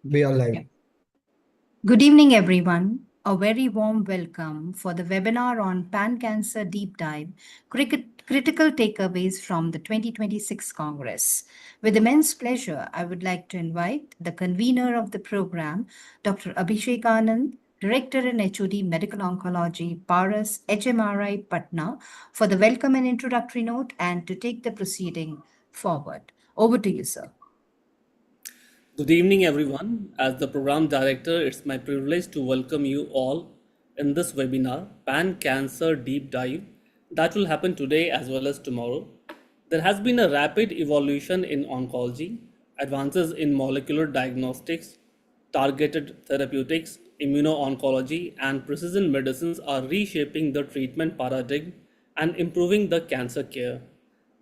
We are live. Good evening, everyone. A very warm welcome for the webinar on Pan Cancer Deep Dive Critical Takeaways from the 2026 Congress. With immense pleasure, I would like to invite the convener of the program, Dr. Abhishek Anand, Director in HOD Medical Oncology, Paras HMRI Patna, for the welcome and introductory note and to take the proceeding forward. Over to you, sir. Good evening, everyone. As the program director, it's my privilege to welcome you all in this webinar, Pan Cancer Deep Dive, that will happen today as well as tomorrow. There has been a rapid evolution in oncology, advances in molecular diagnostics, targeted therapeutics, immuno-oncology, and precision medicines are reshaping the treatment paradigm and improving the cancer care.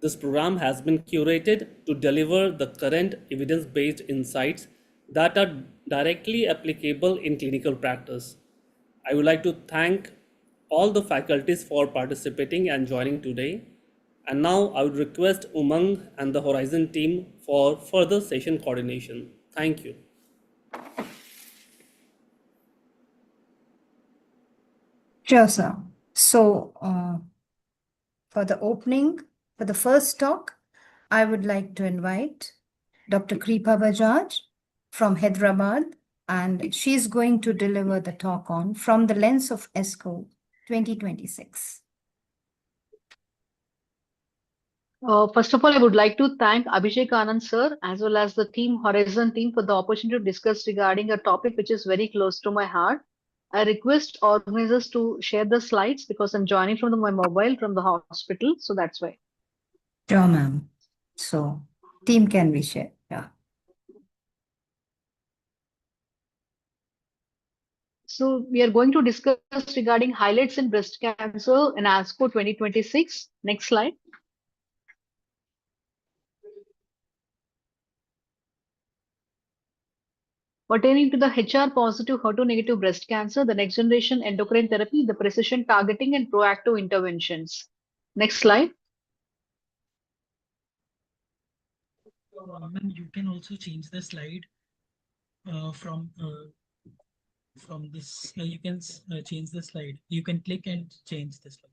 This program has been curated to deliver the current evidence based insights that are directly applicable in clinical practice. I would like to thank all the faculties for participating and joining today. And now I would request Umang and the Horizon team for further session coordination. Thank you. Sure, sir. So, for the opening, for the first talk, I would like to invite Dr. Kripa Bajaj from Hyderabad, and she's going to deliver the talk on From the Lens of ESCO 2026. First of all, I would like to thank Abhishek Anand sir as well as the team Horizon team for the opportunity to discuss regarding a topic which is very close to my heart. I request organizers to share the slides because I'm joining from my mobile from the hospital, so that's why. Sure, ma'am. So, team can we share? Yeah. So we are going to discuss regarding highlights in breast cancer in ASCO 2026. Next slide. Pertaining to the HR positive, HER2 negative breast cancer, the next generation endocrine therapy, the precision targeting and proactive interventions. Next slide. Ma'am, you can also change the slide from this. You can change the slide. You can click and change the slide.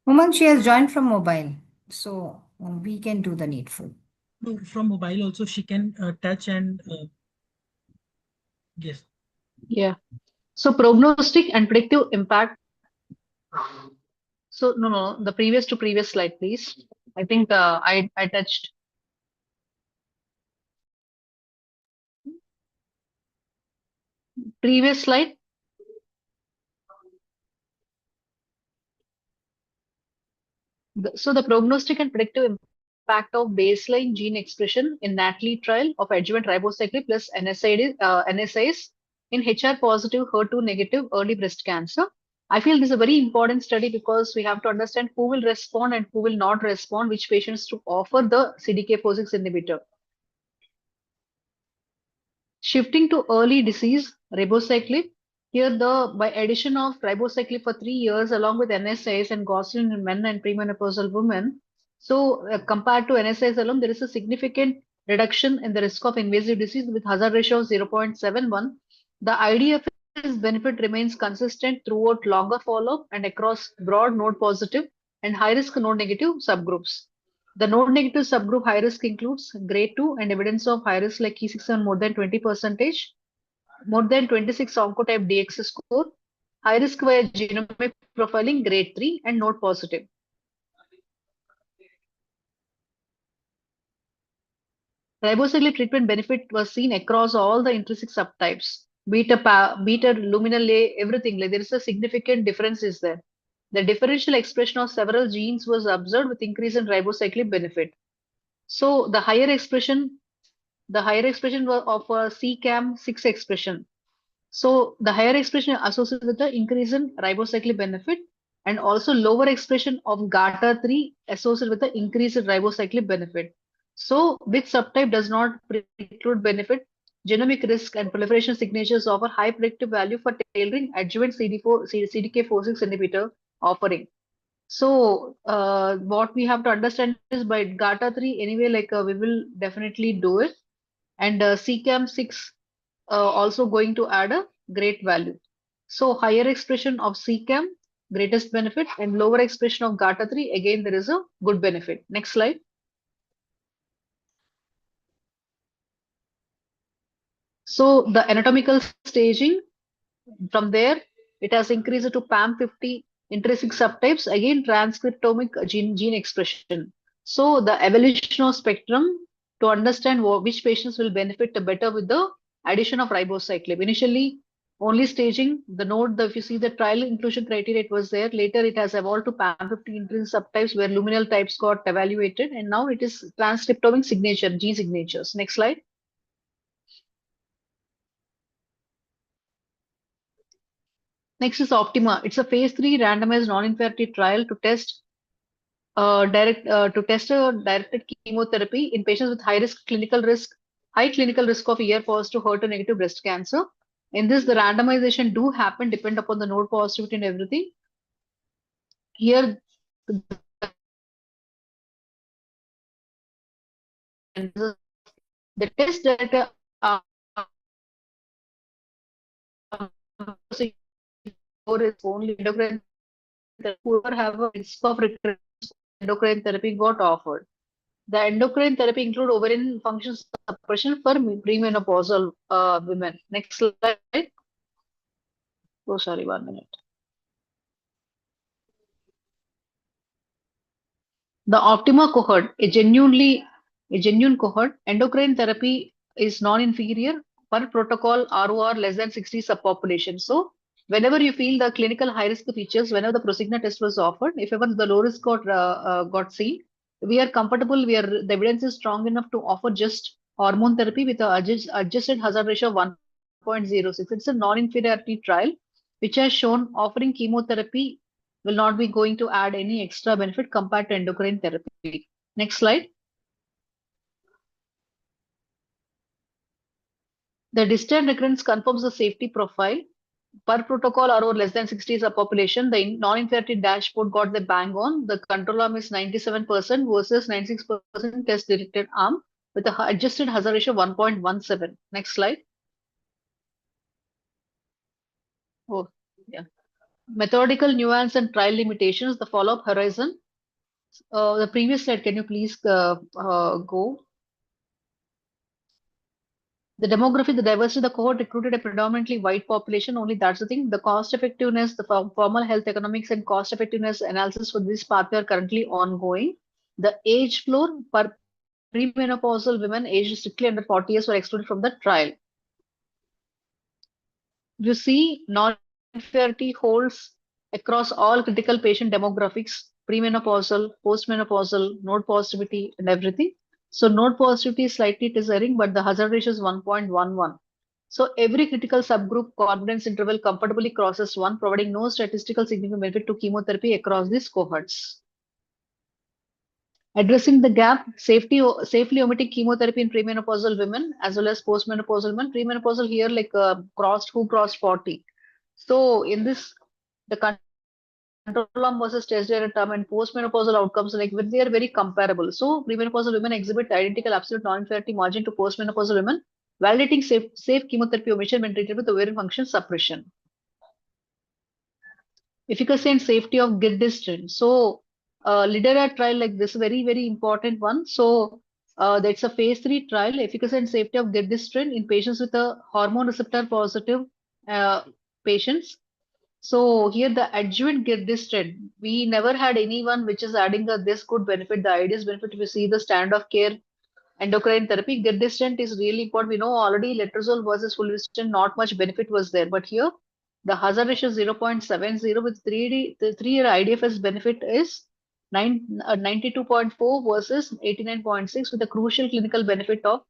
Umang, she has joined from mobile, so we can do the needful. No, from mobile also she can touch and yes. Yeah. So prognostic and predictive impact. So no, the previous to previous slide, please. I think I touched. Previous slide. So the prognostic and predictive impact of baseline gene expression in NATALEE trial of adjuvant ribociclib plus NSAIDs in HR positive, HER2 negative early breast cancer. I feel this is a very important study because we have to understand who will respond and who will not respond, which patients to offer the CDK4/6 inhibitor. Shifting to early disease, ribociclib. Here, by addition of ribociclib for 3 years, along with NSAIDs and Gossamer in men and premenopausal women. So, compared to NSAIDs alone, there is a significant reduction in the risk of invasive disease with hazard ratio of 0.71. The IDFS benefit remains consistent throughout longer follow-up and across broad node positive and high risk node negative subgroups. The node negative subgroup high risk includes grade 2 and evidence of high risk like Ki67 more than 20%, more than 26 oncotype DX score, high risk via genomic profiling grade 3 and node positive. Ribociclib treatment benefit was seen across all the intrinsic subtypes, beta, luminal A, everything. Like there is a significant difference is there. The differential expression of several genes was observed with increase in ribociclib benefit. So the higher expression of CCAM6 expression. So the higher expression associated with the increase in ribociclib benefit and also lower expression of GATA3 associated with the increase in ribociclib benefit. So which subtype does not preclude benefit? Genomic risk and proliferation signatures offer high predictive value for tailoring adjuvant CDK4/6 inhibitor offering. So what we have to understand is by GATA3 anyway, like we will definitely do it. and CCAM6 also going to add a great value. So higher expression of CCAM, greatest benefit, and lower expression of GATA3, again there is a good benefit. Next slide. So the anatomical staging, from there, it has increased to PAM50 intrinsic subtypes, again transcriptomic gene expression. So the evolution of spectrum to understand which patients will benefit better with the addition of ribociclib. Initially, only staging the node, if you see the trial inclusion criteria, it was there. Later, it has evolved to PAM50 intrinsic subtypes where luminal types got evaluated, and now it is transcriptomic signature, gene signatures. Next slide. Next is Optima. It's a phase 3 randomized non-inferiority trial to test a directed chemotherapy in patients with high clinical risk of ER-positive HER2 negative breast cancer. In this, the randomization do happen depend upon the node positivity and everything. Here, the test data are is only endocrine whoever have a risk of recurrence endocrine therapy got offered. The endocrine therapy include ovarian function suppression for premenopausal women. Next slide. Oh, sorry, 1 minute. The Optima cohort, a genuine cohort, endocrine therapy is non-inferior per protocol ROR less than 60 subpopulation. So whenever you feel the clinical high risk features, whenever the Prosigna test was offered, if ever the low risk got seen, we are comfortable. The evidence is strong enough to offer just hormone therapy with a adjusted hazard ratio of 1.06. It's a non-inferiority trial which has shown offering chemotherapy will not be going to add any extra benefit compared to endocrine therapy. Next slide. The distant recurrence confirms the safety profile. Per protocol or less than 60 is a population. The non-inferiority dashboard got the bang on. The control arm is 97% versus 96% test directed arm with a adjusted hazard ratio 1.17. Next slide. Oh, yeah. Methodical nuance and trial limitations. The follow-up horizon. The previous slide, can you please go? The demography, the diversity, the cohort recruited a predominantly white population. Only that's the thing. The cost effectiveness, the formal health economics and cost effectiveness analysis for this pathway are currently ongoing. The age floor per premenopausal women aged strictly under 40 years were excluded from the trial. You see, non-inferiority holds across all critical patient demographics, premenopausal, postmenopausal, node positivity, and everything. So node positivity is slightly teasering, but the hazard ratio is 1.11. So every critical subgroup confidence interval comfortably crosses 1, providing no statistical significant benefit to chemotherapy across these cohorts. Addressing the gap, safely omitting chemotherapy in premenopausal women as well as postmenopausal women. Premenopausal here crossed 40. So in this, the control arm versus test data term and postmenopausal outcomes they are very comparable. So premenopausal women exhibit identical absolute non-inferiority margin to postmenopausal women, validating safe chemotherapy omission when treated with ovarian function suppression. Efficacy and safety of giredestrant. So lidERA trial like this very important one. So that's a phase 3 trial. Efficacy and safety of giredestrant in patients with a hormone receptor positive patients. So here the adjuvant giredestrant, we never had anyone which is adding this good benefit. The ideas benefit, if you see the standard of care endocrine therapy, giredestrant is really important. We know already letrozole versus fulvestrant, not much benefit was there, but here the hazard ratio 0.70 with the 3-year IDFS benefit is 92.4 versus 89.6 with a crucial clinical benefit of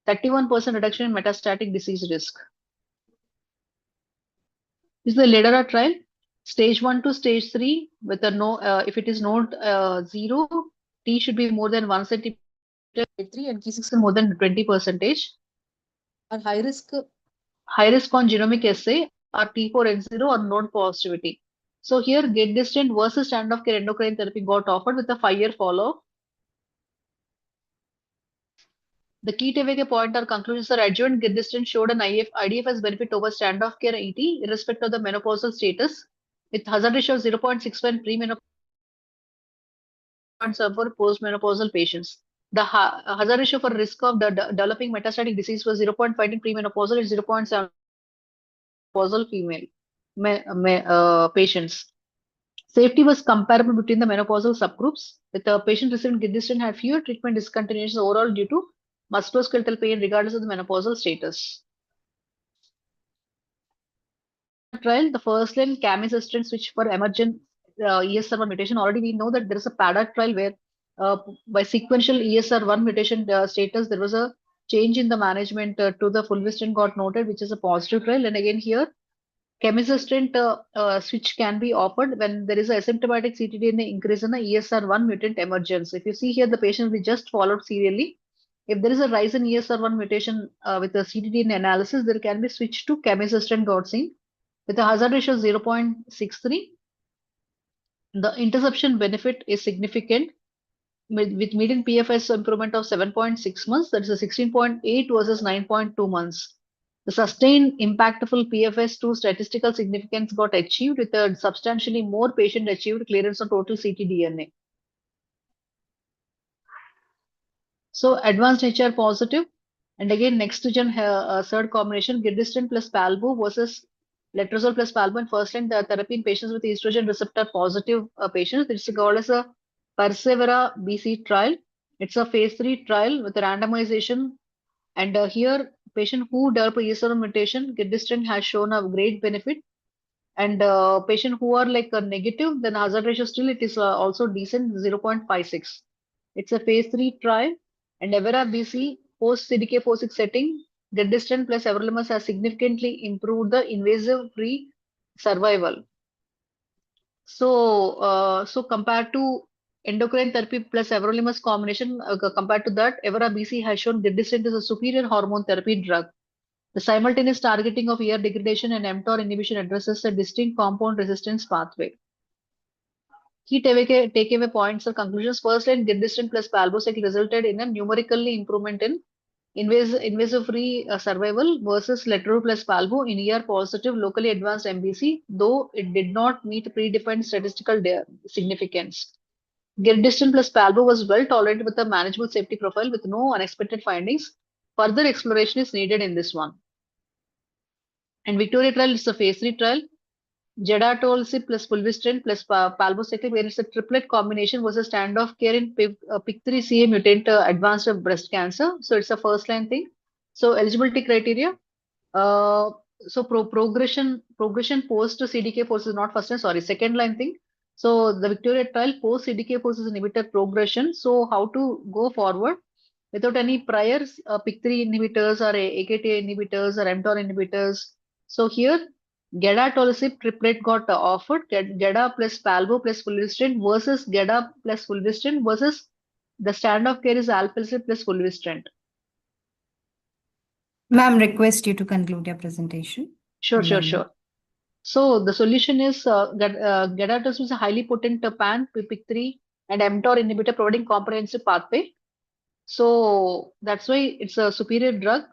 31% reduction in metastatic disease risk. This is the lidERA trial, stage 1 to stage 3 with a no, if it is node 0, T should be more than 1 centimeter, 3 and Ki-67 more than 20%. And high risk on genomic assay are T4N0 or node positivity. So here giredestrant versus standard of care endocrine therapy got offered with a 5-year follow-up. The key takeaway point or conclusions are adjuvant giredestrant showed an IDF as benefit over standard of care ET irrespective of the menopausal status, with hazard ratio of 0.61 premenopause for postmenopausal patients. The hazard ratio for risk of developing metastatic disease was 0.5 in premenopausal and 0.7 menopausal female patients. Safety was comparable between the menopausal subgroups, with the patient receiving giredestrant had fewer treatment discontinuations overall due to musculoskeletal pain regardless of the menopausal status. Trial, the first line camizestrant switch for emergent ESR1 mutation. Already we know that there is a PADAC trial where by sequential ESR1 mutation status, there was a change in the management to the fulvestrant got noted, which is a positive trial. And again here, camizestrant switch can be offered when there is a asymptomatic ctDNA increase in the ESR1 mutant emergence. If you see here, the patient will be just followed serially. If there is a rise in ESR1 mutation with the ctDNA analysis, there can be switched to camizestrant got seen with a hazard ratio of 0.63. The interception benefit is significant with median PFS improvement of 7.6 months, that is a 16.8 versus 9.2 months. The sustained impactful PFS to statistical significance got achieved with a substantially more patient achieved clearance of total ctDNA. So advanced HR positive, and again next to gen third combination giredestrant plus palbo versus letrozole plus palbo in first line therapy in patients with estrogen receptor positive patients. This is called as a Persevera BC trial. It's a phase 3 trial with a randomization, and here patient who develop ESR1 mutation, giredestrant has shown a great benefit. And patient who are like a negative, then hazard ratio still it is also decent, 0.56. It's a phase 3 trial, and Evera BC post CDK4/6 setting, giredestrant plus everolimus has significantly improved the invasive-free survival. So compared to endocrine therapy plus everolimus combination, compared to that, Evera BC has shown giredestrant is a superior hormone therapy drug. The simultaneous targeting of ER degradation and mTOR inhibition addresses a distinct compound resistance pathway. Key takeaway points or conclusions. First line, giredestrant plus palbociclib resulted in a numerically improvement in invasive-free survival versus letrozole plus palbo in ER positive locally advanced MBC, though it did not meet predefined statistical significance. Giredestrant plus palbo was well tolerated with a manageable safety profile with no unexpected findings. Further exploration is needed in this one. And Victoria trial is a phase 3 trial. Gedatolisib plus fulvestrant plus palbociclib, where it's a triplet combination versus standard of care in PIK3CA mutant advanced breast cancer. So it's a first line thing. So eligibility criteria. Progression post CDK4 is not first line, sorry, second line thing. So the Victoria trial post CDK4 inhibitor progression. So how to go forward without any prior PIK3 inhibitors or AKT inhibitors or mTOR inhibitors. So here gedatolisib triplet got offered, geda plus palbo plus fulvestrant versus geda plus fulvestrant versus the standard of care is alpelisib plus fulvestrant. Ma'am, request you to conclude your presentation. Sure. So the solution is gedatolisib is a highly potent pan PIK3 and mTOR inhibitor providing comprehensive pathway. So that's why it's a superior drug.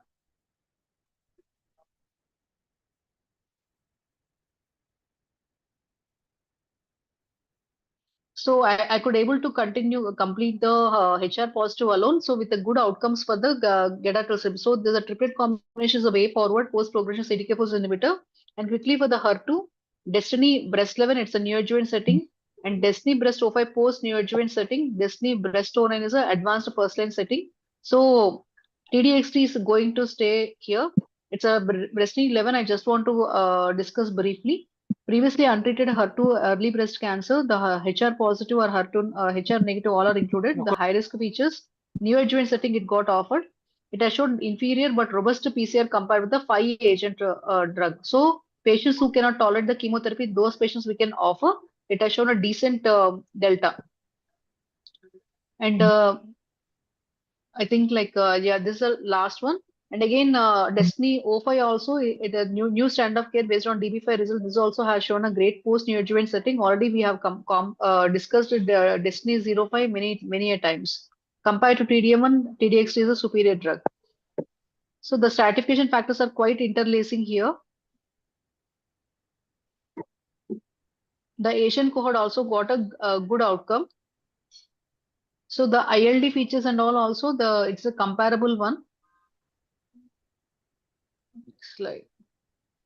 So I could able to complete the HR positive alone. So with the good outcomes for the gedatolisib. So there's a triplet combination is a way forward post progression CDK4 inhibitor. And quickly for the HER2, Destiny Breast 11, it's a neoadjuvant setting, and Destiny Breast 05 post neoadjuvant setting. Destiny Breast 09 is an advanced first line setting. So TDXT is going to stay here. It's a Destiny 11. I just want to discuss briefly. Previously untreated HER2 early breast cancer, the HR positive or HER2 HR negative all are included. The high risk features, neoadjuvant setting it got offered. It has shown inferior but robust PCR compared with the 5 agent drug. So patients who cannot tolerate the chemotherapy, those patients we can offer. It has shown a decent delta. And I think like this is the last one. And again, Destiny 05 also, a new standard of care based on DB5 result. This also has shown a great post neoadjuvant setting. Already we have discussed Destiny 05 many a times. Compared to TDM1, TDXT is a superior drug. So the stratification factors are quite interlacing here. The Asian cohort also got a good outcome. So the ILD features and all also it's a comparable one. Next slide.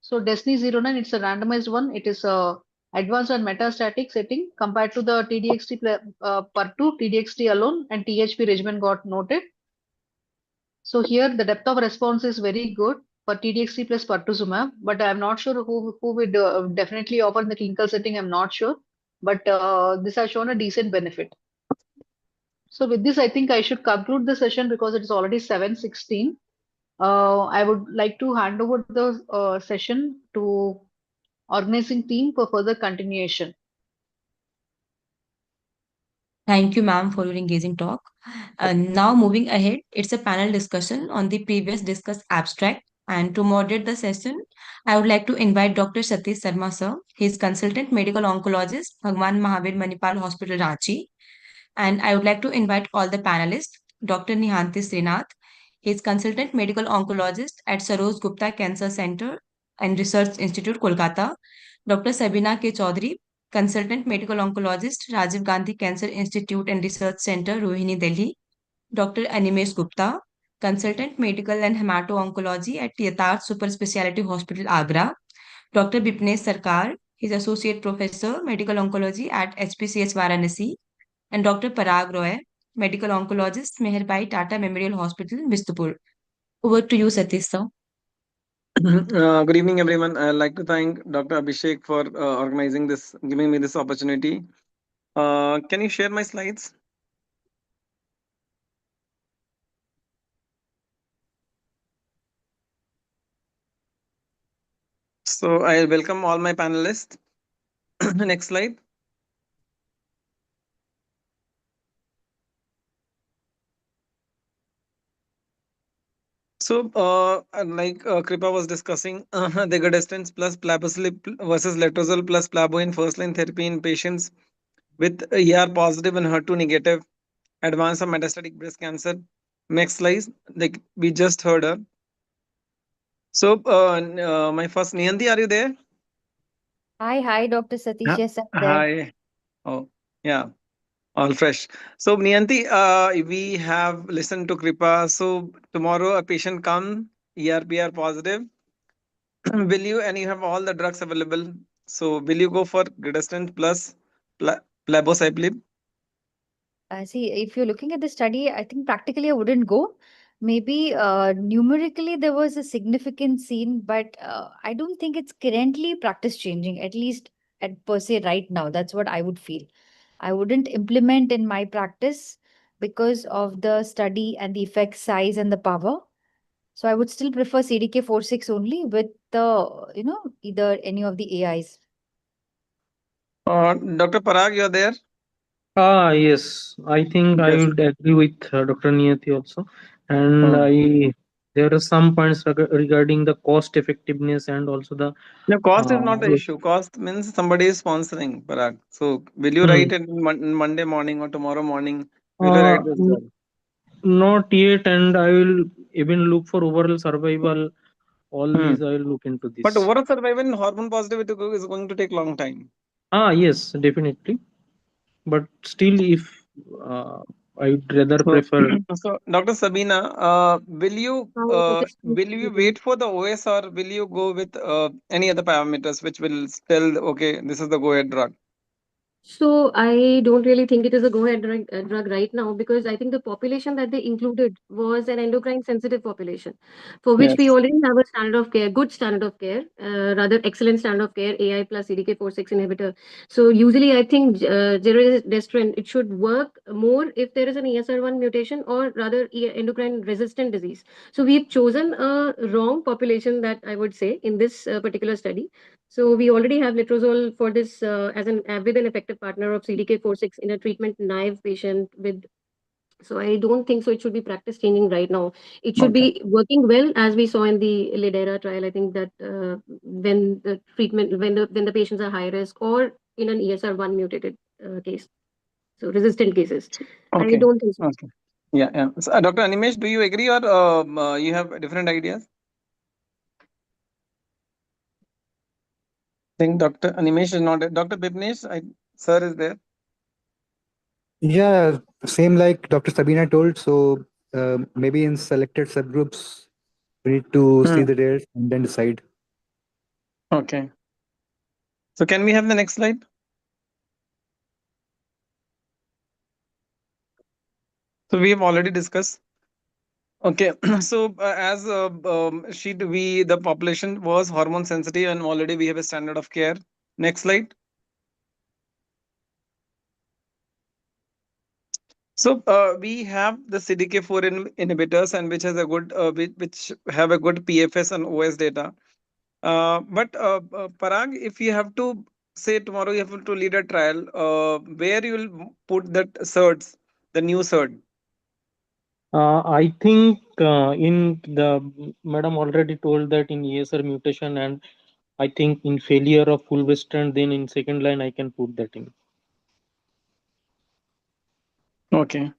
So Destiny 09, it's a randomized one. It is a advanced and metastatic setting compared to the TDXT per 2, TDXT alone and THP regimen got noted. So here the depth of response is very good for TDXT plus pertuzumab, but I'm not sure who would definitely offer in the clinical setting. I'm not sure, but this has shown a decent benefit. So with this, I think I should conclude the session because it is already 7:16. I would like to hand over the session to organizing team for further continuation. Thank you, ma'am, for your engaging talk. Now, moving ahead, it's a panel discussion on the previous discussed abstract. And to moderate the session, I would like to invite Dr. Satish Sarma, sir. He is consultant medical oncologist, Bhagwan Mahavir Manipal Hospital, Ranchi. And I would like to invite all the panelists, Dr. Nihanti Srinath. He is consultant medical oncologist at Saroj Gupta Cancer Center and Research Institute, Kolkata. Dr. Sabina K. Chaudhary, consultant medical oncologist, Rajiv Gandhi Cancer Institute and Research Center, Rohini, Delhi. Dr. Animesh Gupta, consultant medical and hemato-oncology at Yatharth Super Speciality Hospital, Agra. Dr. Bipnesh Sarkar, he is associate professor medical oncology at HPCH Varanasi, and Dr. Parag Roy, medical oncologist, Meherbai Tata Memorial Hospital, Bistupur. Over to you, Satish, sir. Good evening, everyone. I'd like to thank Dr. Abhishek for organizing this, giving me this opportunity. Can you share my slides? So I welcome all my panelists. Next slide. So, Kripa was discussing, the Gedestins plus Plabosili versus Letrozole plus Plabo in first-line therapy in patients with ER positive and HER2 negative advanced or metastatic breast cancer. Next slide. Like we just heard her. So, my first, Nihanti, are you there? Hi, Dr. Satish. Yeah. Yes, I'm there. Hi. Oh, yeah. All fresh. So, Niyanti, we have listened to Kripa. So, tomorrow a patient come, ERPR positive. Will you, and you have all the drugs available. So, will you go for Gedestin plus Plabosibelib? See, if you're looking at the study, I think practically I wouldn't go. Maybe numerically there was a significant scene, but I don't think it's currently practice changing, at least at per se right now. That's what I would feel. I wouldn't implement in my practice because of the study and the effect size and the power. So I would still prefer CDK4/6 only with either any of the AIs. Dr. Parag, you're there? Yes, I think I Yes. would agree with Dr. Niyati also. And there are some points regarding the cost effectiveness and also the No, cost is not the uh, issue. Cost means somebody is sponsoring, Parag. So, will you hmm, write it Monday morning or tomorrow morning? Will you uh, write this n- down? not yet, and I will even look for overall survival. All Hmm. these I will look into But this. overall survival in hormone positivity is going to take long time. Yes, definitely. But still, if uh, I would rather So, prefer. so Dr. Sabina, will you wait for the OS or will you go with any other parameters which will tell okay, this is the go ahead drug? So I don't really think it is a go-ahead drug right now because I think the population that they included was an endocrine sensitive population for which we Yes. already have a standard of care, good standard of care, rather excellent standard of care, AI plus CDK4/6 inhibitor. So usually I think giredestrant, it should work more if there is an ESR1 mutation or rather endocrine resistant disease. So we've chosen a wrong population that I would say in this particular study. So we already have letrozole for this as an with an effective partner of CDK4/6 in a treatment naive patient with. So I don't think so. It should be practice changing right now. It should Okay. be working well as we saw in the lidERA trial. I think that when the treatment when the patients are high risk or in an ESR1 mutated case, so resistant cases, I Okay. don't think so. Okay. Yeah, yeah. So, Dr. Animesh, do you agree or you have different ideas? I think Dr. Animesh is not. Dr. Bipnesh, sir is there. Yeah, same like Dr. Sabina told. So maybe in selected subgroups, we need to see the data and then decide. Okay. So can we have the next slide? So we have already discussed. Okay, so as the population was hormone sensitive and already we have a standard of care. Next slide. So we have the CDK4 inhibitors and which has a good which have a good PFS and OS data. But Parag, if you have to say tomorrow you have to lead a trial, where you will put that SERDs, the new SERD? I think in the madam already told that in ESR mutation, and I think in failure of fulvestrant, then in second line I can put that in. Okay.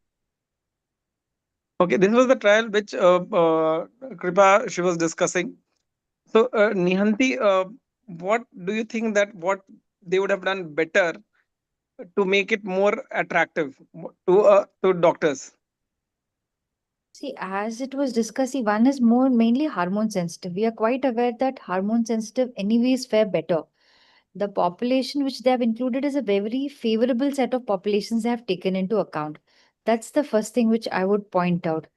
Okay, this was the trial which Kripa she was discussing. So Nihanti, what do you think that what they would have done better to make it more attractive to doctors? See, as it was discussed, see, one is more mainly hormone sensitive. We are quite aware that hormone sensitive anyways fare better. The population which they have included is a very favorable set of populations they have taken into account. That's the first thing which I would point out.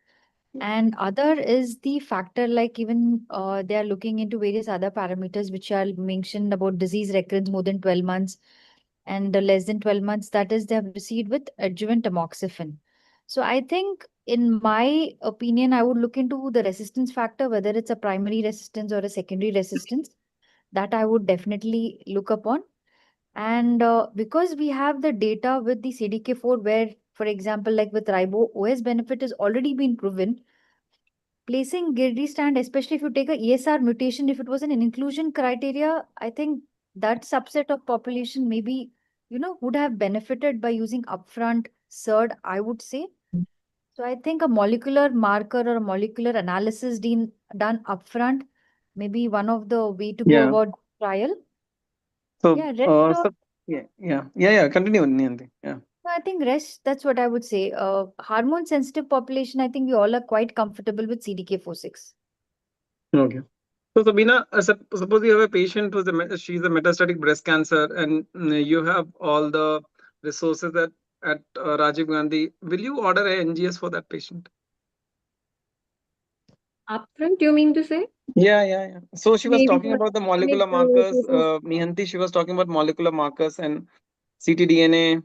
And other is the factor like even they are looking into various other parameters which are mentioned about disease recurrence more than 12 months and less than 12 months. That is, they have received with adjuvant tamoxifen. So I think, in my opinion, I would look into the resistance factor, whether it's a primary resistance or a secondary resistance. That I would definitely look upon. And because we have the data with the CDK4, where, for example, like with Ribo, OS benefit has already been proven, placing Girdistant, especially if you take a ESR mutation, if it was an inclusion criteria, I think that subset of population maybe, would have benefited by using upfront SERD, I would say. So I think a molecular marker or a molecular analysis done upfront, maybe one of the way to go Yeah. about trial. So, Yeah, rest of, yeah. Continue, Nihanti. Yeah. no, I think rest, that's what I would say. Hormone sensitive population, I think we all are quite comfortable with CDK4/6. Okay. So Sabina, suppose you have a patient she's a metastatic breast cancer, and you have all the resources at Rajiv Gandhi. Will you order a NGS for that patient? Upfront, you mean to say? Yeah. So she was Maybe talking for about the academic molecular markers. purposes. Nihanti, she was talking about molecular markers and ctDNA.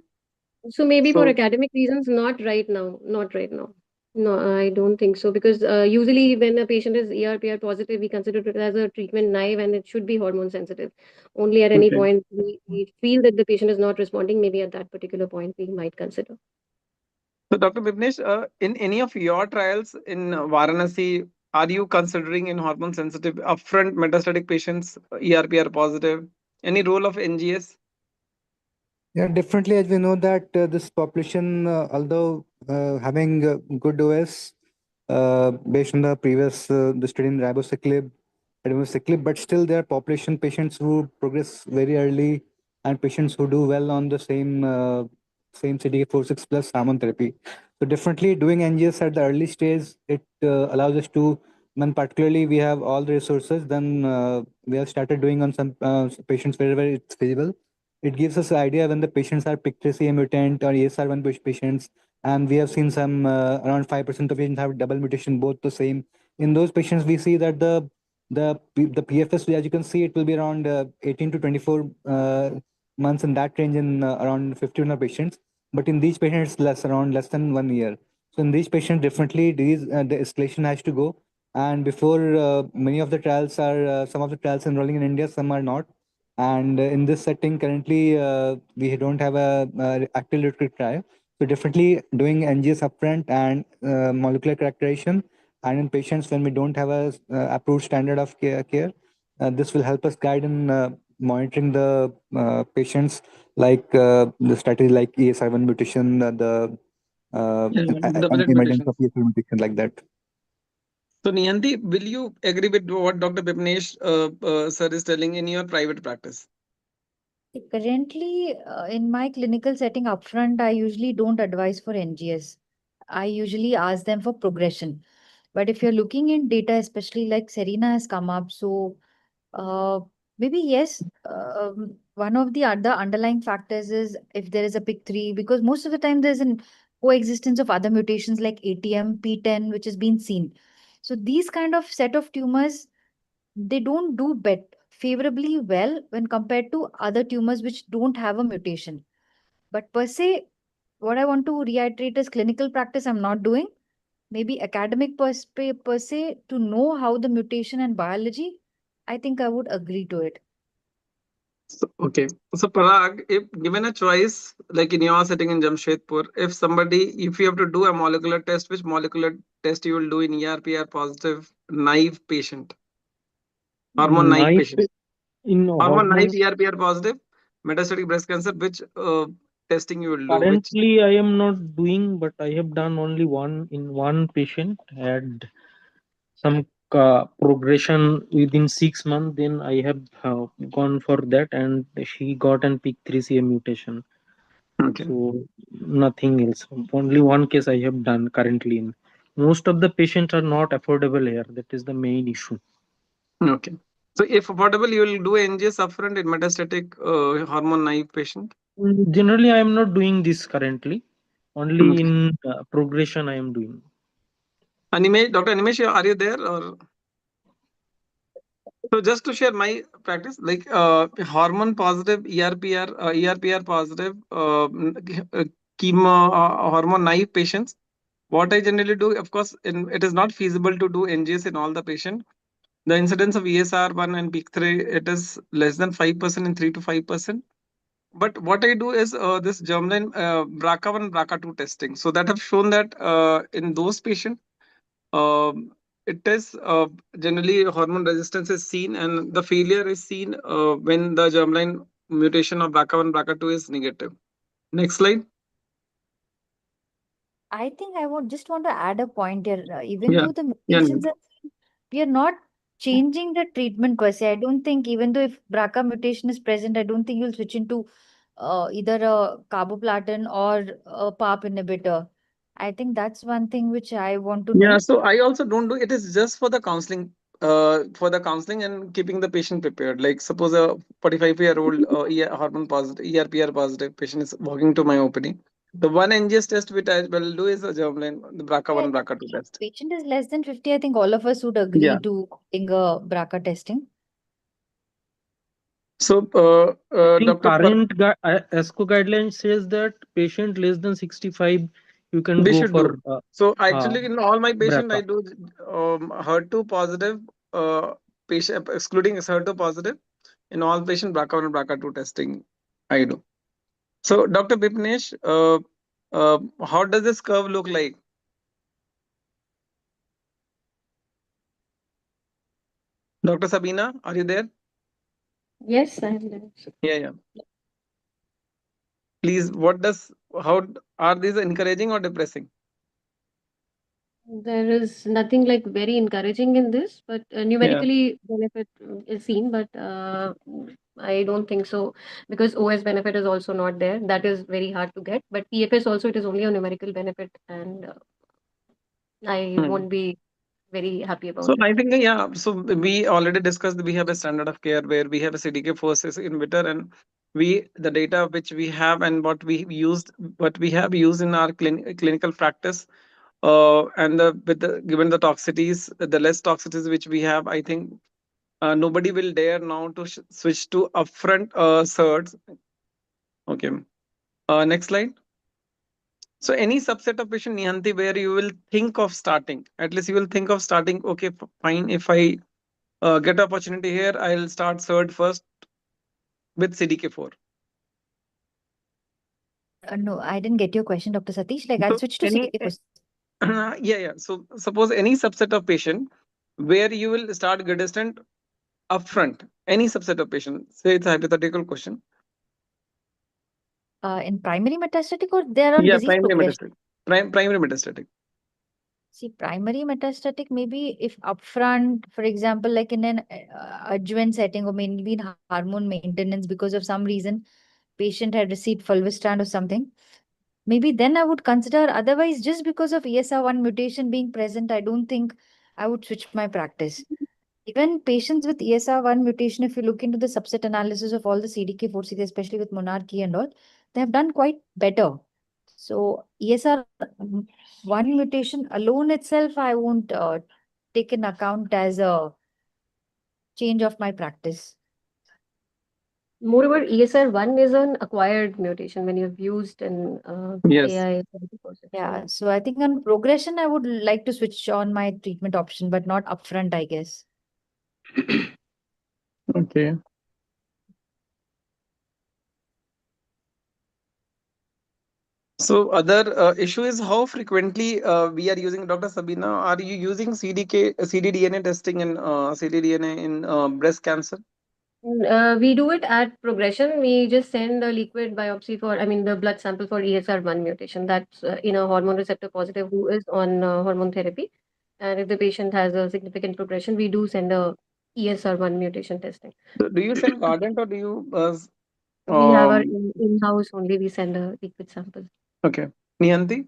So maybe for So academic reasons, not right now. Not right now. No, I don't think so. Because usually when a patient is ERPR positive, we consider it as a treatment naive and it should be hormone sensitive. Only at any okay. point we feel that the patient is not responding, maybe at that particular point we might consider. So Dr. Bipnesh, in any of your trials in Varanasi, are you considering in hormone sensitive upfront metastatic patients, ERPR positive, any role of NGS? Yeah, definitely. As we know that this population, although having good OS based on the previous the study in ribociclib, but still there are population patients who progress very early and patients who do well on the same CDK4/6 plus hormone therapy. So definitely doing NGS at the early stage, it allows us to, when particularly we have all the resources, then we have started doing on some patients wherever it's feasible. It gives us an idea when the patients are PIK3CA mutant or ESR1 patients, and we have seen some around 5% of patients have double mutation, both the same. In those patients, we see that the PFS, as you can see, it will be around 18 to 24 months in that range in around 51 of patients. But in these patients, around less than 1 year. So in these patients, definitely the escalation has to go. And before many of the trials are, some of the trials enrolling in India, some are not. And in this setting, currently, we don't have a active literate trial. So definitely doing NGS upfront and molecular characterization, and in patients when we don't have a approved standard of care, this will help us guide in monitoring the patients, like the strategy like ESR1 mutation, the Doublet emergence mutation. of ESR mutation like that. So Niyanti, will you agree with what Dr. Bipnesh sir is telling in your private practice? Currently, in my clinical setting upfront, I usually don't advise for NGS. I usually ask them for progression. But if you're looking in data, especially like Serena has come up, so maybe yes, one of the other underlying factors is if there is a PIK3, because most of the time there's an coexistence of other mutations like ATM, PTEN, which has been seen. So these kind of set of tumors, they don't do favorably well when compared to other tumors which don't have a mutation. But per se, what I want to reiterate is clinical practice I'm not doing. Maybe academic per se, to know how the mutation and biology, I think I would agree to it. So, okay. So Parag, if given a choice, like in your setting in Jamshedpur, if you have to do a molecular test, which molecular test you will do in ERPR positive naive patient? Hormone naive patient. In Hormone naive hormones, ERPR positive metastatic breast cancer, which testing you will do? Which currently I am not doing, but I have done only one patient had some progression within 6 months. Then I have gone for that, and she got an PIK3CA mutation. okay. So nothing else. Only one case I have done currently. In most of the patients are not affordable here. That is the main issue. Okay. So if affordable, you will do NGS upfront in metastatic hormone naive patient? Generally, I am not doing this currently. Only Okay. in progression I am doing. Dr. Animesh, are you there? Or so just to share my practice, like hormone positive, ERPR positive, chemo hormone naive patients. What I generally do, of course, it is not feasible to do NGS in all the patient. The incidence of ESR1 and PIK3, it is less than 5% in 3 to 5%. But what I do is this germline BRCA1, BRCA2 testing. So that have shown that in those patients, it is generally hormone resistance is seen and the failure is seen when the germline mutation of BRCA1, BRCA2 is negative. Next slide. I think I would just want to add a point here. Even Yeah. though the Yeah. mutations are, we are not changing the treatment per se. I don't think, even though if BRCA mutation is present, I don't think you'll switch into either a carboplatin or a PARP inhibitor. I think that's one thing which I want to Yeah, know. so I also don't do it is just for the counseling and keeping the patient prepared. Like suppose a 45-year-old hormone positive, ERPR positive patient is walking to my OPD. The one NGS test which I will do is a germline, the Yeah, BRCA1, BRCA2 test. patient is less than 50. I think all of us would Yeah. agree to doing a BRCA testing. So, I think Dr. current ESCO guidelines says that patient less than 65, you can They go should do. for So actually, in all my patient, I BRCA. do HER2 positive patient, excluding HER2 positive. In all patient BRCA1 and BRCA2 testing, I do. So, Dr. Bipnesh, how does this curve look like? Dr. Sabina, are you there? Yes, I am there. Yeah. Please, how are these encouraging or depressing? There is nothing like very encouraging in this, but numerically benefit is seen, but I don't think so because OS benefit is also not there. That is very hard to get. But PFS also, it is only a numerical benefit, and I won't be very happy about So it. I think, yeah, so we already discussed that we have a standard of care where we have a CDK4/6 inhibitor and the data which we have and what we have used in our clinical practice and given the toxicities, the less toxicities which we have, I think nobody will dare now to switch to upfront SERDs. Okay. Next slide. So any subset of patient, Nihanti, where you will think of starting, at least you will think of starting, okay, fine, if I get opportunity here, I'll start SERD first with CDK4. No, I didn't get your question, Dr. Satish. Like, I'll So switch to CDK4. yeah. So suppose any subset of patient where you will start Gedestant upfront, any subset of patient, say it's a hypothetical question. In primary metastatic, or they're on Yeah, disease primary progression? metastatic. Primary metastatic. See, primary metastatic, maybe if upfront, for example, like in an adjuvant setting or maybe in hormone maintenance because of some reason, patient had received fulvestrant or something, maybe then I would consider. Otherwise, just because of ESR1 mutation being present, I don't think I would switch my practice. Even patients with ESR1 mutation, if you look into the subset analysis of all the CDK4/6, especially with monarchy and all, they have done quite better. So ESR1 mutation alone itself, I won't take in account as a change of my practice. Moreover, ESR1 is an acquired mutation when you've used an Yes. AI. Yeah, so I think on progression, I would like to switch on my treatment option, but not upfront, I guess. Okay. So other issue is how frequently we are using, Dr. Sabina, are you using ctDNA testing and ctDNA in breast cancer? We do it at progression. We just send a liquid biopsy for, I mean, the blood sample for ESR1 mutation. That's in a hormone receptor positive who is on hormone therapy. And if the patient has a significant progression, we do send a ESR1 mutation testing. So do you send Guardant or do you We have our um, in-house only, we send a liquid sample. okay. Nihanti?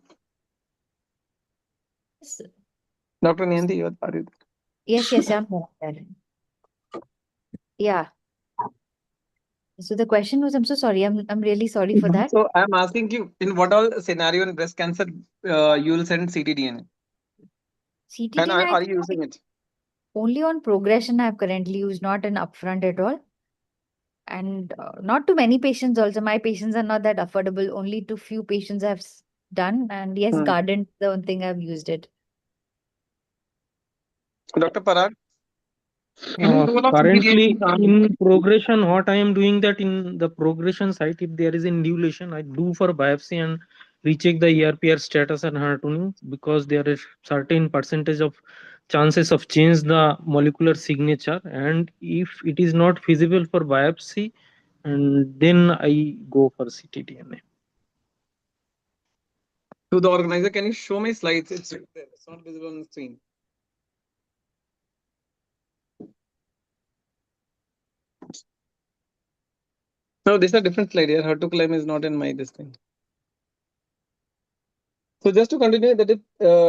Yes, Dr. Nihanti, are you? yes, I'm there. Yeah. So the question was, I'm so sorry. I'm really sorry for that. So I'm asking you, in what all scenario in breast cancer you will send ctDNA? And ctDNA, I are think you using it? only on progression I've currently used, not in upfront at all. And not to many patients also. My patients are not that affordable. Only to few patients I've done. And yes, Guardant, the one thing I've used it. Dr. Parag? Any role of Currently ctDNA? in progression, what I am doing that in the progression site, if there is a new lesion, I do for biopsy and recheck the ERPR status and hardening, because there is certain percentage of chances of change the molecular signature, and if it is not feasible for biopsy, and then I go for ctDNA. To the organizer, can you show me slides? It's right there. It's not visible on the screen. No, this is a different slide here. HER2CLIMB is not in my this thing. So just to continue the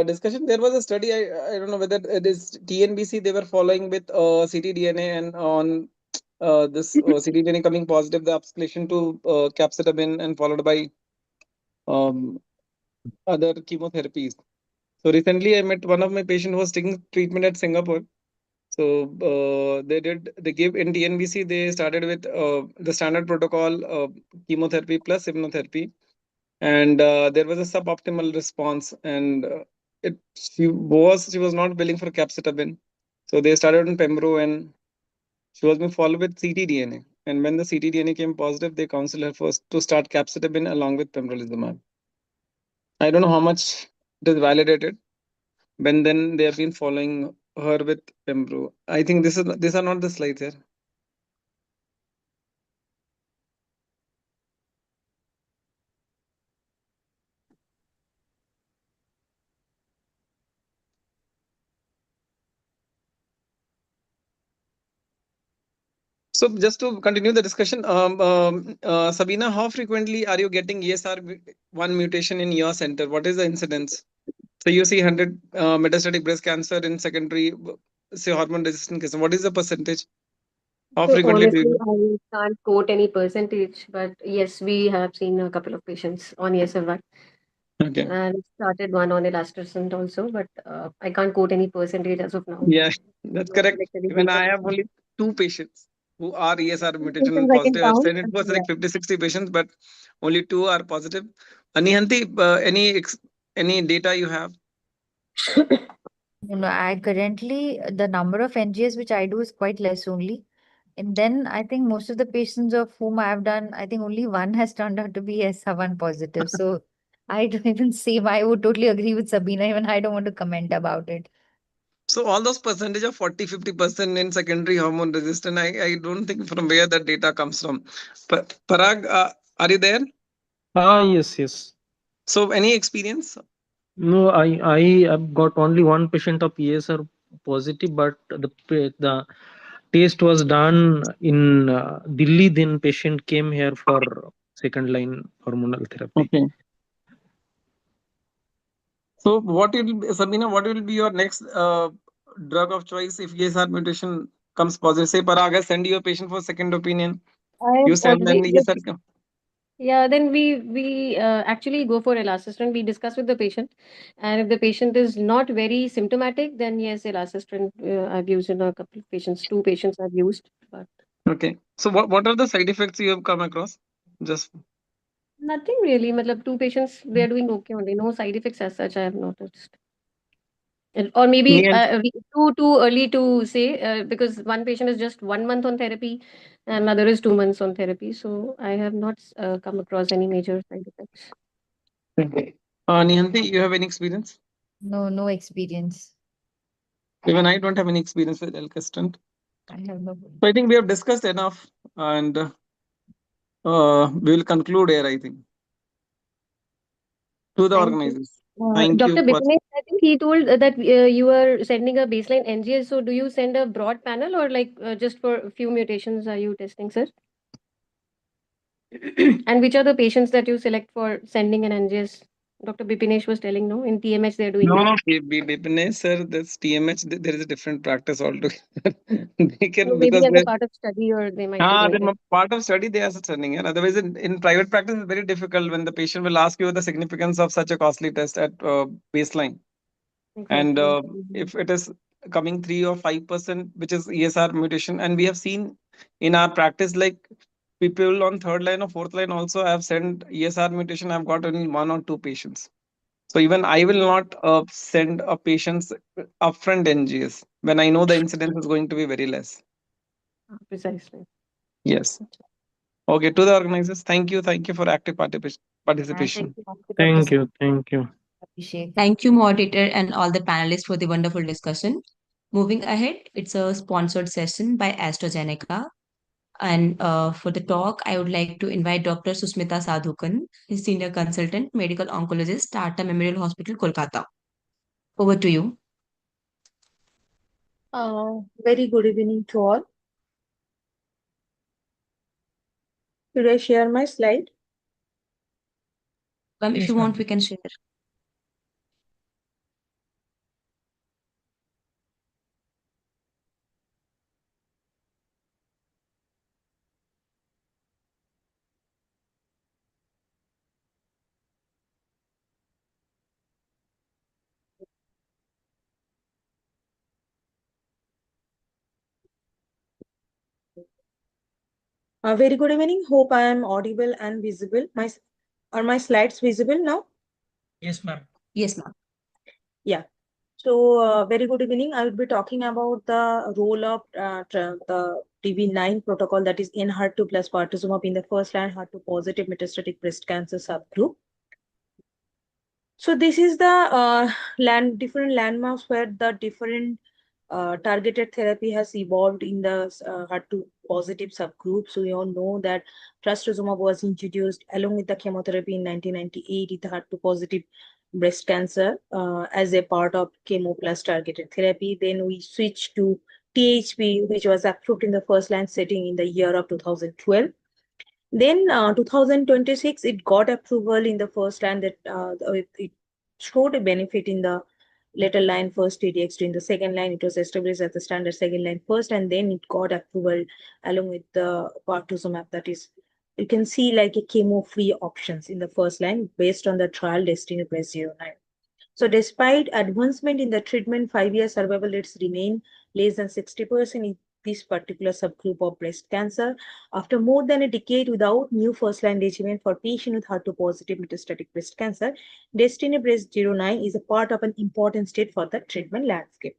discussion, there was a study. I don't know whether it is TNBC. They were following with ctDNA and on this ctDNA coming positive, the escalation to capecitabine and followed by other chemotherapies. So recently, I met one of my patient who was taking treatment at Singapore. So they gave in TNBC. They started with the standard protocol chemotherapy plus immunotherapy. And there was a suboptimal response, and she was not willing for capecitabine, so they started on pembro, and she was being followed with ctDNA. And when the ctDNA came positive, they counseled her first to start capecitabine along with pembrolizumab. I don't know how much it is validated, but then they have been following her with pembro. I think these are not the slides here. So just to continue the discussion, Sabina, how frequently are you getting ESR1 mutation in your center? What is the incidence? So you see 100 metastatic breast cancer in secondary, say hormone resistant case. What is the percentage? How So frequently do honestly, you? I can't quote any percentage, but yes, we have seen a couple of patients on ESR1. Okay. And started one on elasticant also, but I can't quote any percentage as of now. Yeah, that's correct. When I have only 2 patients who are ESR mutation Patients I can positive, I've count. said it was like 50-60 patients, but only 2 are positive. Anihanti, any data you have? I currently, the number of NGS which I do is quite less only. And then I think most of the patients of whom I have done, I think only one has turned out to be ESR1 positive. So I don't even say, I would totally agree with Sabina. Even I don't want to comment about it. So all those percentage of 40-50% in secondary hormone resistant, I don't think from where that data comes from. Parag, are you there? Yes. So any experience? No, I have got only one patient of ESR positive, but the test was done in Delhi. Then patient came here for second line hormonal therapy. Okay. So what will be, Sabina, what will be your next drug of choice if ESR mutation comes positive? Say Parag, I send you a patient for second opinion. I You have send an already ESR. Yeah, then we actually go for elacestrant. We discuss with the patient, and if the patient is not very symptomatic, then yes, elacestrant I've used in a couple of patients. Two patients I've used, but Okay. So what are the side effects you have come across? Just nothing really. Matlab, two patients they are doing okay only. No side effects as such I have noticed. Or maybe near. too early to say because one patient is just 1 month on therapy, and another is 2 months on therapy. So I have not come across any major side effects. Okay. Nihanti, you have any experience? No experience. Even I don't have any experience with Elcestant. I have no. So I think we have discussed enough, and we will conclude here, I think. To the Thank you. organizers. Thank Dr. you for. Bipinesh, I think he told that you are sending a baseline NGS. So do you send a broad panel or like just for a few mutations are you testing, sir? And which are the patients that you select for sending an NGS? Dr. Bipinesh was telling, no, in TMH they're doing that. Bipinesh, sir, this TMH, there is a different practice altogether. They So can, maybe because as a they part of study or they might be doing then it. part of study they are sending it. Otherwise, in private practice, it's very difficult when the patient will ask you the significance of such a costly test at baseline. And Exactly. if it is coming 3 or 5%, which is ESR mutation, and we have seen in our practice, like people on third line or fourth line also have sent ESR mutation. I've got only 1 or 2 patients. So even I will not send a patient's upfront NGS when I know the incidence is going to be very less. Precisely. Yes. Okay, to the organizers, thank you for active participation. Thank you, Dr. Thank you. Thank you. Abhishek. Thank you, moderator, and all the panelists for the wonderful discussion. Moving ahead, it's a sponsored session by AstraZeneca. And for the talk, I would like to invite Dr. Susmita Sadhukan, his senior consultant, medical oncologist, Tata Memorial Hospital, Kolkata. Over to you. Very good evening to all. Should I share my slide? If Yes, you ma'am. want, we can share. Very good evening. Hope I am audible and visible. Are my slides visible now? Yes, ma'am. Yes, ma'am. Yeah. So very good evening. I will be talking about the role of the TV9 protocol, that is Enhertu plus pertuzumab in the first line HER2 positive metastatic breast cancer subgroup. So this is the different landmarks where the different targeted therapy has evolved in the HER2 positive subgroup. So we all know that trastuzumab was introduced along with the chemotherapy in 1998 in the HER2 positive breast cancer as a part of chemo plus targeted therapy. Then we switched to THP, which was approved in the first line setting in the year of 2012. Then 2026, it got approval in the first line that it showed a benefit in the later line first TDX. In the second line, it was established as the standard second line first, and then it got approval along with the pertuzumab. That is, you can see like a chemo-free options in the first line based on the trial DESTINY-Breast09. So despite advancement in the treatment, 5-year survival rates remain less than 60% in this particular subgroup of breast cancer. After more than a decade without new first-line regimen for patients with HER2 positive metastatic breast cancer, DESTINY-Breast09 is a part of an important step for the treatment landscape.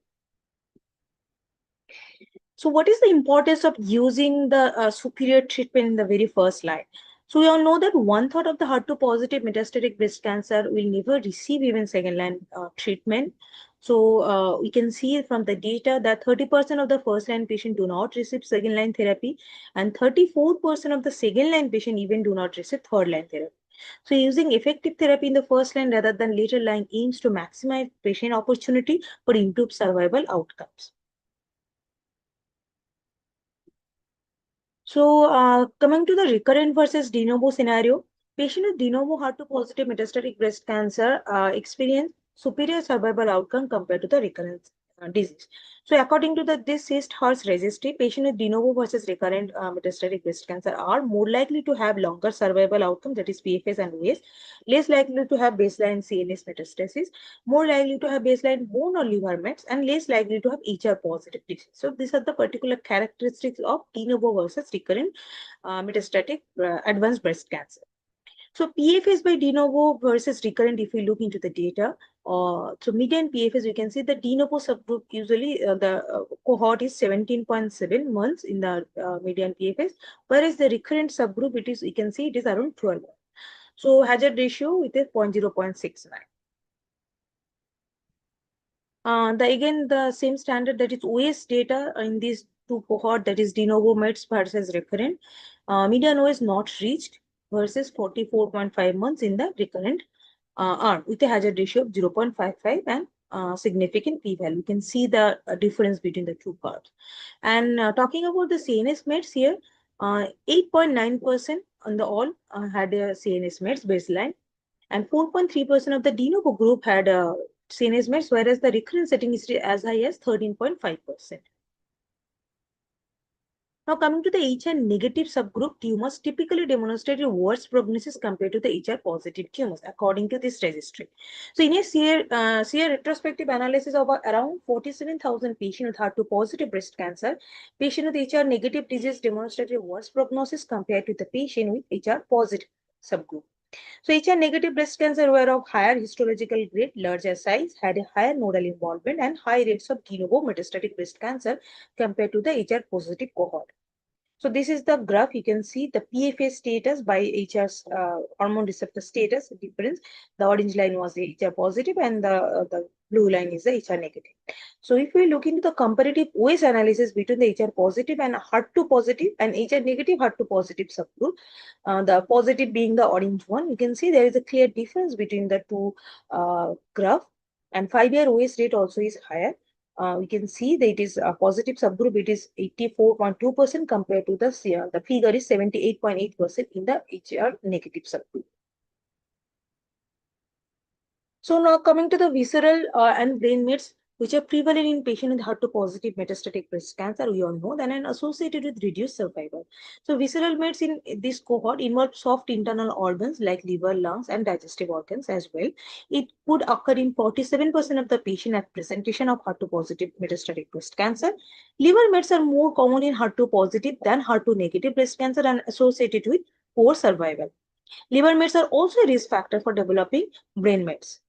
So what is the importance of using the superior treatment in the very first line? So we all know that 1/3 of the HER2 positive metastatic breast cancer will never receive even second line treatment. So we can see from the data that 30% of the first line patient do not receive second line therapy, and 34% of the second line patient even do not receive third line therapy. So using effective therapy in the first line rather than later line aims to maximize patient opportunity for improved survival outcomes. So coming to the recurrent versus de novo scenario, patient with de novo HER2 positive metastatic breast cancer experience superior survival outcome compared to the recurrent disease. So according to this CIST HERS registry, patient with de novo versus recurrent metastatic breast cancer are more likely to have longer survival outcome, that is PFS and OS, less likely to have baseline CNS metastasis, more likely to have baseline bone or liver mets, and less likely to have HR positive disease. So these are the particular characteristics of de novo versus recurrent metastatic advanced breast cancer. So PFS by de novo versus recurrent, if we look into the data, so median PFS, we can see the de novo subgroup usually the cohort is 17.7 months in the median PFS, whereas the recurrent subgroup, it is, you can see it is around 12 months. So hazard ratio with a 0.69. Again, the same standard, that is OS data in these two cohort, that is de novo mets versus recurrent. Median OS not reached versus 44.5 months in the recurrent arm with a hazard ratio of 0.55 and significant p-value. You can see the difference between the two curves. And talking about the CNS mets here, 8.9% on the all had a CNS mets baseline, and 4.3% of the de novo group had CNS mets, whereas the recurrent setting is as high as 13.5%. Now coming to the HR negative subgroup, tumors typically demonstrate a worse prognosis compared to the HR positive tumors, according to this registry. So in a SEER retrospective analysis of around 47,000 patients with HER2 positive breast cancer, patient with HR negative disease demonstrated a worse prognosis compared to the patient with HR positive subgroup. So HR negative breast cancer were of higher histological grade, larger size, had a higher nodal involvement and high rates of de novo metastatic breast cancer compared to the HR positive cohort. So this is the graph. You can see the PFS status by HR's hormone receptor status difference. The orange line was the HR positive and the blue line is the HR negative. So if we look into the comparative OS analysis between the HR positive and HER2 positive and HR negative HER2 positive subgroup, the positive being the orange one, you can see there is a clear difference between the two graph, and 5-year OS rate also is higher. We can see that it is a positive subgroup, it is 84.2% compared to the figure is 78.8% in the HR negative subgroup. So now coming to the visceral and brain mets, which are prevalent in patients with HER2 positive metastatic breast cancer, we all know, then and associated with reduced survival. So visceral mets in this cohort involve soft internal organs like liver, lungs, and digestive organs as well. It could occur in 47% of the patient at presentation of HER2 positive metastatic breast cancer. Liver mets are more common in HER2 positive than HER2 negative breast cancer and associated with poor survival. Liver mets are also a risk factor for developing brain mets.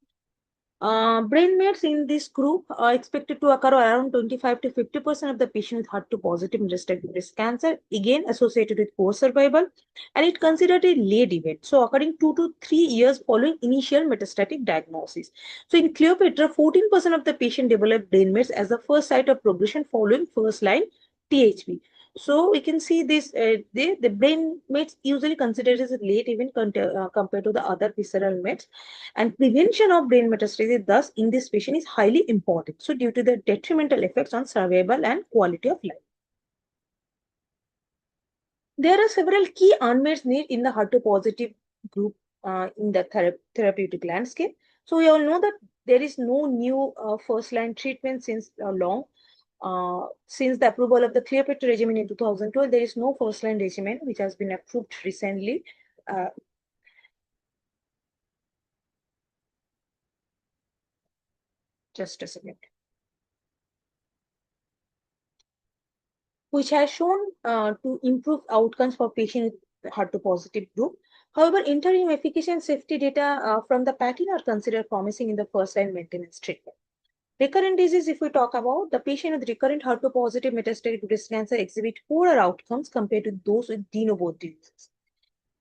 Brain mets in this group are expected to occur around 25 to 50% of the patients with HER2 positive metastatic breast cancer, again associated with poor survival, and it considered a late event. So occurring 2 to 3 years following initial metastatic diagnosis. So in Cleopatra, 14% of the patient developed brain mets as the first site of progression following first line THP. So we can see this, the brain mets usually considered as a late event compared to the other visceral mets, and prevention of brain metastasis thus in this patient is highly important. So due to the detrimental effects on survival and quality of life. There are several key unmet needs in the HER2 positive group in the therapeutic landscape. So we all know that there is no new first line treatment since long. Since the approval of the Cleopatra regimen in 2012, there is no first-line regimen which has been approved recently. Just a second. Which has shown to improve outcomes for patients with HER2 positive group. However, interim efficacy and safety data from the pattern are considered promising in the first-line maintenance treatment. Recurrent disease, if we talk about, the patient with recurrent HER2 positive metastatic breast cancer exhibit poorer outcomes compared to those with de novo disease.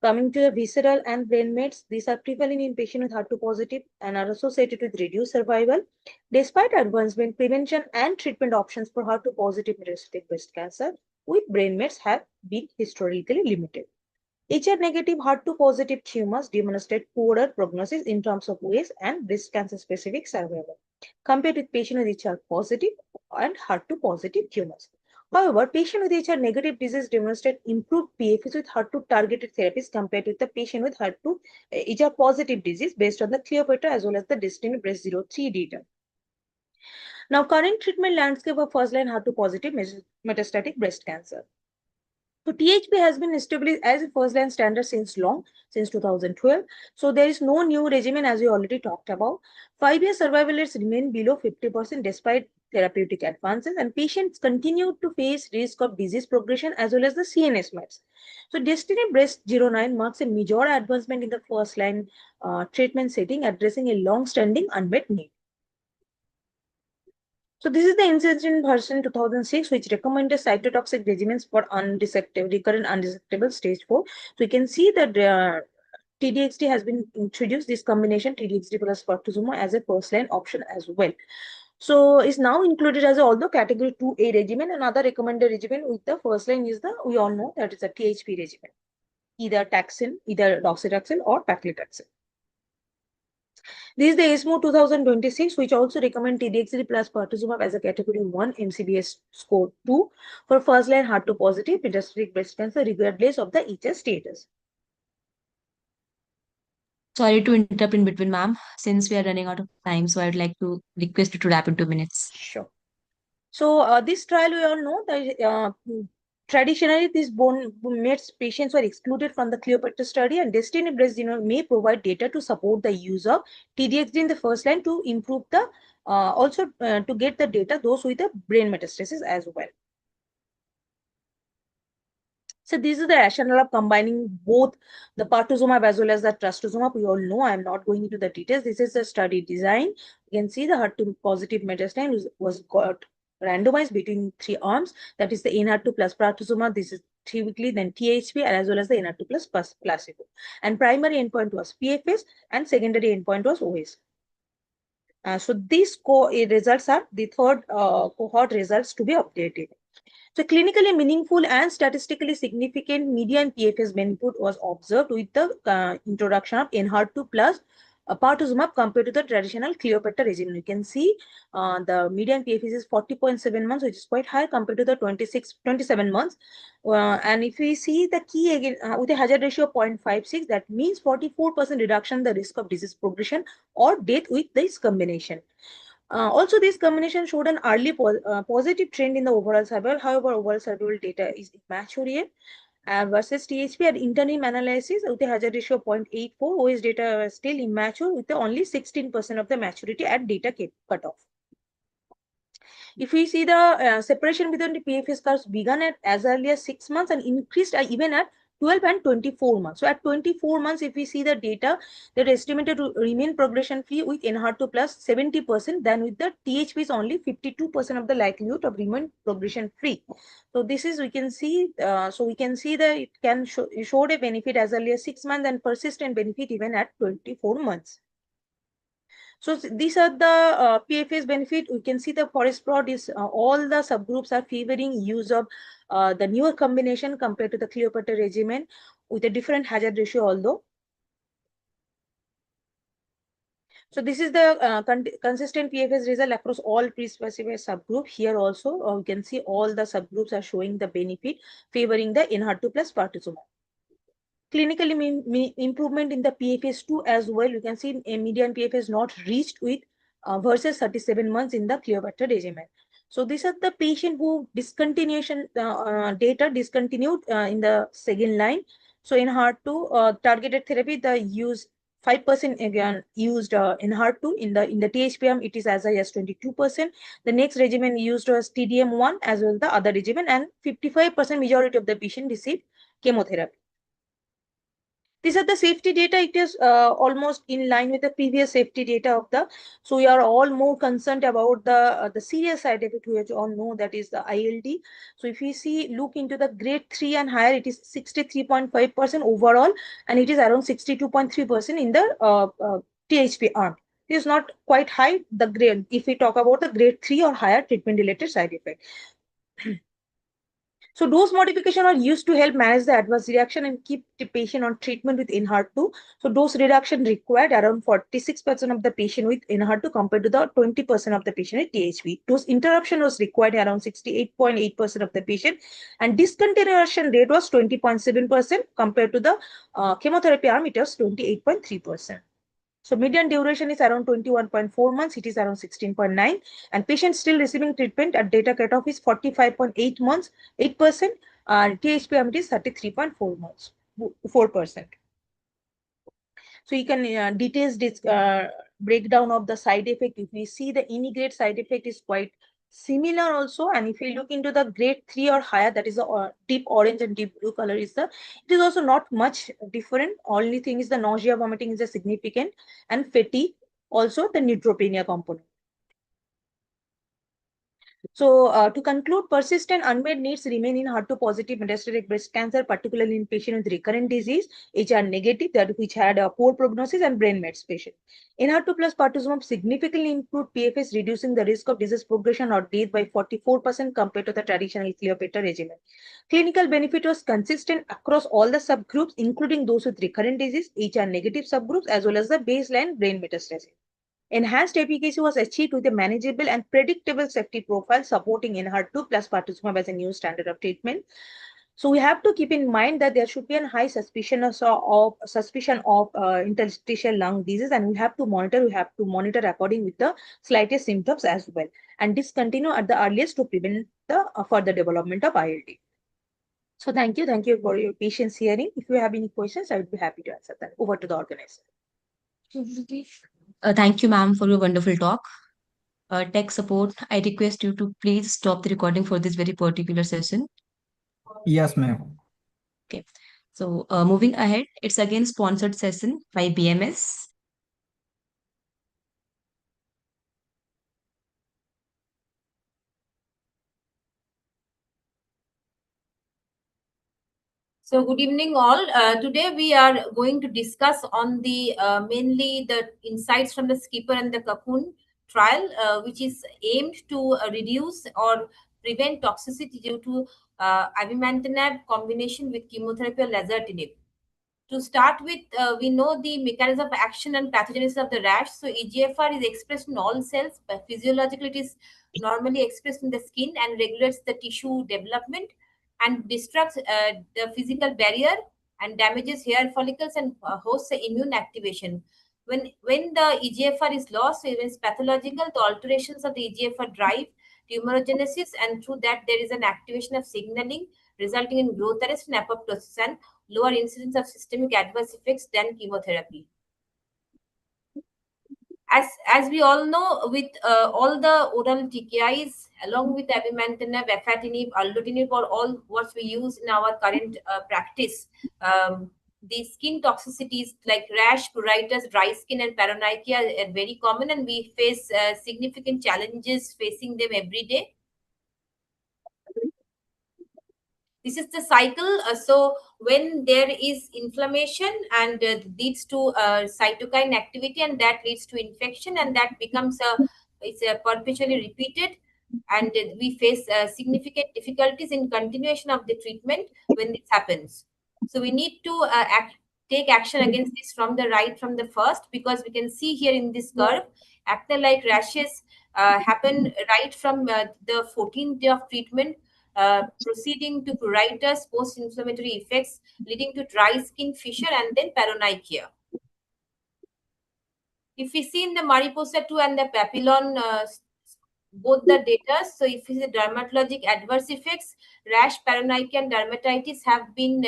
Coming to the visceral and brain mets, these are prevalent in patients with HER2 positive and are associated with reduced survival. Despite advancement, prevention and treatment options for HER2 positive metastatic breast cancer with brain mets have been historically limited. HR negative, HER2 positive tumors demonstrate poorer prognosis in terms of OS and breast cancer specific survival compared with patients with HR positive and HER2 positive tumors. However, patients with HR negative disease demonstrate improved PFS with HER2 targeted therapies compared with the patient with HER2 HR positive disease based on the Cleopatra as well as the Destiny Breast 03 data. Now, current treatment landscape of first-line HER2 positive metastatic breast cancer. So THP has been established as a first-line standard since 2012. So there is no new regimen as we already talked about. 5-year survival rates remain below 50% despite therapeutic advances, and patients continue to face risk of disease progression as well as the CNS mets. So Destiny Breast 09 marks a major advancement in the first-line treatment setting, addressing a long-standing unmet need. So this is the NCCN version 2006, which recommended cytotoxic regimens for recurrent undetectable stage 4. So you can see that TDXD has been introduced, this combination TDXD plus pertuzumab as a first-line option as well. So it's now included as although category 2A regimen. Another recommended regimen with the first line is we all know that it's a THP regimen, either taxane, either docetaxel or paclitaxel. This is the ESMO 2026, which also recommend TDXD plus pertuzumab as a category 1 MCBS score 2 for first-line HER2 positive metastatic breast cancer, regardless of the HS status. Sorry to interrupt in between, ma'am, since we are running out of time. So I would like to request you to wrap in 2 minutes. Sure. So this trial, we all know that traditionally, these bone mets patients were excluded from the Cleopatra study, and Destiny Breast may provide data to support the use of TDXD in the first line to improve the also to get the data those with the brain metastasis as well. So this is the rationale of combining both the pertuzumab as well as the trastuzumab. We all know, I am not going into the details. This is the study design. You can see the HER2 positive metastasis was got randomized between 3 arms. That is the Enhertu plus pertuzumab. This is 3 weekly, then THP, as well as the Enhertu plus placebo. And primary endpoint was PFS, and secondary endpoint was OS. So these results are the third cohort results to be updated. So clinically meaningful and statistically significant median PFS benefit was observed with the introduction of Enhertu plus pertuzumab compared to the traditional Cleopatra regimen. You can see the median PFS is 40.7 months, which is quite high compared to the 27 months. And if we see the key again with a hazard ratio of 0.56, that means 44% reduction in the risk of disease progression or death with this combination. Also, this combination showed an early positive trend in the overall survival. However, overall survival data is immature yet. Versus THP at interim analysis with a hazard ratio of 0.84, OS data was still immature with only 16% of the maturity at data cutoff. If we see the separation between the PFS curves began at as early as 6 months and increased even at 12 and 24 months. So at 24 months, if we see the data, that is estimated to remain progression-free with Enhertu plus 70%, then with the THP is only 52% of the likelihood of remain progression-free. So this is, we can see, so we can see that it can showed a benefit as early as 6 months and persistent benefit even at 24 months. So these are the PFS benefit. We can see the forest plot is all the subgroups are favoring use of the newer combination compared to the Cleopatra regimen with a different hazard ratio although. So this is the consistent PFS result across all pre-specified subgroup. Here also, we can see all the subgroups are showing the benefit favoring the Enhertu plus pertuzumab. Clinically improvement in the PFS2 as well. You can see a median PFS not reached with versus 37 months in the Cleopatra regimen. So these are the patient who discontinuation data discontinued in the second line. So in HER2 targeted therapy, the use 5% again used in HER2. In the THPM, it is as high as 22%. The next regimen used was TDM1 as well as the other regimen, and 55% majority of the patient received chemotherapy. These are the safety data. It is almost in line with the previous safety data of the. So we are all more concerned about the serious side effect, which all know, that is the ILD. So if we see, look into the grade 3 and higher, it is 63.5% overall, and it is around 62.3% in the THP arm. It is not quite high, the grade, if we talk about the grade 3 or higher treatment related side effect. So dose modification are used to help manage the adverse reaction and keep the patient on treatment with Enhertu. So dose reduction required around 46% of the patient with Enhertu compared to the 20% of the patient with THP. Dose interruption was required around 68.8% of the patient, and discontinuation rate was 20.7% compared to the chemotherapy arm, it was 28.3%. So median duration is around 21.4 months. It is around 16.9, and patients still receiving treatment at data cutoff is 45.8 months, 8%. THP is 33.4 months, 4%. So you can details this breakdown of the side effect. If we see the any grade side effect is quite similar also, and if you look into the grade 3 or higher, that is the deep orange and deep blue color is the, it is also not much different. Only thing is the nausea, vomiting is a significant, and fatigue, also the neutropenia component. So to conclude, persistent unmet needs remain in HER2-positive metastatic breast cancer, particularly in patients with recurrent disease, HR negative, that which had a poor prognosis, and brain mets patient. Enhertu plus pertuzumab significantly improved PFS, reducing the risk of disease progression or death by 44% compared to the traditional Cleopatra regimen. Clinical benefit was consistent across all the subgroups, including those with recurrent disease, HR negative subgroups, as well as the baseline brain metastasis. Enhanced efficacy was achieved with a manageable and predictable safety profile, supporting Enhertu plus pertuzumab as a new standard of treatment. So we have to keep in mind that there should be a high suspicion of interstitial lung disease, and we have to monitor according with the slightest symptoms as well, and discontinue at the earliest to prevent the further development of ILD. So thank you for your patience hearing. If you have any questions, I would be happy to answer them. Over to the organizer. Thank you, ma'am, for your wonderful talk. Tech support, I request you to please stop the recording for this very particular session. Yes, ma'am. Okay. So moving ahead, it's again sponsored session by BMS. So good evening all. Today we are going to discuss on the mainly the insights from the Skipper and the Cocoon trial, which is aimed to reduce or prevent toxicity due to amivantamab combination with chemotherapy or lazertinib. To start with, we know the mechanism of action and pathogenesis of the rash. So EGFR is expressed in all cells, but physiologically it is normally expressed in the skin and regulates the tissue development and disrupts the physical barrier and damages hair follicles and hosts the immune activation. When the EGFR is lost, so it is pathological, the alterations of the EGFR drive tumorigenesis, and through that there is an activation of signaling resulting in growth arrest and apoptosis and lower incidence of systemic adverse effects than chemotherapy. As we all know, with all the oral TKIs, along with amivantamab, afatinib, allotinib, or all what we use in our current practice, the skin toxicities like rash, pruritus, dry skin, and paronychia are very common, and we face significant challenges facing them every day. This is the cycle. So when there is inflammation and leads to cytokine activity, and that leads to infection, and that becomes it's perpetually repeated, and we face significant difficulties in continuation of the treatment when this happens. So we need to take action against this from the first, because we can see here in this curve, acne-like rashes happen right from the 14th day of treatment, proceeding to pruritus, post-inflammatory effects, leading to dry skin, fissure, and then paronychia. If we see in the Mariposa 2 and the Papillon, both the data, so if we see dermatologic adverse effects, rash, paronychia, and dermatitis have been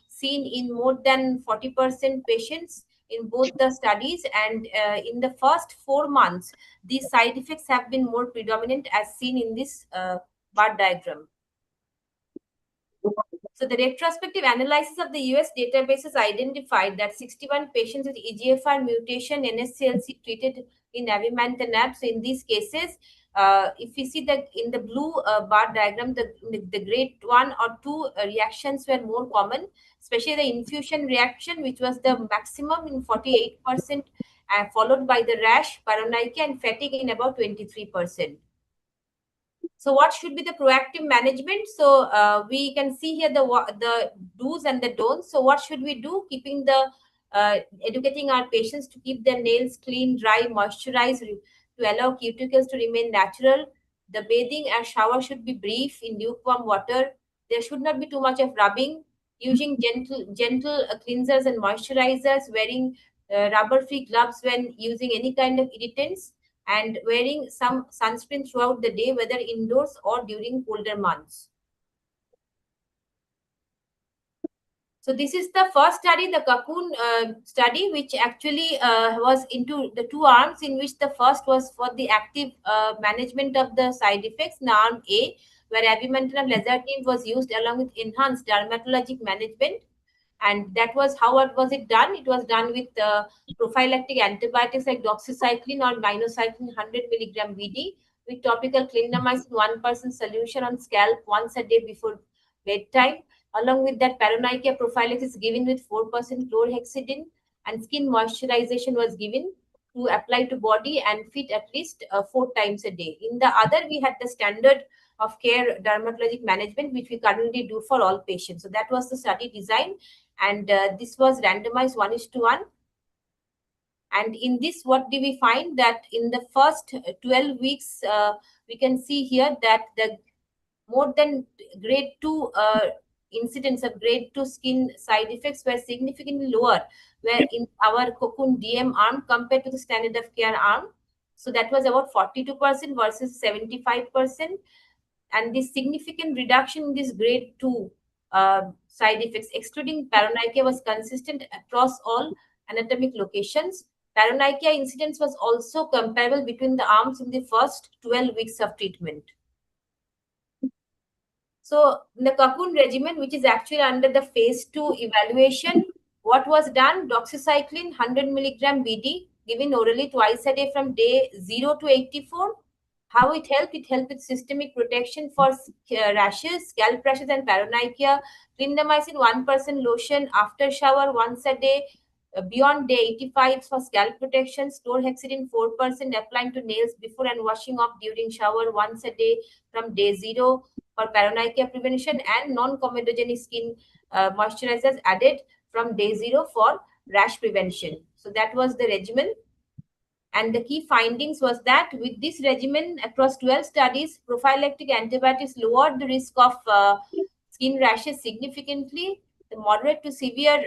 seen in more than 40% patients in both the studies, and in the first 4 months, these side effects have been more predominant as seen in this bar diagram. So the retrospective analysis of the US databases identified that 61 patients with EGFR mutation NSCLC treated in amivantamab. So in these cases, if we see that in the blue bar diagram, the grade 1 or 2 reactions were more common, especially the infusion reaction, which was the maximum in 48%, followed by the rash, paronychia, and fatigue in about 23%. So what should be the proactive management? So we can see here the do's and the don'ts. So what should we do? Keeping the educating our patients to keep their nails clean, dry, moisturized, to allow cuticles to remain natural. The bathing and shower should be brief in lukewarm water. There should not be too much of rubbing. Using gentle cleansers and moisturizers. Wearing rubber-free gloves when using any kind of irritants, and wearing some sunscreen throughout the day, whether indoors or during colder months. So this is the first study, the Cocoon study, which actually was into the two arms, in which the first was for the active management of the side effects in arm A, where avimentin of lazertinib was used along with enhanced dermatologic management. And that was how was it done? It was done with prophylactic antibiotics like doxycycline or minocycline 100 milligram BD with topical clindamycin 1% solution on scalp once a day before bedtime. Along with that, paronychia prophylaxis given with 4% chlorhexidine, and skin moisturization was given to apply to body and feet at least 4 times a day. In the other, we had the standard of care dermatologic management, which we currently do for all patients. So that was the study design, and this was randomized 1:1. And in this, what do we find? That in the first 12 weeks, we can see here that the more than grade 2 incidence of grade 2 skin side effects were significantly lower, where in our Cocoon DM arm compared to the standard of care arm. So that was about 42% versus 75%. And this significant reduction in this grade 2 side effects, excluding paronychia, was consistent across all anatomic locations. Paronychia incidence was also comparable between the arms in the first 12 weeks of treatment. So in the Cocoon regimen, which is actually under the phase 2 evaluation, what was done? Doxycycline 100 milligram BD given orally twice a day from day 0 to 84. How it helped? It helped with systemic protection for rashes, scalp rashes, and paronychia. Clindamycin 1% lotion after shower once a day. Beyond day 85 for scalp protection. Chlorhexidine 4% applying to nails before and washing off during shower once a day from day 0 for paronychia prevention, and non-comedogenic skin moisturizers added from day 0 for rash prevention. So that was the regimen. And the key findings was that with this regimen across 12 studies, prophylactic antibiotics lowered the risk of skin rashes significantly. The moderate to severe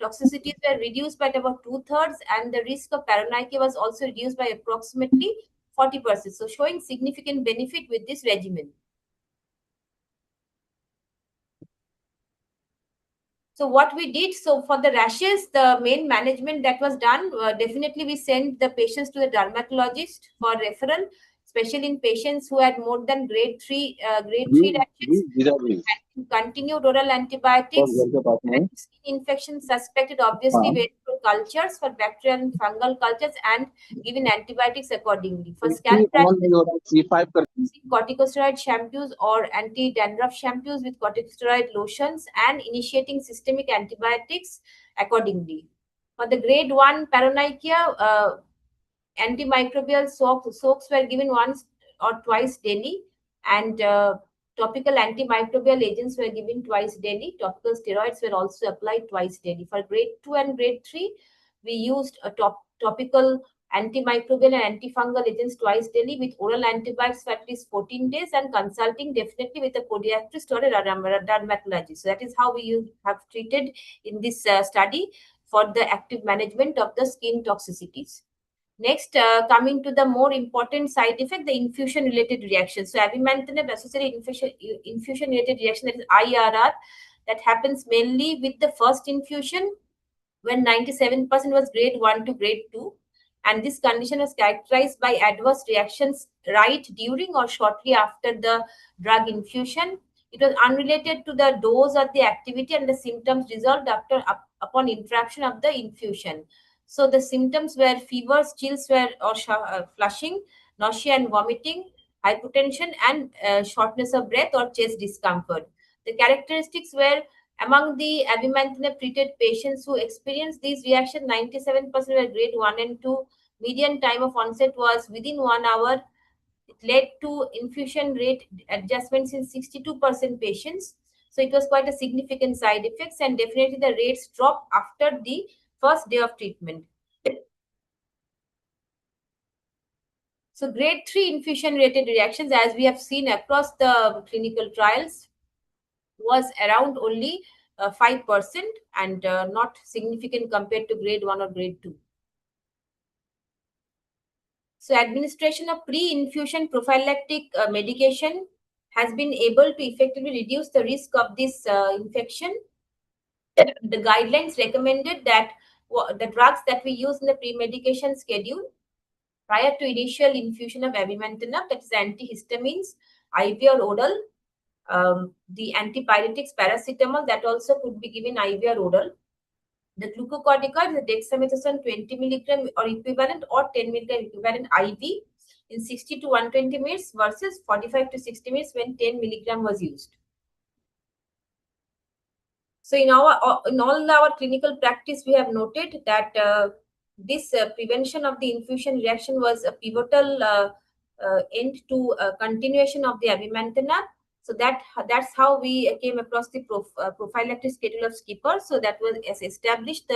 toxicities were reduced by about 2/3, and the risk of paronychia was also reduced by approximately 40%. So showing significant benefit with this regimen. So what we did, so for the rashes, the main management that was done, definitely we sent the patients to the dermatologist for referral, especially in patients who had more than grade 3 rashes, and continued oral antibiotics, and skin infection suspected, obviously went to cultures for bacterial and fungal cultures and given antibiotics accordingly. For scalp rashes, corticosteroid shampoos or anti-dandruff shampoos with corticosteroid lotions, and initiating systemic antibiotics accordingly. For the grade 1 paronychia, antimicrobial soaks were given once or twice daily, and topical antimicrobial agents were given twice daily. Topical steroids were also applied twice daily. For grade 2 and grade 3, we used a topical antimicrobial and antifungal agents twice daily with oral antibiotics for at least 14 days, and consulting definitely with a podiatrist or a dermatologist. So that is how we have treated in this study for the active management of the skin toxicities. Next, coming to the more important side effect, the infusion-related reaction. So avimentinib associated infusion-related reaction, that is IRR, that happens mainly with the first infusion, when 97% was grade 1 to grade 2. And this condition was characterized by adverse reactions right during or shortly after the drug infusion. It was unrelated to the dose or the activity, and the symptoms resolved upon interruption of the infusion. So the symptoms were fevers, chills or flushing, nausea and vomiting, hypotension, and shortness of breath or chest discomfort. The characteristics were, among the avimentinib treated patients who experienced these reactions, 97% were grade 1 and 2. Median time of onset was within 1 hour. It led to infusion rate adjustments in 62% patients. So it was quite a significant side effects, and definitely the rates dropped after the first day of treatment. So grade 3 infusion related reactions, as we have seen across the clinical trials, was around only 5% and not significant compared to grade 1 or grade 2. So administration of pre-infusion prophylactic medication has been able to effectively reduce the risk of this infection. The guidelines recommended that the drugs that we use in the pre-medication schedule prior to initial infusion of amivantamab, that is antihistamines, IV or oral, the antipyretics, paracetamol, that also could be given IV or oral. The glucocorticoid, the dexamethasone 20 milligram or equivalent or 10 milligram equivalent IV in 60 to 120 minutes versus 45 to 60 minutes when 10 milligram was used. So in all our clinical practice, we have noted that this prevention of the infusion reaction was a pivotal end to continuation of the amivantamab. So that's how we came across the prophylactic schedule of skipper. So that was established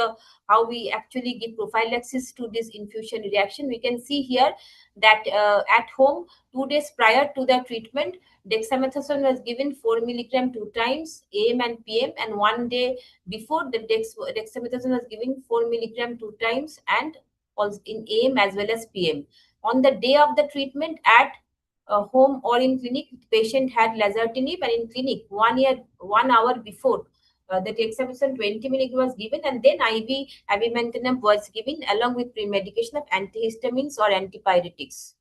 how we actually give prophylaxis to this infusion reaction. We can see here that at home, 2 days prior to the treatment, dexamethasone was given 4 milligram 2 times, AM and PM, and 1 day before the dexamethasone was given 4 milligram 2 times and also in AM as well as PM. On the day of the treatment at home or in clinic, the patient had lazertinib, and in clinic 1 hour before the dexamethasone 20 milligram was given, and then IV amivantamab was given along with pre-medication of antihistamines or antipyretics.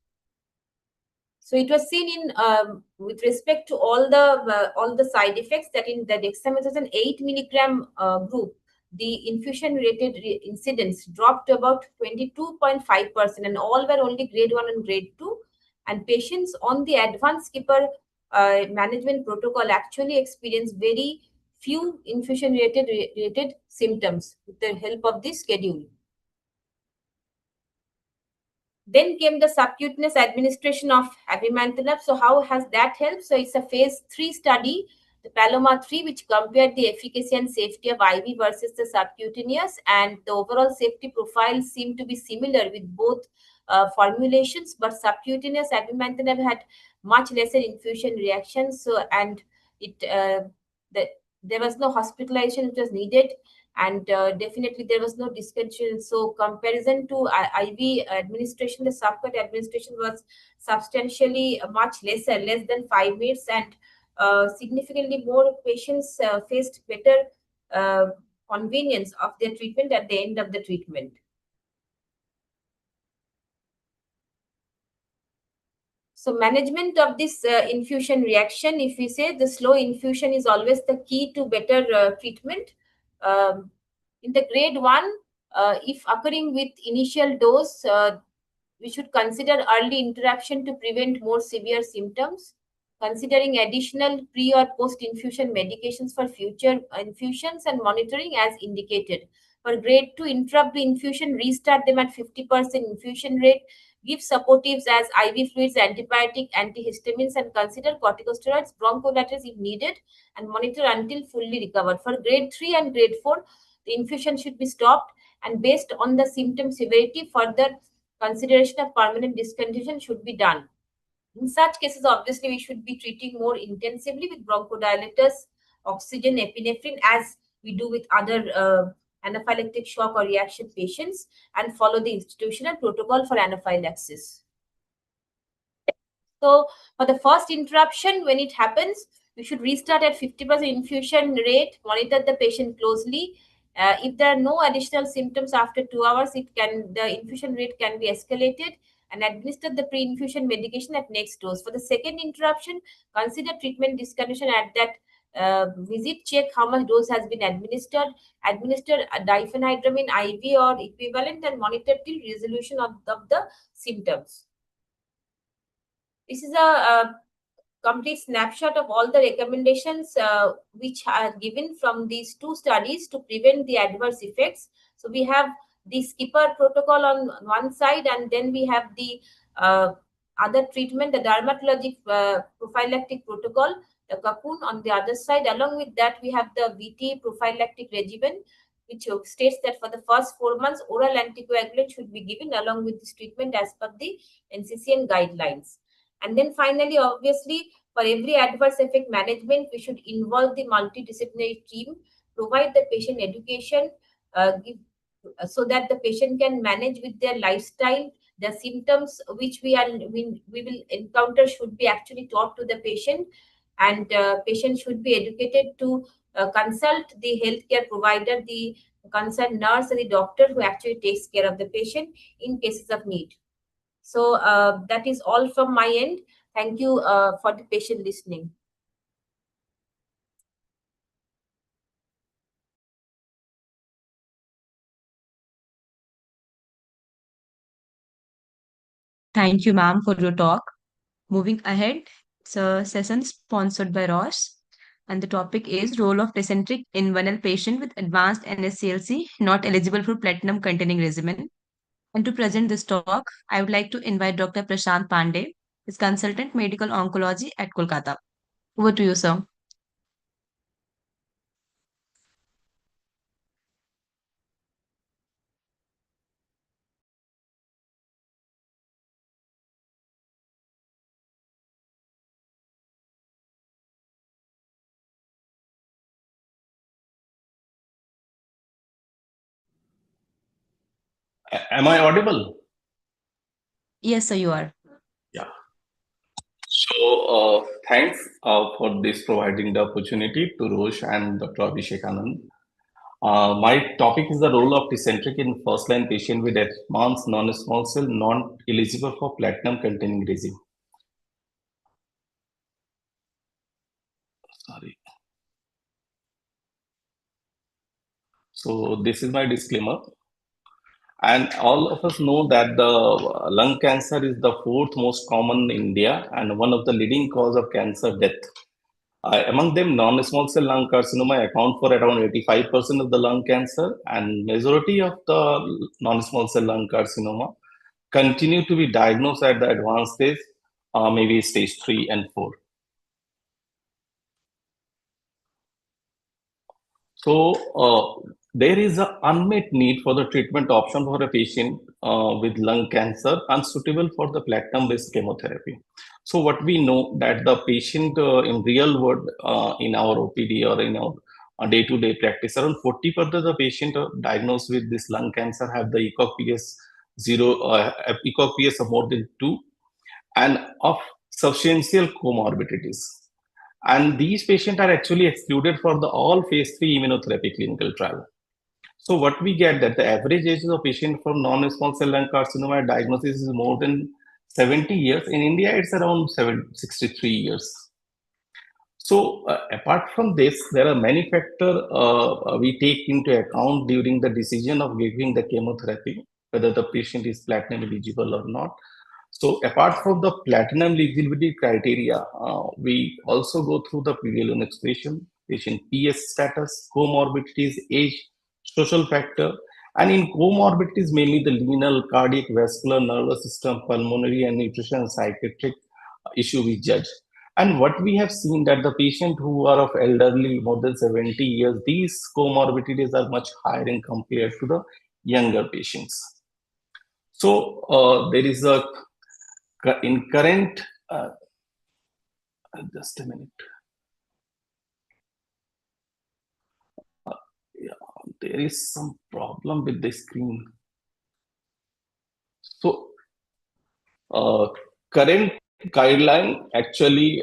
So it was seen in with respect to all the side effects that in the dexamethasone 8 milligram group, the infusion-related incidence dropped to about 22.5%, and all were only grade 1 and grade 2. And patients on the advanced skipper management protocol actually experienced very few infusion-related symptoms with the help of this schedule. Then came the subcutaneous administration of amivantamab. So how has that helped? So it's a phase 3 study, the Paloma 3, which compared the efficacy and safety of IV versus the subcutaneous, and the overall safety profile seemed to be similar with both formulations, but subcutaneous amivantamab had much lesser infusion reactions. So and it there was no hospitalization which was needed, and definitely there was no discontinuation. So comparison to IV administration, the subcut administration was substantially much less than 5 minutes, and significantly more patients faced better convenience of their treatment at the end of the treatment. So management of this infusion reaction, if we say the slow infusion is always the key to better treatment. In the grade 1, if occurring with initial dose, we should consider early interruption to prevent more severe symptoms, considering additional pre or post-infusion medications for future infusions and monitoring as indicated. For grade 2, interrupt the infusion, restart them at 50% infusion rate, give supportives as IV fluids, antibiotic, antihistamines, and consider corticosteroids, bronchodilators if needed, and monitor until fully recovered. For grade 3 and grade 4, the infusion should be stopped, and based on the symptom severity, further consideration of permanent discontinuation should be done. In such cases, obviously, we should be treating more intensively with bronchodilators, oxygen, epinephrine, as we do with other anaphylactic shock or reaction patients, and follow the institutional protocol for anaphylaxis. So for the first interruption, when it happens, we should restart at 50% infusion rate, monitor the patient closely. If there are no additional symptoms after 2 hours, the infusion rate can be escalated and administer the pre-infusion medication at next dose. For the second interruption, consider treatment discontinuation at that visit, check how much dose has been administered, administer diphenhydramine IV or equivalent, and monitor till resolution of the symptoms. This is a complete snapshot of all the recommendations which are given from these 2 studies to prevent the adverse effects. So we have the skipper protocol on one side, and then we have the Other treatment, the dermatologic prophylactic protocol, the Cocoon on the other side. Along with that, we have the VT prophylactic regimen, which states that for the first 4 months, oral anticoagulant should be given along with this treatment as per the NCCN guidelines. And then finally, obviously, for every adverse effect management, we should involve the multidisciplinary team, provide the patient education, so that the patient can manage with their lifestyle. The symptoms which we will encounter should be actually taught to the patient, and patient should be educated to consult the healthcare provider, the concerned nurse, or the doctor who actually takes care of the patient in cases of need. So that is all from my end. Thank you for the patient listening. Thank you, ma'am, for your talk. Moving ahead, it's a session sponsored by Roche, and the topic is role of Tecentriq in vulnerable patient with advanced NSCLC not eligible for platinum-containing regimen. And to present this talk, I would like to invite Dr. Prashant Pandey, his consultant medical oncology at Kolkata. Over to you, sir. Am I audible? Yes, sir, you are. Yeah. So thanks for this providing the opportunity to Roche and Dr. Abhishek Anand. My topic is the role of Tecentriq in first-line patient with advanced non-small cell, non-eligible for platinum-containing regime. Sorry. So this is my disclaimer. And all of us know that the lung cancer is the 4th most common in India and one of the leading cause of cancer death. Among them, non-small cell lung carcinoma account for around 85% of the lung cancer, and majority of the non-small cell lung carcinoma continue to be diagnosed at the advanced stage, maybe stage 3 and 4. So there is an unmet need for the treatment option for a patient with lung cancer unsuitable for the platinum-based chemotherapy. So what we know that the patient in real world, in our OPD or in our day-to-day practice, around 40% of the patient diagnosed with this lung cancer have the ECOG PS of more than 2 and of substantial comorbidities. And these patients are actually excluded for the all phase 3 immunotherapy clinical trial. So what we get that the average age of patient for non-small cell lung carcinoma diagnosis is more than 70 years. In India, it's around 63 years. So apart from this, there are many factors we take into account during the decision of giving the chemotherapy, whether the patient is platinum eligible or not. So apart from the platinum eligibility criteria, we also go through the PD-L1 expression, patient PS status, comorbidities, age, social factor, and in comorbidities mainly the renal, cardiac, vascular, nervous system, pulmonary, and nutrition and psychiatric issue we judge. And what we have seen that the patient who are of elderly more than 70 years, these comorbidities are much higher in compared to the younger patients. So there is a in current just a minute. Yeah, there is some problem with the screen. So current guideline actually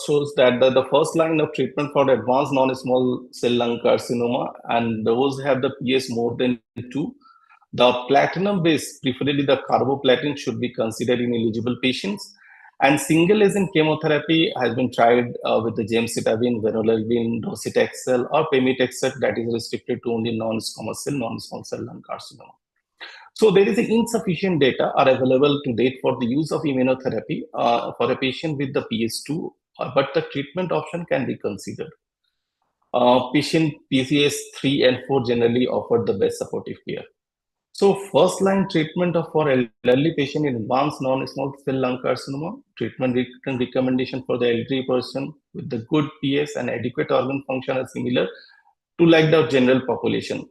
shows that the first line of treatment for the advanced non-small cell lung carcinoma, and those have the PS more than 2. The platinum-based, preferably the carboplatin, should be considered in eligible patients. And single-agent chemotherapy has been tried with the gemcitabine, venolaglin, docetaxel, or pemetrexed that is restricted to only non-small cell lung carcinoma. So there is insufficient data are available to date for the use of immunotherapy for a patient with the PS2, but the treatment option can be considered. Patient PCS 3 and 4 generally offer the best supportive care. So first line treatment for elderly patient in advanced non-small cell lung carcinoma, treatment recommendation for the elderly person with the good PS and adequate organ function are similar to like the general population.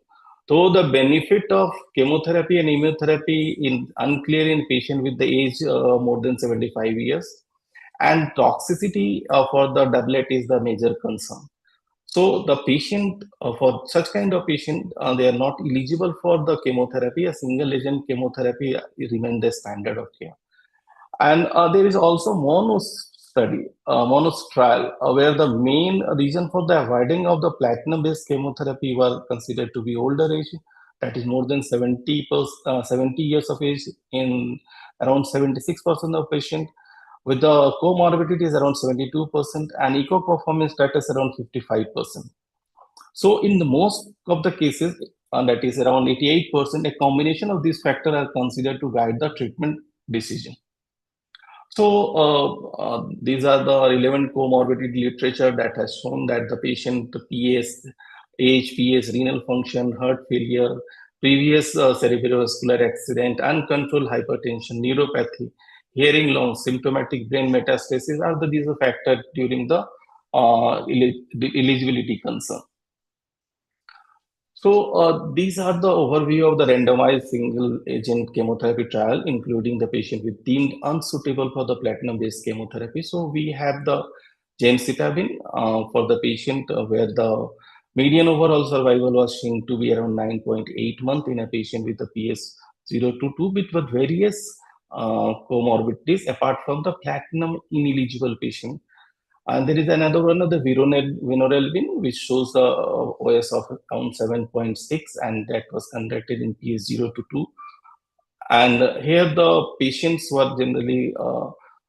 Though the benefit of chemotherapy and immunotherapy in unclear in patient with the age more than 75 years, and toxicity for the doublet is the major concern. So the patient, for such kind of patient, they are not eligible for the chemotherapy. A single agent chemotherapy remains the standard of care. And there is also MONOS trial, where the main reason for the avoiding of the platinum-based chemotherapy were considered to be older age, that is more than 70 years of age in around 76% of patients, with the comorbidities around 72% and eco performance status around 55%. So in the most of the cases, that is around 88%, a combination of these factors are considered to guide the treatment decision. So these are the relevant comorbidity literature that has shown that the patient, the PS, age, PS, renal function, heart failure, previous cerebrovascular accident, uncontrolled hypertension, neuropathy, hearing loss, symptomatic brain metastasis are these are factors during the eligibility concern. So these are the overview of the randomized single agent chemotherapy trial, including the patient with deemed unsuitable for the platinum-based chemotherapy. So we have the gemcitabine for the patient where the median overall survival was seen to be around 9.8 months in a patient with a PS 0 to 2 with various comorbidities apart from the platinum ineligible patient. And there is another one of the vinorelbine, which shows the OS of around 7.6, and that was conducted in PS 0 to 2. And here the patients were generally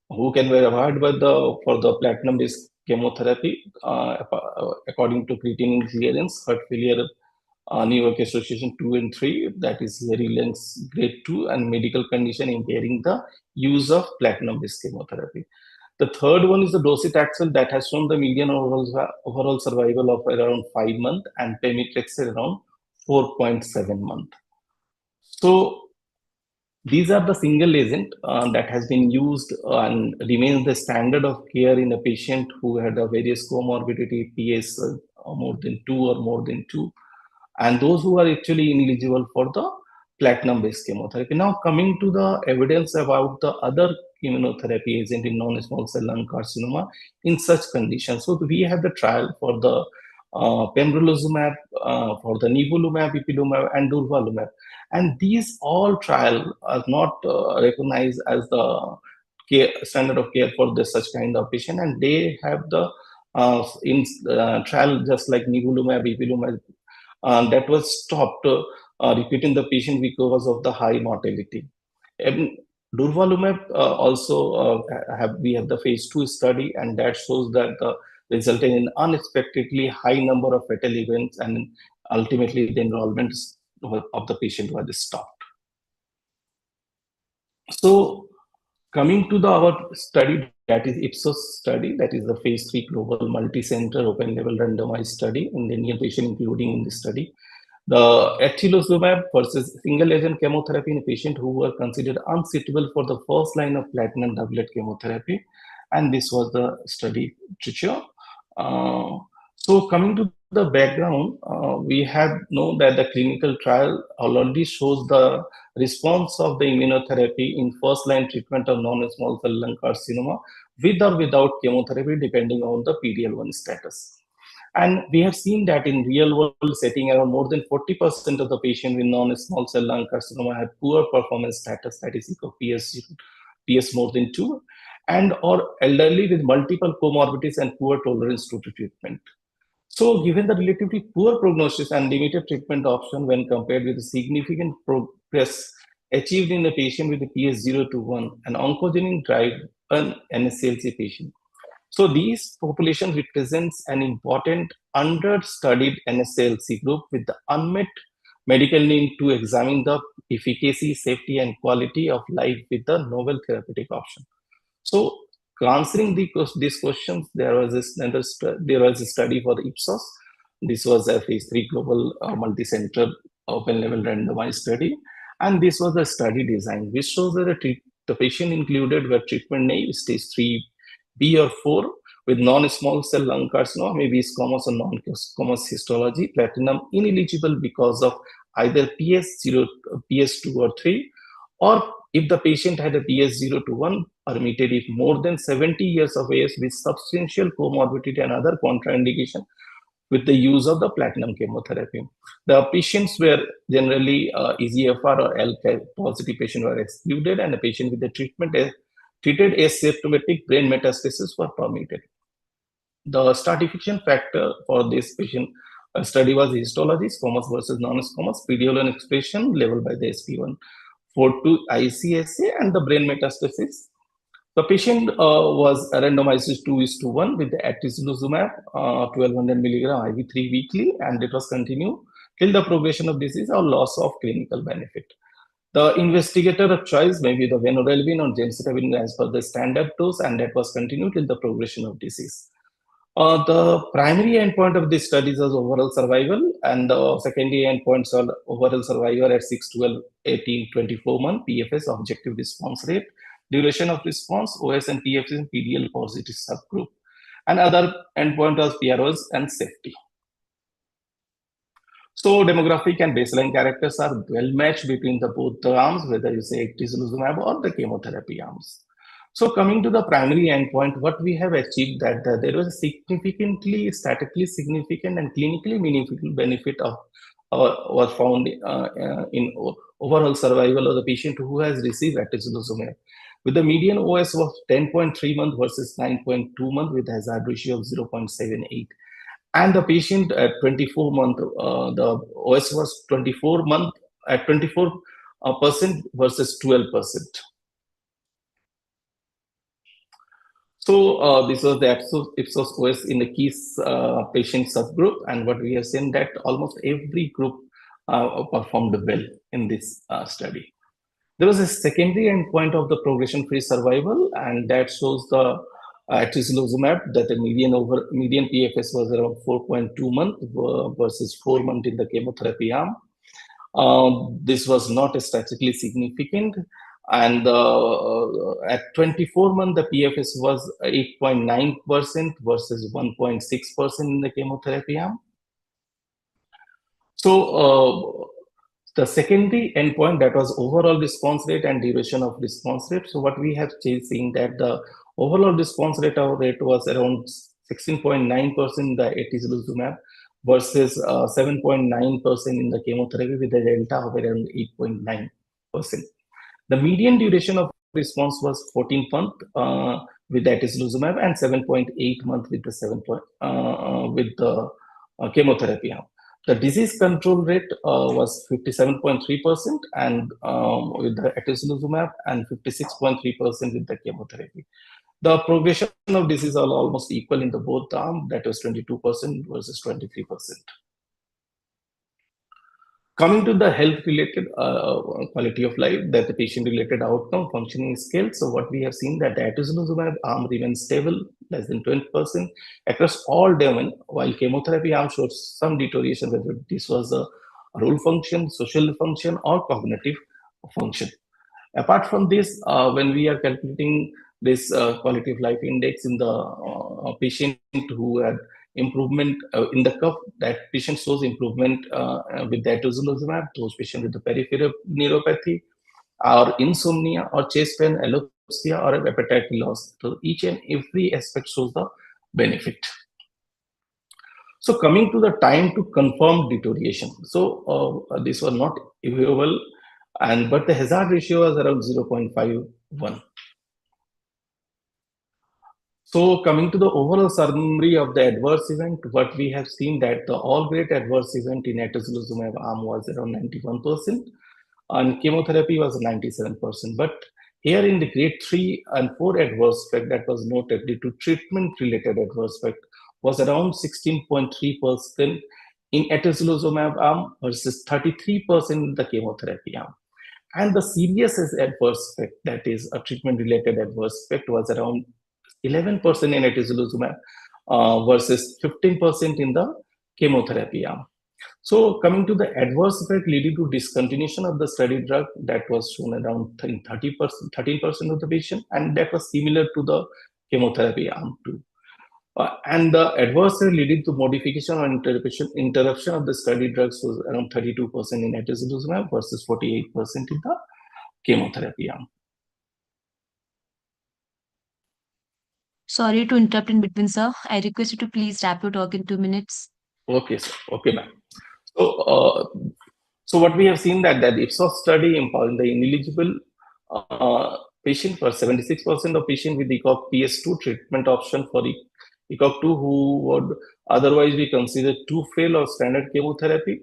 who can be avoided for the platinum-based chemotherapy according to creatinine clearance, heart failure, New York Association 2 and 3, that is hearing length grade 2, and medical condition impairing the use of platinum-based chemotherapy. The third one is the docetaxel that has shown the median overall survival of around 5 months and pemetrexed around 4.7 months. So these are the single agent that has been used and remains the standard of care in a patient who had a various comorbidity, PS more than 2 or more than 2, and those who are actually ineligible for the platinum-based chemotherapy. Now coming to the evidence about the other immunotherapy agent in non-small cell lung carcinoma in such conditions. So we have the trial for the pembrolizumab, for the nivolumab, ipilimumab, and durvalumab. And these all trials are not recognized as the standard of care for such kind of patient, and they have the trial just like nivolumab, ipilimumab, that was stopped repeating the patient because of the high mortality. Durvalumab also we have the phase 2 study, and that shows that resulted in unexpectedly high number of fatal events, and ultimately the enrollment of the patient was stopped. So coming to our study, that is Ipsos study, that is the phase 3 global multi-center open label randomized study in the Indian patient including in the study. The atezolizumab versus single agent chemotherapy in a patient who were considered unsuitable for the first line of platinum doublet chemotherapy, and this was the study literature. So coming to the background, we have known that the clinical trial already shows the response of the immunotherapy in first line treatment of non-small cell lung carcinoma with or without chemotherapy depending on the PD-L1 status. And we have seen that in real world setting, around more than 40% of the patients with non-small cell lung carcinoma have poor performance status, that is PS more than 2, and or elderly with multiple comorbidities and poor tolerance to treatment. So given the relatively poor prognosis and limited treatment option when compared with the significant progress achieved in the patient with the PS 0 to 1 and oncogenic driven NSCLC patient. So these populations represents an important understudied NSCLC group with the unmet medical need to examine the efficacy, safety, and quality of life with the novel therapeutic option. So answering these questions, there was a study for the Ipsos. This was a phase 3 global multi-center open-label randomized study. And this was the study design, which shows that the patient included were treatment naive, stage 3B or 4, with non-small cell lung carcinoma, maybe squamous or non-squamous histology, platinum ineligible because of either PS0, PS2 or 3, or if the patient had a PS0 to 1, permitted if more than 70 years of age with substantial comorbidity and other contraindication with the use of the platinum chemotherapy. The patients were generally EGFR or ALK positive patients were excluded, and the patient with the treated asymptomatic brain metastasis were permitted. The stratification factor for this patient study was histology, squamous versus non-squamous, PD-L1 expression level by the SP142 ICSA, and the brain metastasis. The patient was randomized 2:1 with the atezolizumab 1200 milligram IV 3 weekly, and it was continued till the progression of disease or loss of clinical benefit. The investigator of choice may be the vinorelbine or gemcitabine as per the standard dose, and that was continued till the progression of disease. The primary endpoint of this study is overall survival, and the secondary endpoints are overall survival at 6, 12, 18, 24 month, PFS, objective response rate, duration of response, OS and PFS in PDL positive subgroup, and other endpoint as PROs and safety. So demographic and baseline characters are well matched between both the arms, whether you say atezolizumab or the chemotherapy arms. So coming to the primary endpoint, what we have achieved that there was a significantly, statistically significant and clinically meaningful benefit of was found in overall survival of the patient who has received atezolizumab, with the median OS of 10.3 months versus 9.2 months with hazard ratio of 0.78. And the patient at 24 months, the OS was 24 months at 24% versus 12%. So this was the Ipsos OS in the key patient subgroup, and what we have seen that almost every group performed well in this study. There was a secondary endpoint of the progression-free survival, and that shows the atezolizumab that the median PFS was around 4.2 months versus 4 months in the chemotherapy arm. This was not statistically significant, and at 24 months the PFS was 8.9% versus 1.6% in the chemotherapy arm. So the secondary endpoint, that was overall response rate and duration of response rate. So what we have seen that the overall response rate was around 16.9% in the atezolizumab versus 7.9% in the chemotherapy, with a delta of around 8.9%. The median duration of response was 14 months with atezolizumab and 7.8 months with the chemotherapy arm. The disease control rate was 57.3% and with the atezolizumab, and 56.3% with the chemotherapy. The progression of disease are almost equal in the both arms, that was 22% versus 23%. Coming to the health-related quality of life, that the patient-related outcome functioning scale. So what we have seen that the atezolizumab arm remains stable, less than 20% across all domain, while chemotherapy arm shows some deterioration, whether this was a rule function, social function, or cognitive function. Apart from this, when we are calculating this quality of life index in the patient who had improvement in the curve, that patient shows improvement with the atezolizumab, those patients with the peripheral neuropathy or insomnia or chest pain, alopecia or appetite loss. So each and every aspect shows the benefit. So coming to the time to confirm deterioration. So this was not evaluable, but the hazard ratio was around 0.51. So coming to the overall summary of the adverse event, what we have seen that the all-grade adverse event in atezolizumab arm was around 91%, and chemotherapy was 97%. But here in the grade 3 and 4 adverse effect that was noted due to treatment-related adverse effect was around 16.3% in atezolizumab arm versus 33% in the chemotherapy arm. And the serious adverse effect, that is a treatment-related adverse effect, was around 11% in atezolizumab versus 15% in the chemotherapy arm. So coming to the adverse effect leading to discontinuation of the study drug, that was shown around 30%, 13% of the patient, and that was similar to the chemotherapy arm too. And the adverse effect leading to modification or interruption of the study drugs was around 32% in atezolizumab versus 48% in the chemotherapy arm. Sorry to interrupt in between, sir. I request you to please wrap your talk in 2 minutes. Okay, sir. Okay, ma'am. So what we have seen that Ipsos study empowering the ineligible patient for 76% of patients with ECOG PS2 treatment option for ECOG 2 who would otherwise be considered to fail or standard chemotherapy.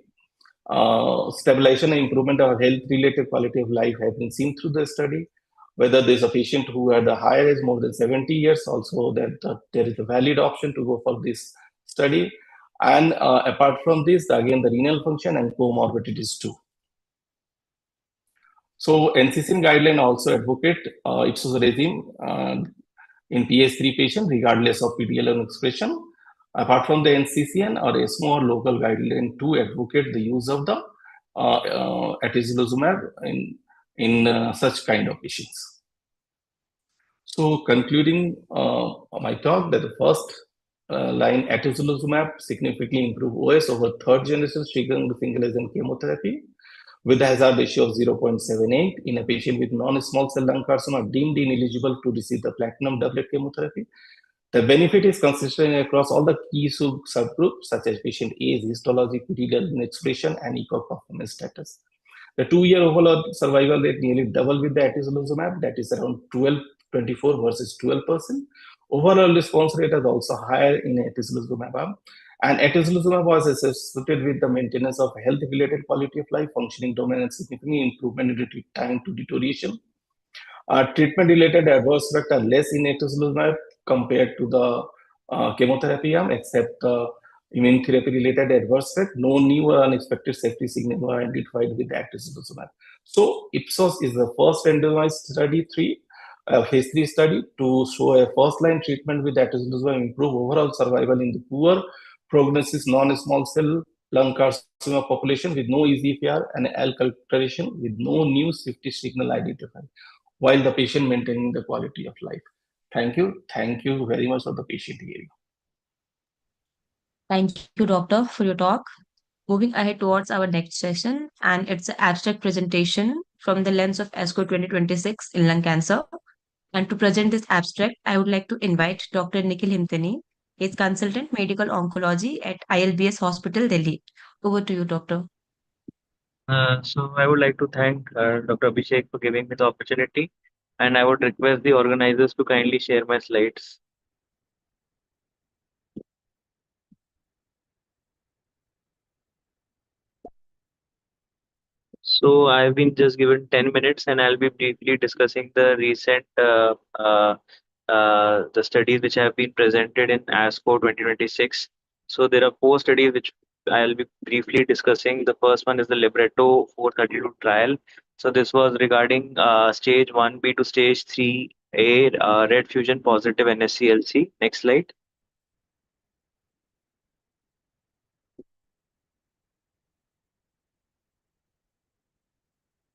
Stabilization and improvement of health-related quality of life have been seen through the study. Whether there's a patient who had a higher age, more than 70 years, also that there is a valid option to go for this study. And apart from this, again, the renal function and comorbidities too. So NCCN guideline also advocate Ipsos regime in PS3 patient regardless of PDL1 expression. Apart from the NCCN or ESMO or local guideline to advocate the use of the atezolizumab in such kind of patients. So concluding my talk, that the first line atezolizumab significantly improved OS over third generation single agent chemotherapy with a hazard ratio of 0.78 in a patient with non-small cell lung carcinoma deemed ineligible to receive the platinum doublet chemotherapy. The benefit is consistent across all the key subgroups such as patient age, histology, PDL expression, and ECOG performance status. The 2-year overall survival rate nearly double with the atezolizumab, that is around 24 versus 12%. Overall response rate is also higher in atezolizumab arm. And atezolizumab was associated with the maintenance of health-related quality of life, functioning domain, and significant improvement in time to deterioration. Treatment-related adverse effects are less in atezolizumab compared to the chemotherapy arm, except the immunotherapy-related adverse effect. No new or unexpected safety signal were identified with atezolizumab. So Ipsos is the first randomized study phase 3 study to show a first-line treatment with atezolizumab improve overall survival in the poor prognosis non-small cell lung carcinoma population with no EGFR and ALK alteration with no new safety signal identified, while the patient maintaining the quality of life. Thank you. Thank you very much for the patient hearing. Thank you, doctor, for your talk. Moving ahead towards our next session, and it's an abstract presentation from the lens of ASCO 2026 in lung cancer. And to present this abstract, I would like to invite Dr. Nikhil Himtani. He's consultant medical oncology at ILBS Hospital, Delhi. Over to you, doctor. So I would like to thank Dr. Abhishek for giving me the opportunity, and I would request the organizers to kindly share my slides. So I've been just given 10 minutes, and I'll be briefly discussing the recent the studies which have been presented in ASCO 2026. So there are 4 studies which I'll be briefly discussing. The first one is the Libretto 432 trial. So this was regarding stage 1B to stage 3A red fusion positive NSCLC. Next slide.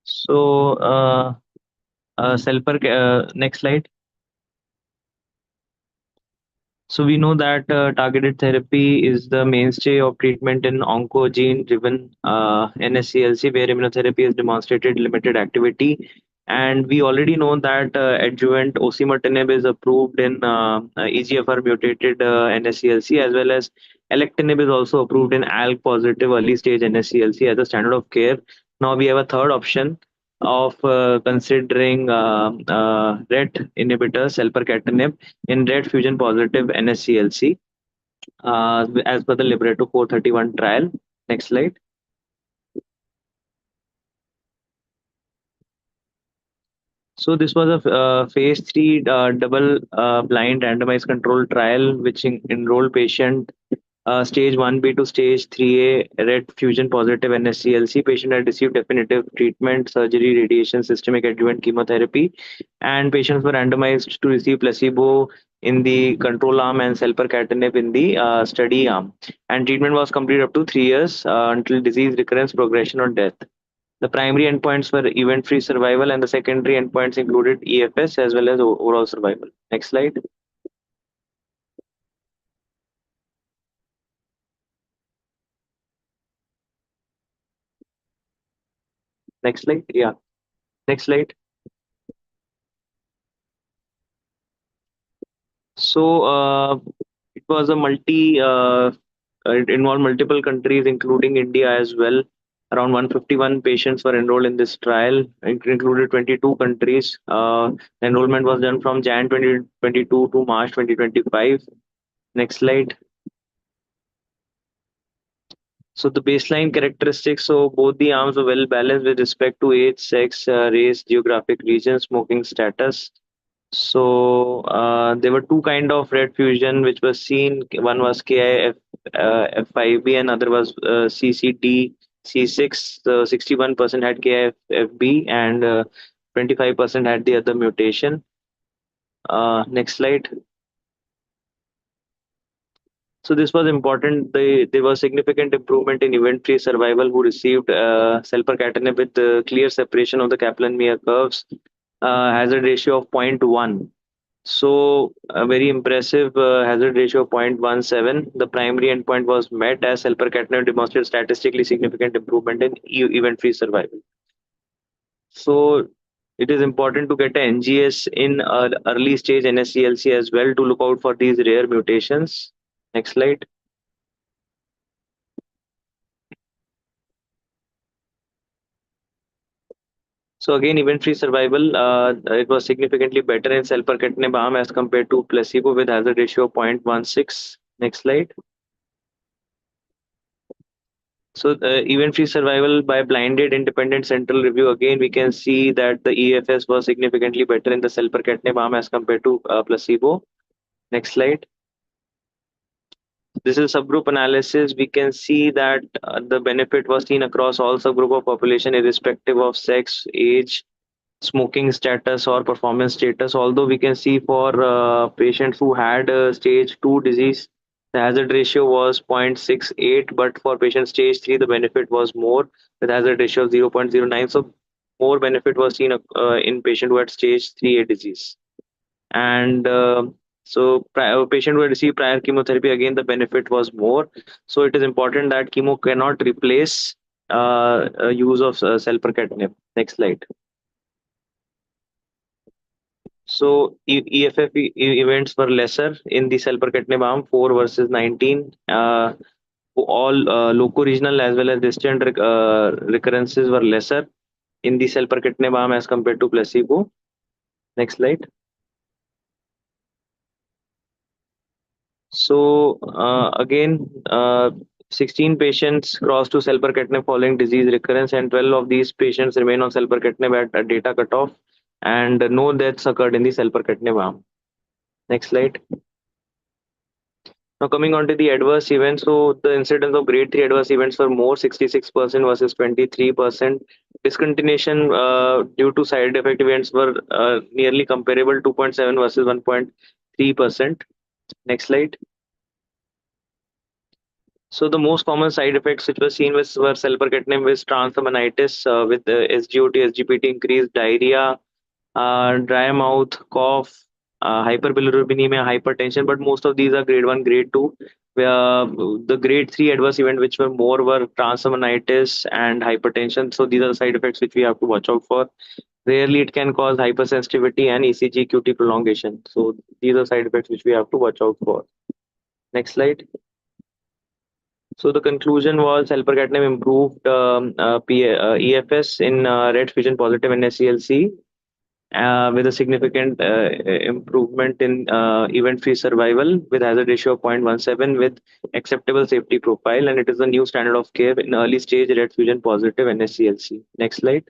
So next slide. So we know that targeted therapy is the mainstay of treatment in oncogene-driven NSCLC, where immunotherapy has demonstrated limited activity. And we already know that adjuvant osimertinib is approved in EGFR mutated NSCLC, as well as alectinib is also approved in ALK positive early stage NSCLC as a standard of care. Now we have a third option of considering RET inhibitor selpercatinib in RET fusion positive NSCLC as per the Libretto 431 trial. Next slide. So this was a phase 3 double blind randomized control trial which enrolled patients stage 1B to stage 3A RET fusion positive NSCLC. Patient had received definitive treatment, surgery, radiation, systemic adjuvant chemotherapy, and patients were randomized to receive placebo in the control arm and selpercatinib in the study arm. And treatment was completed up to 3 years until disease recurrence, progression, or death. The primary endpoints were event-free survival, and the secondary endpoints included EFS as well as overall survival. Next slide. Next slide. Yeah. Next slide. So it was a it involved multiple countries, including India as well. Around 151 patients were enrolled in this trial. It included 22 countries. The enrollment was done from Jan 2022 to March 2025. Next slide. So the baseline characteristics, so both the arms were well balanced with respect to age, sex, race, geographic region, smoking status. So there were two kind of red fusion which was seen. One was KIF F5B and other was CCD C6. 61% had KIFB and 25% had the other mutation. Next slide. So this was important. There was significant improvement in event-free survival who received selpercatinib with clear separation of the Kaplan-Meier curves, hazard ratio of 0.1. So a very impressive hazard ratio of 0.17. The primary endpoint was met as selpercatinib demonstrated statistically significant improvement in event-free survival. So it is important to get an NGS in early stage NSCLC as well to look out for these rare mutations. Next slide. So again, event-free survival, it was significantly better in selpercatinib arm as compared to placebo with hazard ratio of 0.16. Next slide. So event-free survival by blinded independent central review, again, we can see that the EFS was significantly better in the selpercatinib arm as compared to placebo. Next slide. This is subgroup analysis. We can see that the benefit was seen across all subgroup of population irrespective of sex, age, smoking status or performance status. Although we can see for patients who had stage 2 disease, the hazard ratio was 0.68, but for patient stage 3, the benefit was more with hazard ratio of 0.09. So more benefit was seen in patient who had stage 3A disease. And so patient who had received prior chemotherapy, again, the benefit was more. So it is important that chemo cannot replace use of selpercatinib. Next slide. So EFF events were lesser in the selpercatinib arm, 4 versus 19. All loco-regional as well as distant recurrences were lesser in the selpercatinib arm as compared to placebo. Next slide. So again, 16 patients crossed to selpercatinib following disease recurrence, and 12 of these patients remain on selpercatinib at data cutoff, and no deaths occurred in the selpercatinib arm. Next slide. Now coming on to the adverse events, so the incidence of grade 3 adverse events were more, 66% versus 23%. Discontinuation due to side effect events were nearly comparable, 2.7 versus 1.3%. Next slide. So the most common side effects which were seen were selpercatinib with transaminitis with SGOT, SGPT, increased diarrhea, dry mouth, cough, hyperbilirubinemia, hypertension, but most of these are grade 1, grade 2. The grade 3 adverse event which were more were transaminitis and hypertension. So these are the side effects which we have to watch out for. Rarely it can cause hypersensitivity and ECG QT prolongation. So these are side effects which we have to watch out for. Next slide. So the conclusion was selpercatinib improved EFS in RET fusion positive NSCLC with a significant improvement in event-free survival with hazard ratio of 0.17 with acceptable safety profile, and it is the new standard of care in early stage RET fusion positive NSCLC. Next slide.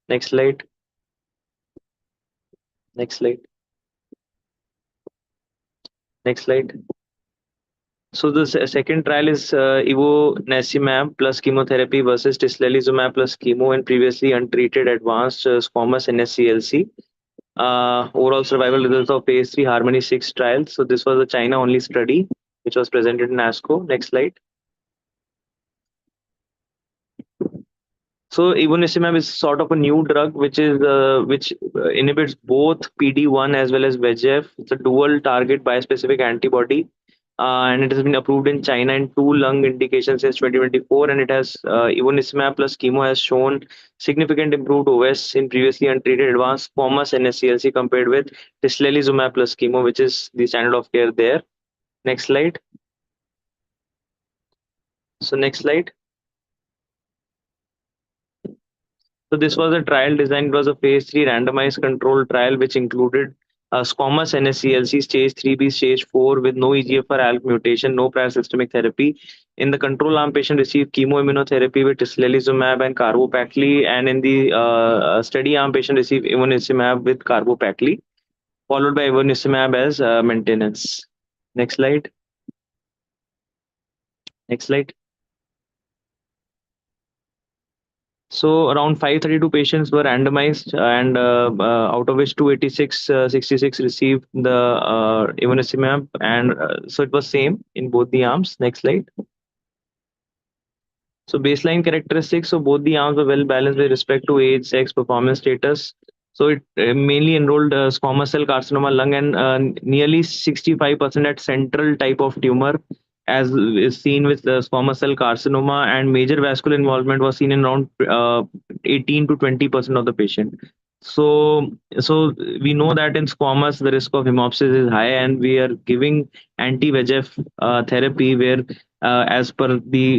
Next slide. Next slide. Next slide. So the second trial is ivonescimab plus chemotherapy versus tislelizumab plus chemo in previously untreated advanced squamous NSCLC. Overall survival results of phase 3 Harmony 6 trial. So this was a China only study which was presented in ASCO. Next slide. So ivonescimab is sort of a new drug which inhibits both PD-1 as well as VEGF. It's a dual target bispecific antibody. And it has been approved in China in 2 lung indications since 2024. And it has ivonescimab plus chemo has shown significant improved OS in previously untreated advanced squamous NSCLC compared with tislelizumab plus chemo, which is the standard of care there. Next slide. So next slide. So this was a trial design. It was a phase 3 randomized controlled trial which included squamous NSCLC stage 3B, stage 4 with no EGFR ALK mutation, no prior systemic therapy. In the control arm, patient received chemoimmunotherapy with tislelizumab and carbopacli, and in the study arm, patient received ivonescimab with carbopacli, followed by ivonescimab as maintenance. Next slide. Next slide. So around 532 patients were randomized, and out of which 286, 66 received the ivonescimab, and so it was same in both the arms. Next slide. So baseline characteristics. So both the arms were well balanced with respect to age, sex, performance status. So it mainly enrolled squamous cell carcinoma lung, and nearly 65% at central type of tumor, as is seen with the squamous cell carcinoma, and major vascular involvement was seen in around 18 to 20% of the patient. So we know that in squamous the risk of hemoptysis is high, and we are giving anti-VEGF therapy where as per the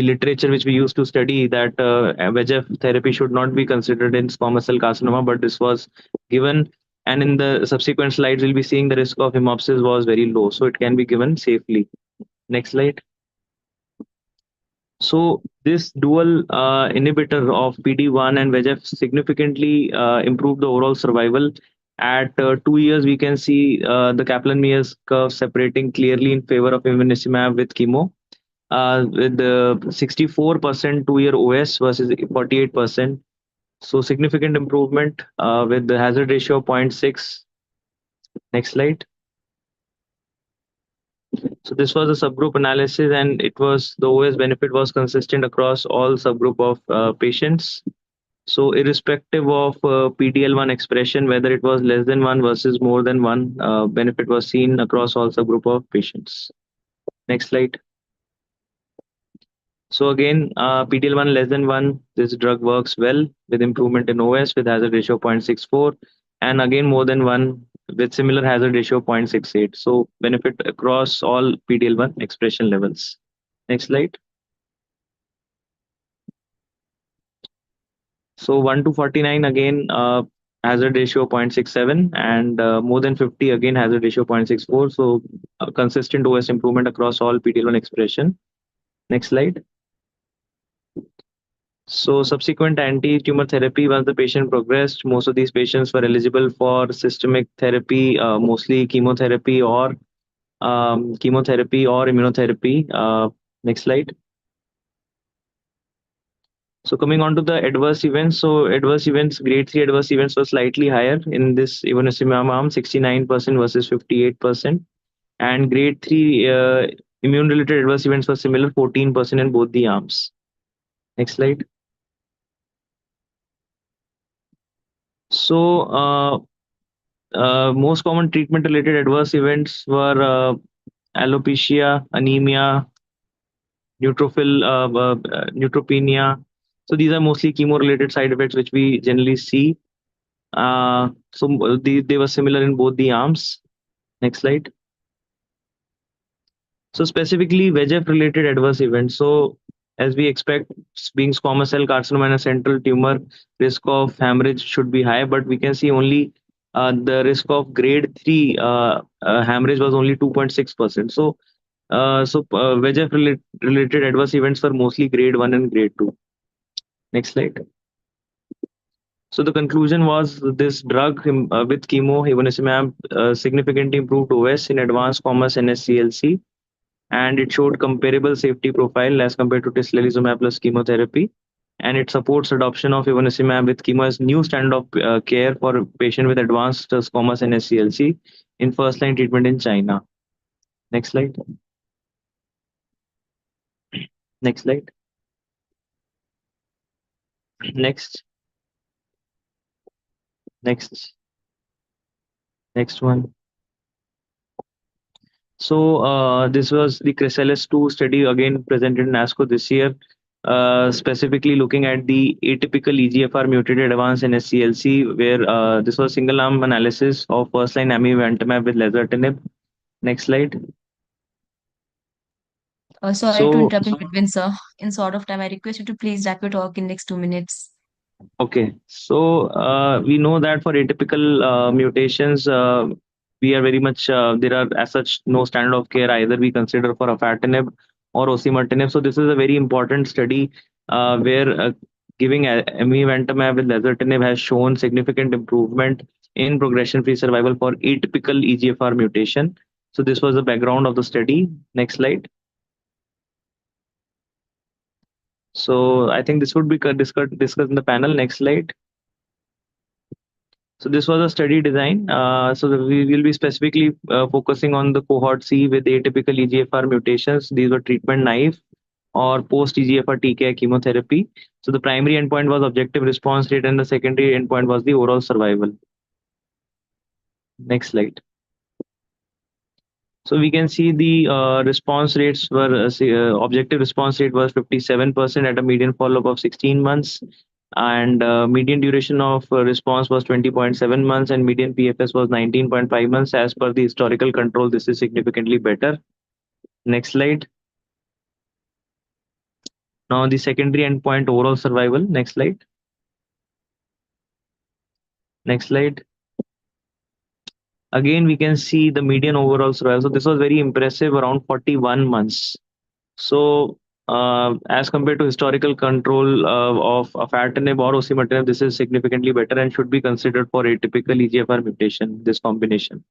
literature which we used to study, that VEGF therapy should not be considered in squamous cell carcinoma, but this was given, and in the subsequent slides we'll be seeing the risk of hemoptysis was very low, so it can be given safely. Next slide. So this dual inhibitor of PD-1 and VEGF significantly improved the overall survival. At 2 years, we can see the Kaplan-Meier curve separating clearly in favor of ivonescimab with chemo, with the 64% 2-year OS versus 48%. So significant improvement with the hazard ratio of 0.6. Next slide. So this was a subgroup analysis, and it was the OS benefit was consistent across all subgroup of patients. So irrespective of PDL1 expression, whether it was less than 1 versus more than 1, benefit was seen across all subgroup of patients. Next slide. So again, PDL1 less than 1, this drug works well with improvement in OS with hazard ratio of 0.64, and again more than 1 with similar hazard ratio of 0.68. So benefit across all PDL1 expression levels. Next slide. So 1 to 49 again, hazard ratio of 0.67, and more than 50 again hazard ratio of 0.64. So consistent OS improvement across all PDL1 expression. Next slide. So subsequent anti-tumor therapy, once the patient progressed, most of these patients were eligible for systemic therapy, mostly chemotherapy or immunotherapy. Next slide. So coming on to the adverse events. So adverse events, grade 3 adverse events were slightly higher in this ivonescimab arm, 69% versus 58%. And grade 3 immune-related adverse events were similar, 14% in both the arms. Next slide. So most common treatment-related adverse events were alopecia, anemia, neutropenia. So these are mostly chemo-related side effects which we generally see. So they were similar in both the arms. Next slide. So specifically VEGF-related adverse events. So as we expect, being squamous cell carcinoma and a central tumor, risk of hemorrhage should be high, but we can see only the risk of grade 3 hemorrhage was only 2.6%. So VEGF-related adverse events were mostly grade 1 and grade 2. Next slide. So the conclusion was this drug with chemo, ivonescimab, significantly improved OS in advanced commerce NSCLC, and it showed comparable safety profile as compared to tislelizumab plus chemotherapy. And it supports adoption of ivonescimab with chemo as new standard of care for patient with advanced squamous NSCLC in first-line treatment in China. Next slide. Next slide. Next. Next. Next one. So this was the Chrysalis 2 study again presented in ASCO this year, specifically looking at the atypical EGFR mutated advanced NSCLC, where this was single arm analysis of first line amivantamab with lazertinib. Next slide. Sorry to interrupt in between, sir. In sort of time, I request you to please wrap your talk in next 2 minutes. Okay, so we know that for atypical mutations, we are very much there are as such no standard of care either we consider for afatinib or osimertinib. So this is a very important study where giving amivantamab with lazertinib has shown significant improvement in progression-free survival for atypical EGFR mutation. So this was the background of the study. Next slide. So I think this would be discussed in the panel. Next slide. So this was a study design. We will be specifically focusing on the cohort C with atypical EGFR mutations. These were treatment naive or post EGFR TKI chemotherapy. So the primary endpoint was objective response rate and the secondary endpoint was the overall survival. Next slide. So we can see the response rates were objective response rate was 57% at a median follow-up of 16 months. And median duration of response was 20.7 months and median PFS was 19.5 months. As per the historical control, this is significantly better. Next slide. Now the secondary endpoint, overall survival. Next slide. Next slide. Again, we can see the median overall survival. So this was very impressive, around 41 months. So as compared to historical control of afatinib or osimertinib, this is significantly better and should be considered for atypical EGFR mutation, this combination.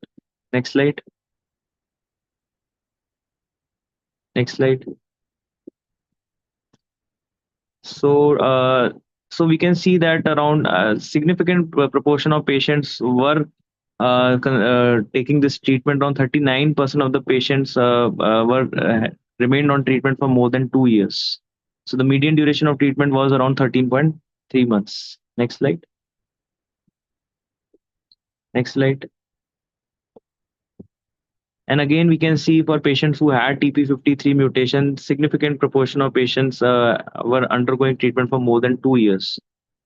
Next slide. Next slide. So we can see that around a significant proportion of patients were taking this treatment. Around 39% of the patients remained on treatment for more than 2 years. So the median duration of treatment was around 13.3 months. Next slide. Next slide. And again, we can see for patients who had TP53 mutation, significant proportion of patients were undergoing treatment for more than 2 years.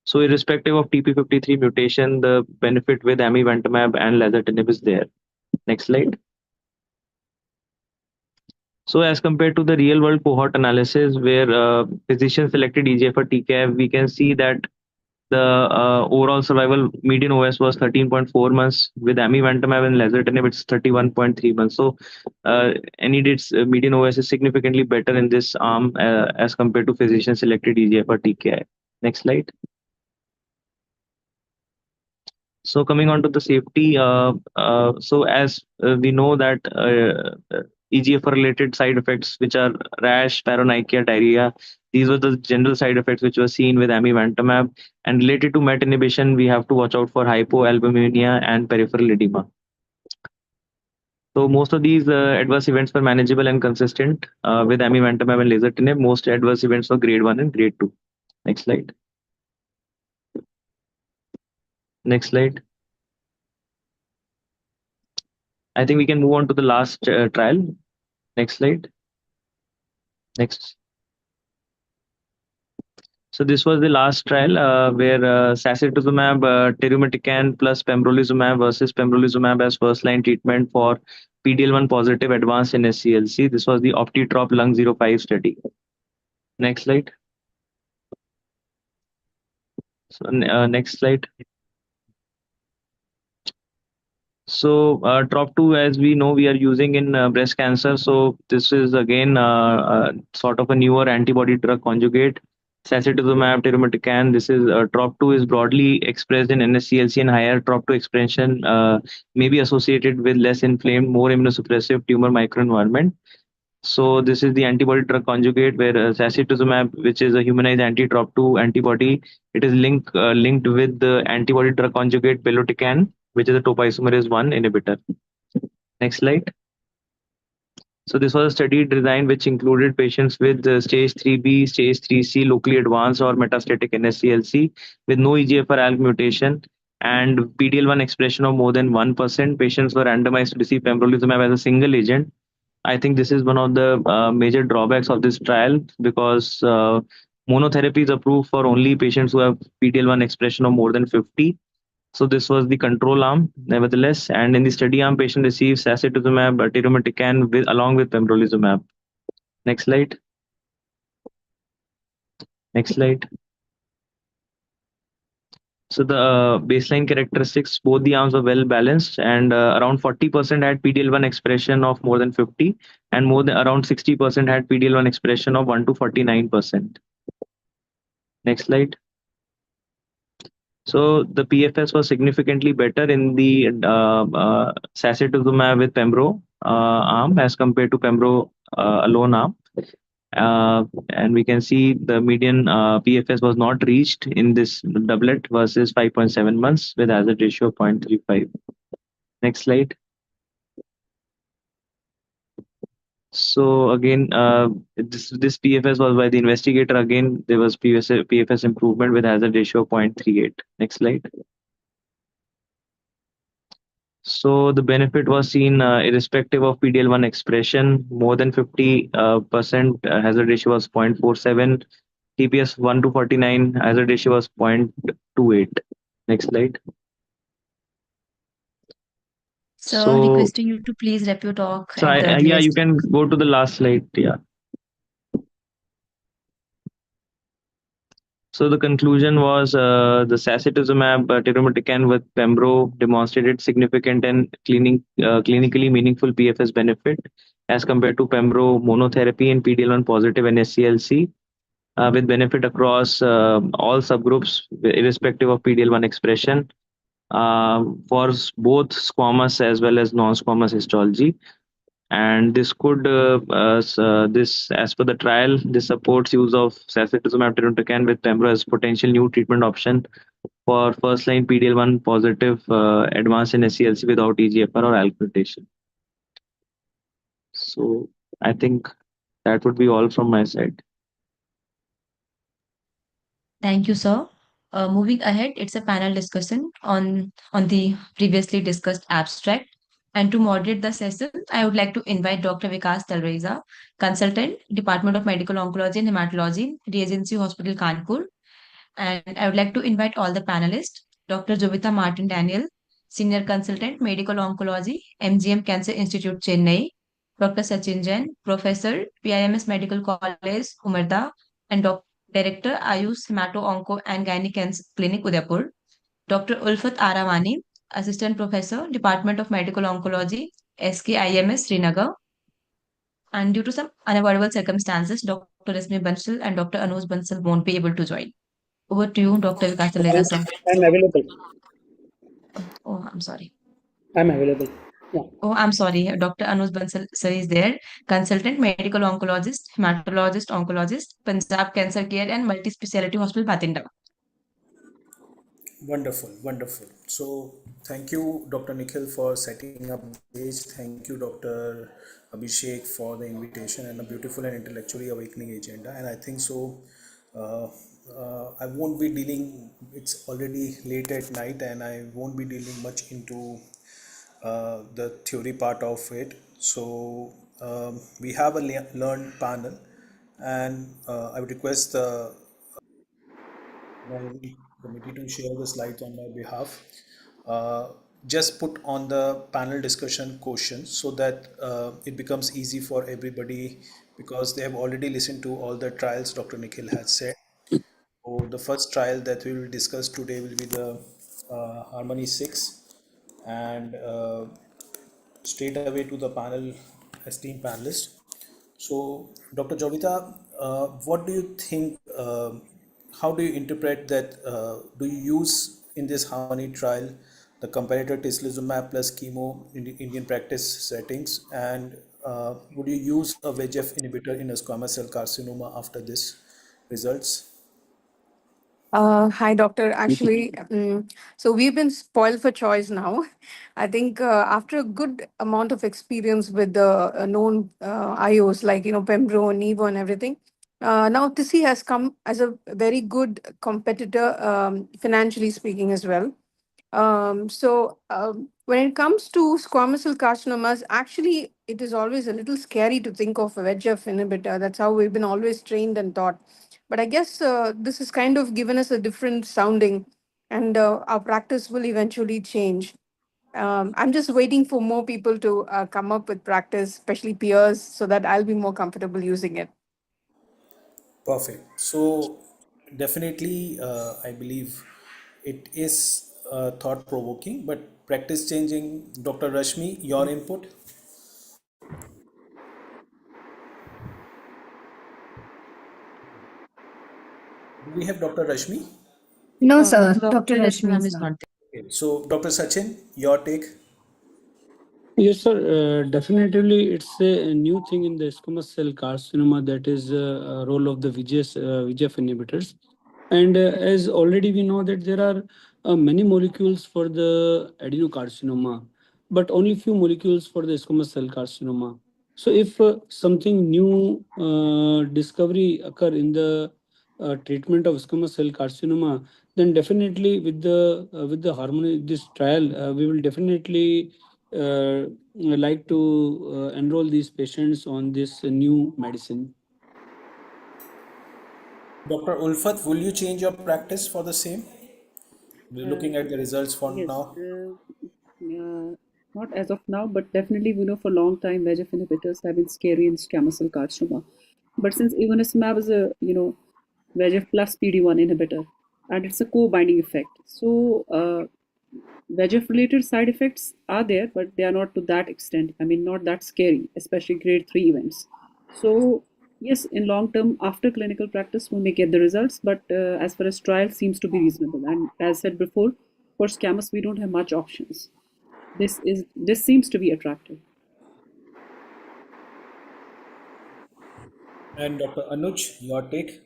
So irrespective of TP53 mutation, the benefit with amivantamab and lazertinib is there. Next slide. So as compared to the real world cohort analysis where physicians selected EGFR TKI, we can see that the overall survival median OS was 13.4 months. With amivantamab and lazertinib, it's 31.3 months. So its median OS is significantly better in this arm as compared to physician selected EGFR TKI. Next slide. So coming on to the safety, so as we know that EGFR related side effects, which are rash, paronychia, diarrhea, these were the general side effects which were seen with amivantamab. And related to MET inhibition, we have to watch out for hypoalbuminemia and peripheral edema. So most of these adverse events were manageable and consistent with amivantamab and lazertinib. Most adverse events were grade 1 and grade 2. Next slide. Next slide. I think we can move on to the last trial. Next slide. Next. So this was the last trial where sacituzumab tirumatican plus pembrolizumab versus pembrolizumab as first-line treatment for PD-L1 positive advanced NSCLC. This was the OptiTrop Lung 05 study. Next slide. So next slide. So TROP2, as we know, we are using in breast cancer. So this is again sort of a newer antibody drug conjugate sacituzumab deruxtecan. This is TROP2 is broadly expressed in NSCLC, and higher TROP2 expression may be associated with less inflamed, more immunosuppressive tumor microenvironment. So this is the antibody drug conjugate, where sacituzumab, which is a humanized anti-TROP2 antibody, it is linked with the antibody drug conjugate belotecan, which is a topoisomerase 1 inhibitor. Next slide. So this was a study design which included patients with stage 3B, stage 3C, locally advanced or metastatic NSCLC with no EGFR ALK mutation and PD-L1 expression of more than 1%. Patients were randomized to receive pembrolizumab as a single agent. I think this is one of the major drawbacks of this trial, because monotherapy is approved for only patients who have PD-L1 expression of more than 50. So this was the control arm, nevertheless, and in the study arm, patient receives sacituzumab deruxtecan along with pembrolizumab. Next slide. Next slide. So the baseline characteristics, both the arms were well balanced, and around 40% had PD-L1 expression of more than 50, and around 60% had PD-L1 expression of 1 to 49%. Next slide. So the PFS was significantly better in the sacituzumab with pembro arm as compared to pembro alone arm. And we can see the median PFS was not reached in this doublet versus 5.7 months with hazard ratio of 0.35. Next slide. So again, this PFS was by the investigator. Again, there was PFS improvement with hazard ratio of 0.38. Next slide. So the benefit was seen irrespective of PD-L1 expression. More than 50% hazard ratio was 0.47. TPS 1 to 49 hazard ratio was 0.28. Next slide. So requesting you to please wrap your talk So at the yeah, earliest. you can go to the last slide. Yeah. So the conclusion was the sacituzumab deruxtecan with pembro demonstrated significant and clinically meaningful PFS benefit as compared to pembro monotherapy in PD-L1 positive NSCLC, with benefit across all subgroups irrespective of PD-L1 expression for both squamous as well as non-squamous histology. And this could this, as per the trial, this supports use of sacituzumab deruxtecan with pembro as potential new treatment option for first line PD-L1 positive advanced NSCLC without EGFR or ALK mutation. So I think that would be all from my side. Thank you, sir. Moving ahead, it's a panel discussion on the previously discussed abstract. And to moderate the session, I would like to invite Dr. Vikas Talreza, consultant, Department of Medical Oncology and Hematology, Regency Hospital, Kanpur. And I would like to invite all the panelists, Dr. Jovita Martin Daniel, Senior Consultant, Medical Oncology, MGM Cancer Institute, Chennai, Dr. Sachin Jain, Professor, PIMS Medical College, Umarda, and Director, Ayush Hemato-Onco and Gynae Cancer Clinic, Udaipur, Dr. Ulfat Arawani, Assistant Professor, Department of Medical Oncology, SKIMS, Srinagar. And due to some unavoidable circumstances, Dr. Rasmi Bansal and Dr. Anuj Bansal won't be able to join. Over to you, Dr. Vikas Talreza, sir. I'm available. Oh, I'm sorry. I'm available. Yeah. Oh, I'm sorry. Dr. Anuj Bansal sir is there. Consultant, medical oncologist, hematologist, oncologist, Punjab Cancer Care and Multi-Speciality Hospital, Bathinda. Wonderful, wonderful. So thank you, Dr. Nikhil, for setting up the stage. Thank you, Dr. Abhishek, for the invitation and a beautiful and intellectually awakening agenda. And I think so. I won't be dealing. It's already late at night, and I won't be dealing much into the theory part of it. So we have a learned panel, and I would request the committee to share the slides on my behalf. Just put on the panel discussion questions so that it becomes easy for everybody, because they have already listened to all the trials Dr. Nikhil has said. So the first trial that we will discuss today will be the Harmony 6, and straight away to the panel, esteemed panelists. So Dr. Jovita, what do you think how do you interpret that? Do you use in this Harmony trial the comparator tislelizumab plus chemo in the Indian practice settings, and would you use a VEGF inhibitor in a squamous cell carcinoma after this results? Hi, doctor. Actually, so we've been spoiled for choice now. I think after a good amount of experience with the known IOs like, Pembro, Nevo and everything, now TISI has come as a very good competitor, financially speaking as well. When it comes to squamous cell carcinomas, actually, it is always a little scary to think of a VEGF inhibitor. That's how we've been always trained and taught. But I guess this has kind of given us a different sounding, and our practice will eventually change. I'm just waiting for more people to come up with practice, especially peers, so that I'll be more comfortable using it. Perfect. So definitely, I believe it is thought provoking, but practice changing. Dr. Rashmi, your input? Do we have Dr. Rashmi? No, sir. Dr. Dr. Rashmi Rashmi ma'am is is not. not Okay. So, Dr. Sachin, your take? Yes, sir. Definitely, it's a new thing in the squamous cell carcinoma, that is a role of the VGF inhibitors. And as already we know that there are many molecules for the adenocarcinoma, but only few molecules for the squamous cell carcinoma. So if something new discovery occur in the treatment of squamous cell carcinoma, then definitely with the Harmony this trial, we will definitely like to enroll these patients on this new medicine. Dr. Ulfat, will you change your practice for the same? Looking at the results for Yes, now. not as of now, but definitely we know for a long time VEGF inhibitors have been scary in squamous cell carcinoma. But since ivonescimab is a VEGF plus PD-1 inhibitor, and it's a co-binding effect, so VEGF related side effects are there, but they are not to that extent. I mean, not that scary, especially grade 3 events. So yes, in long term, after clinical practice, we may get the results, but as far as trial seems to be reasonable. And as said before, for scammers, we don't have much options. This seems to be attractive. And Dr. Anuj, your take?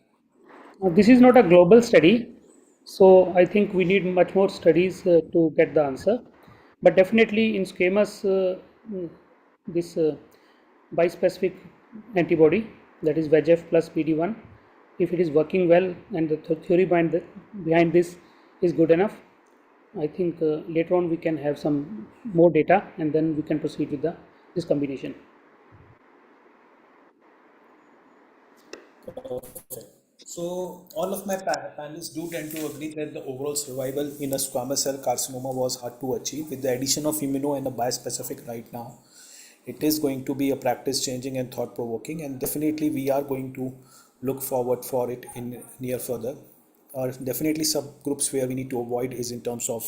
This is not a global study, so I think we need much more studies to get the answer. But definitely in squamous, this bispecific antibody, that is VEGF plus PD-1, if it is working well and the theory behind this is good enough, I think later on we can have some more data and then we can proceed with this combination. Perfect. So all of my panelists do tend to agree that the overall survival in a squamous cell carcinoma was hard to achieve. With the addition of immuno and a bispecific right now, it is going to be a practice changing and thought provoking, and definitely we are going to look forward for it in near further. Definitely subgroups where we need to avoid is in terms of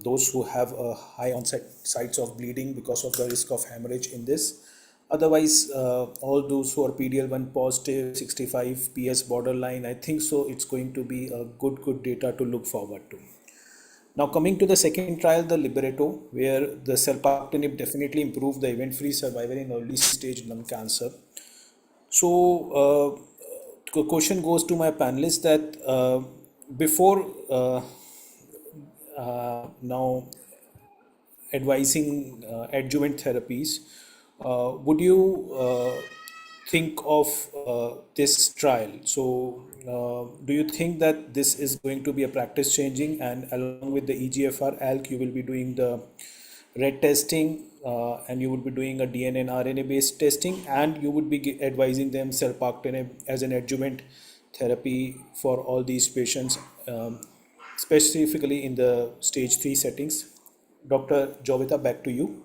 those who have a high onset sites of bleeding because of the risk of hemorrhage in this. Otherwise, all those who are PDL1 positive, 65 PS borderline, I think so it's going to be a good data to look forward to. Now coming to the second trial, the Libretto, where the serpactinib definitely improved the event-free survival in early stage lung cancer. So question goes to my panelists that before now advising adjuvant therapies, would you think of this trial? So do you think that this is going to be a practice changing, and along with the EGFR ALK you will be doing the red testing and you would be doing a DNA and RNA based testing, and you would be advising them serpactinib as an adjuvant therapy for all these patients, specifically in the stage 3 settings? Dr. Jovita, back to you.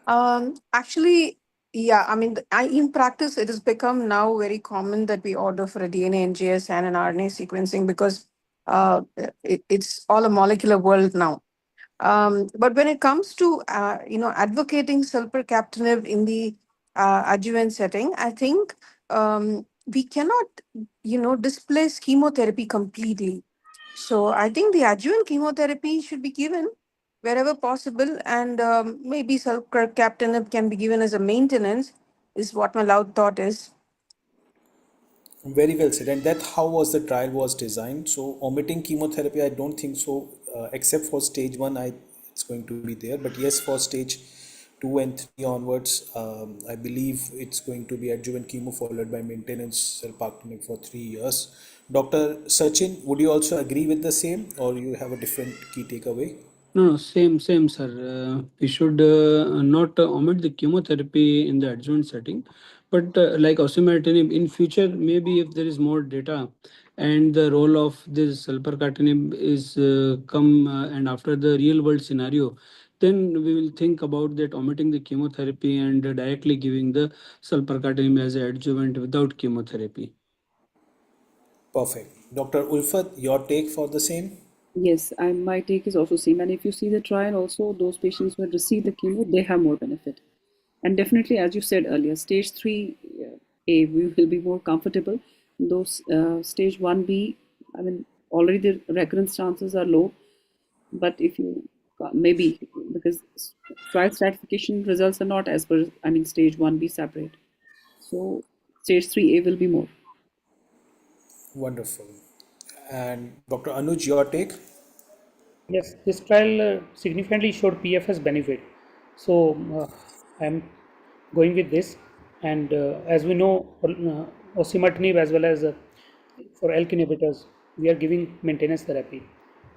Actually, yeah, I mean, in practice, it has become now very common that we order for a DNA NGS and an RNA sequencing because it's all a molecular world now. But when it comes to, advocating sulpercaptanib in the adjuvant setting, I think we cannot, displace chemotherapy completely. So I think the adjuvant chemotherapy should be given wherever possible, and maybe sulcralfate can be given as a maintenance, is what my loud thought is. Very well said. And that how was the trial was designed. So omitting chemotherapy, I don't think so, except for stage one, it's going to be there. But yes, for stage two and three onwards, I believe it's going to be adjuvant chemo followed by maintenance sulpactinib for 3 years. Dr. Sachin, would you also agree with the same, or you have a different key takeaway? No, same, sir. We should not omit the chemotherapy in the adjuvant setting, but like osimertinib in future, maybe if there is more data and the role of this sulpercatinib is come and after the real world scenario, then we will think about that omitting the chemotherapy and directly giving the sulpercatinib as an adjuvant without chemotherapy. Perfect. Dr. Ulfat, your take for the same? Yes, my take is also same. And if you see the trial also, those patients who had received the chemo, they have more benefit. And definitely, as you said earlier, stage 3A, we will be more comfortable. Those stage 1B, I mean, already the recurrence chances are low. But if you, maybe, because trial stratification results are not as per, I mean, stage 1B separate. So stage 3A will be more. Wonderful. And Dr. Anuj, your take? Yes, this trial significantly showed PFS benefit. So I'm going with this. And as we know, osimertinib as well as for ALK inhibitors, we are giving maintenance therapy.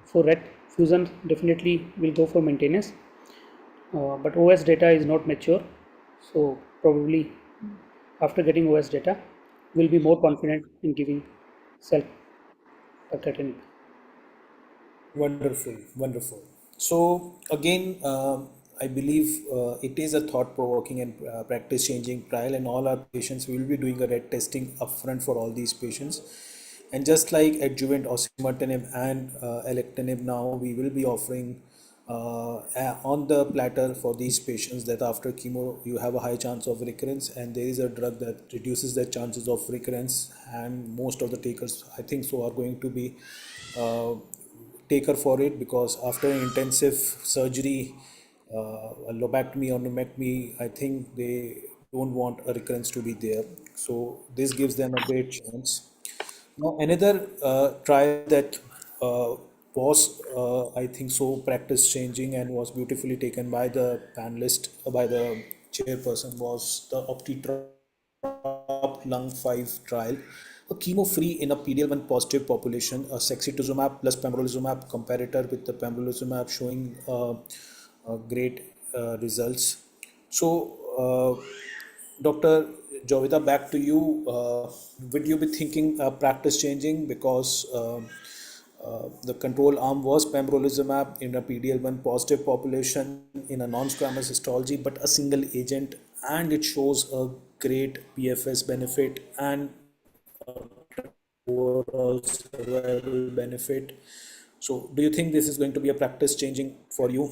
For RET fusion, definitely will go for maintenance. But OS data is not mature. So probably after getting OS data, we'll be more confident in giving sulpercatinib. Wonderful, wonderful. So again, I believe it is a thought-provoking and practice-changing trial, and all our patients will be doing a red testing upfront for all these patients. And just like adjuvant osimertinib and alectinib, now we will be offering on the platter for these patients that after chemo you have a high chance of recurrence, and there is a drug that reduces the chances of recurrence. And most of the takers, I think so, are going to be taker for it, because after intensive surgery, a lobectomy or pneumectomy, I think they don't want a recurrence to be there. So this gives them a great chance. Now another trial that was, I think so, practice changing and was beautifully taken by the panelist, by the chairperson, was the OptiTrop Lung 5 trial, a chemo-free in a PD-L1 positive population, a sexituzumab plus pembrolizumab comparator with the pembrolizumab showing great results. So, Dr. Jovita, back to you. Would you be thinking practice changing, because the control arm was pembrolizumab in a PD-L1 positive population in a non-squamous histology, but a single agent, and it shows a great PFS benefit and overall survival benefit. So do you think this is going to be a practice changing for you?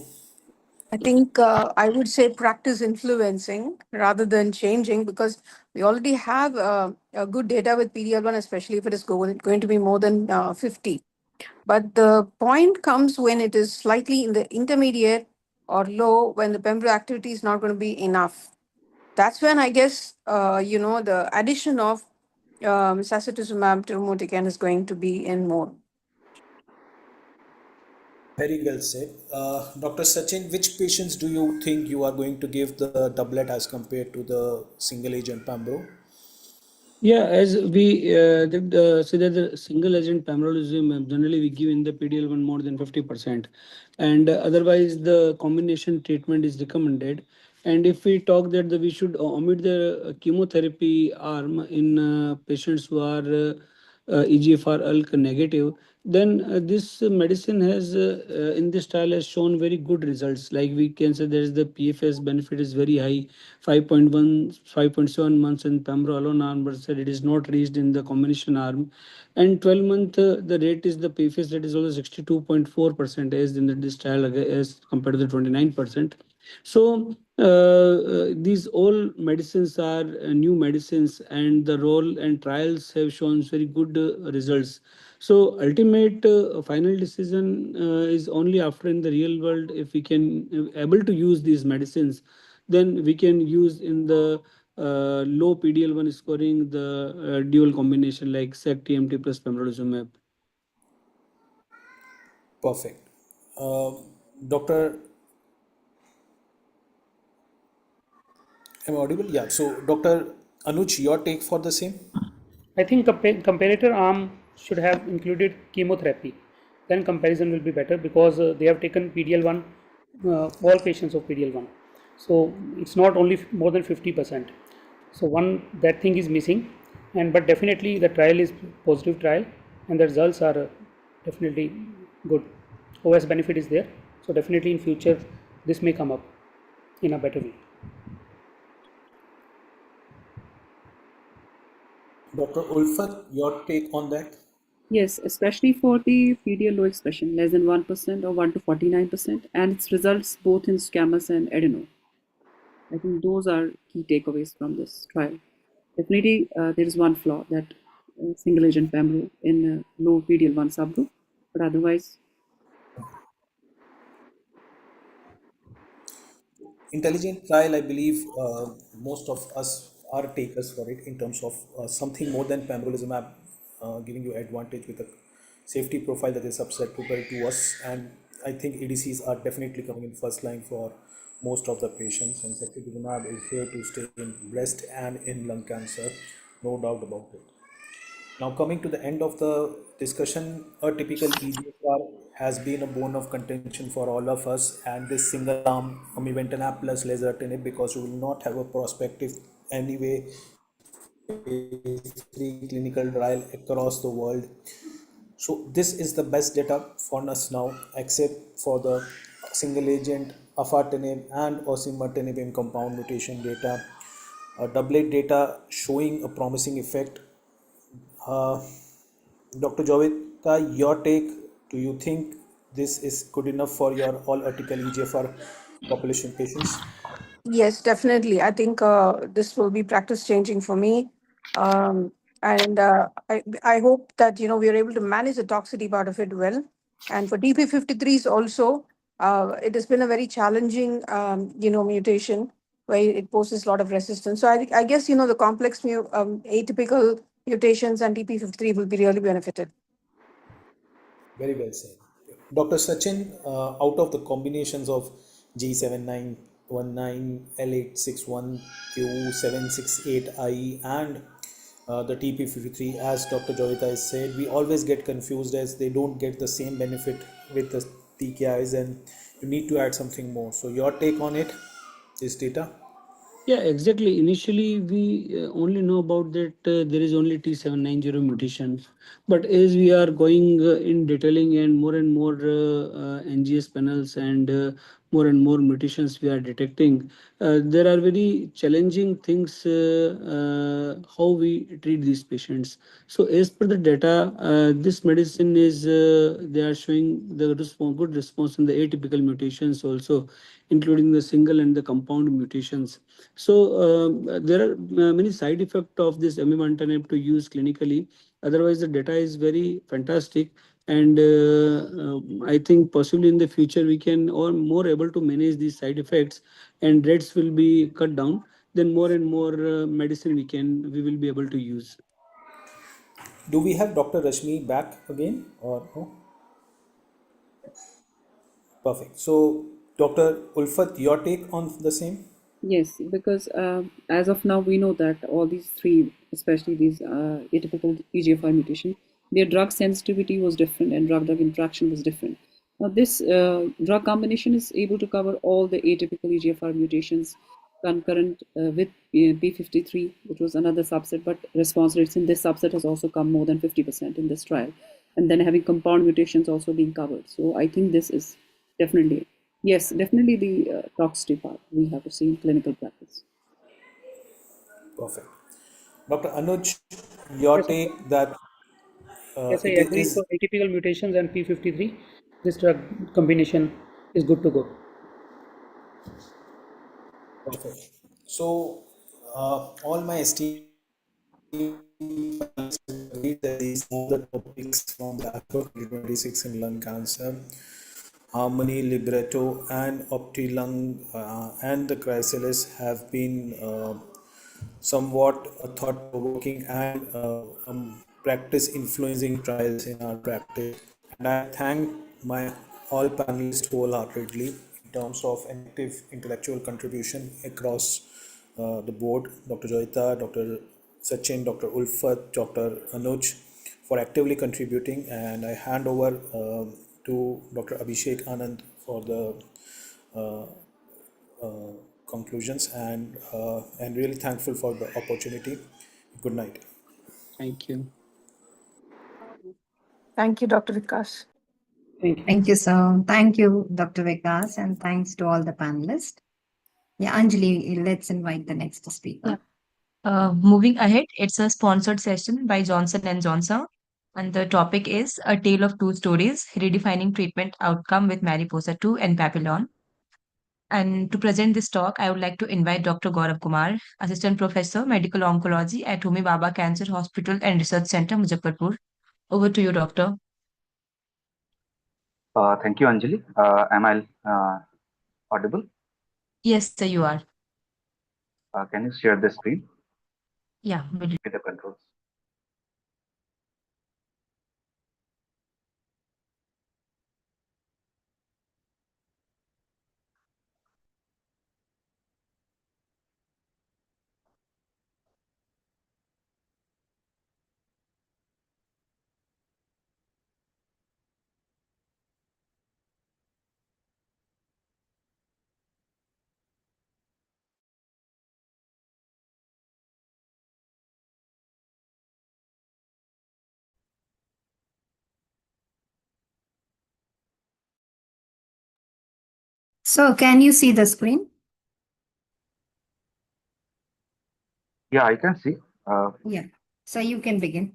I think I would say practice influencing rather than changing, because we already have a good data with PD-L1, especially if it is going to be more than 50. But the point comes when it is slightly in the intermediate or low, when the pembro activity is not going to be enough. That's when I guess, the addition of sacituzumab deruxtecan is going to be in more. Very well said. Dr. Sachin, which patients do you think you are going to give the doublet as compared to the single agent pembro? Yeah, as we did say that the single agent pembrolizumab generally we give in the PDL1 more than 50%, and otherwise the combination treatment is recommended. And if we talk that we should omit the chemotherapy arm in patients who are EGFR ALK negative, then this medicine has in this trial has shown very good results. Like we can say there is the PFS benefit is very high, 5.1, 5.7 months in pembro alone arm, but said it is not reached in the combination arm. And 12-month the rate is the PFS rate is also 62.4% as in this trial as compared to the 29%. So these all medicines are new medicines, and the role and trials have shown very good results. So ultimate final decision is only after in the real world. If we can able to use these medicines, then we can use in the low PDL1 scoring the dual combination like SEC-TMT plus pembrolizumab. Perfect. Doctor, am I audible? Yeah. So, Dr. Anuj, your take for the same? I think comparator arm should have included chemotherapy. Then comparison will be better because they have taken PDL1, all patients of PDL1. So it's not only more than 50%. So that thing is missing, but definitely the trial is positive trial, and the results are definitely good. OS benefit is there. So definitely in future this may come up in a better way. Dr. Ulfat, your take on that? Yes, especially for the PDL low expression, less than 1% or 1 to 49%, and its results both in squamous and adeno. I think those are key takeaways from this trial. Definitely, there is one flaw that single agent pembro in low PDL1 subgroup, but otherwise. Intelligent trial, I believe most of us are takers for it in terms of something more than pembrolizumab giving you advantage with a safety profile that is susceptible to us. And I think ADCs are definitely coming in first line for most of the patients. And sacituzumab is here to stay in breast and in lung cancer, no doubt about it. Now, coming to the end of the discussion, a typical EGFR has been a bone of contention for all of us, and this single arm amivantamab plus lazertinib, because we will not have a prospective anyway phase 3 clinical trial across the world. So this is the best data for us now, except for the single agent afatinib and osimertinib in compound mutation data, doublet data showing a promising effect. Dr. Jovita, your take, do you think this is good enough for your all article EGFR population patients? Yes, definitely. I think this will be practice changing for me. And I hope that, we are able to manage the toxicity part of it well. And for DP53s also, it has been a very challenging, mutation where it poses a lot of resistance. So I guess, the complex atypical mutations and DP53 will be really benefited. Very well said. Dr. Sachin, out of the combinations of G7919, L861, Q768I, and the TP53, as Dr. Jovita has said, we always get confused as they don't get the same benefit with the TKIs, and you need to add something more. So, your take on it, this data? Yeah, exactly. Initially, we only know about that there is only T790 mutation. But as we are going in detailing and more NGS panels and more and more mutations we are detecting, there are very challenging things how we treat these patients. So as per the data, this medicine is they are showing the good response in the atypical mutations also, including the single and the compound mutations. So there are many side effects of this amivantamab to use clinically. Otherwise, the data is very fantastic, and I think possibly in the future we can or more able to manage these side effects, and rates will be cut down. Then more and more medicine we will be able to use. Do we have Dr. Rashmi back again or no? Perfect. So, Dr. Ulfat, your take on the same? Yes, because as of now, we know that all these three, especially these atypical EGFR mutation, their drug sensitivity was different and drug-drug interaction was different. Now, this drug combination is able to cover all the atypical EGFR mutations concurrent with P53, which was another subset, but response rates in this subset has also come more than 50% in this trial. And then having compound mutations also being covered. So I think this is definitely. Yes, definitely the toxicity part we have to see in clinical practice. Perfect. Dr. Anuj, your Yes, take that yes, I it agree. is For atypical mutations and P53, this drug combination is good to go. Perfect. So, all my esteemed panelists will agree that these are the topics from the ASCO 2026 in lung cancer: harmony, libretto, and optilung, and the chrysalis have been somewhat thought-provoking and practice influencing trials in our practice. And I thank my all panelists wholeheartedly in terms of an active intellectual contribution across the board, Dr. Joyita, Dr. Sachin, Dr. Ulfat, Dr. Anuj, for actively contributing. And I hand over to Dr. Abhishek Anand for the uh, conclusions, and really thankful for the opportunity. Good night. Thank you. Thank you, Dr. Vikas. Thank you, sir. Thank you, Dr. Vikas, and thanks to all the panelists. Yeah, Anjali, let's invite the next speaker. Moving ahead, it's a sponsored session by Johnson and Johnson, and the topic is A Tale of Two Stories: Redefining Treatment Outcome with Mariposa 2 and Papillon. And to present this talk, I would like to invite Dr. Gaurav Kumar, Assistant Professor, Medical Oncology at Homi Baba Cancer Hospital and Research Center, Muzaffarpur. Over to you, Doctor. Thank you, Anjali. Am I audible? Yes, sir, you are. Can you share the screen? Yeah, will you? With the controls. So, can you see the screen? Yeah, I can see. Yeah. So, you can begin.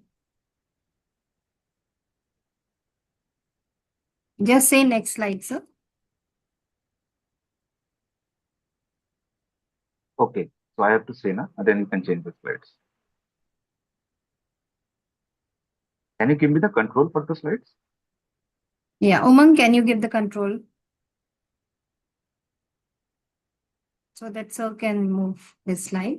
Just say next slide, sir. Okay, so I have to say now, and then you can change the slides. Can you give me the control for the slides? Yeah, Umang, can you give the control? So that sir can move this slide.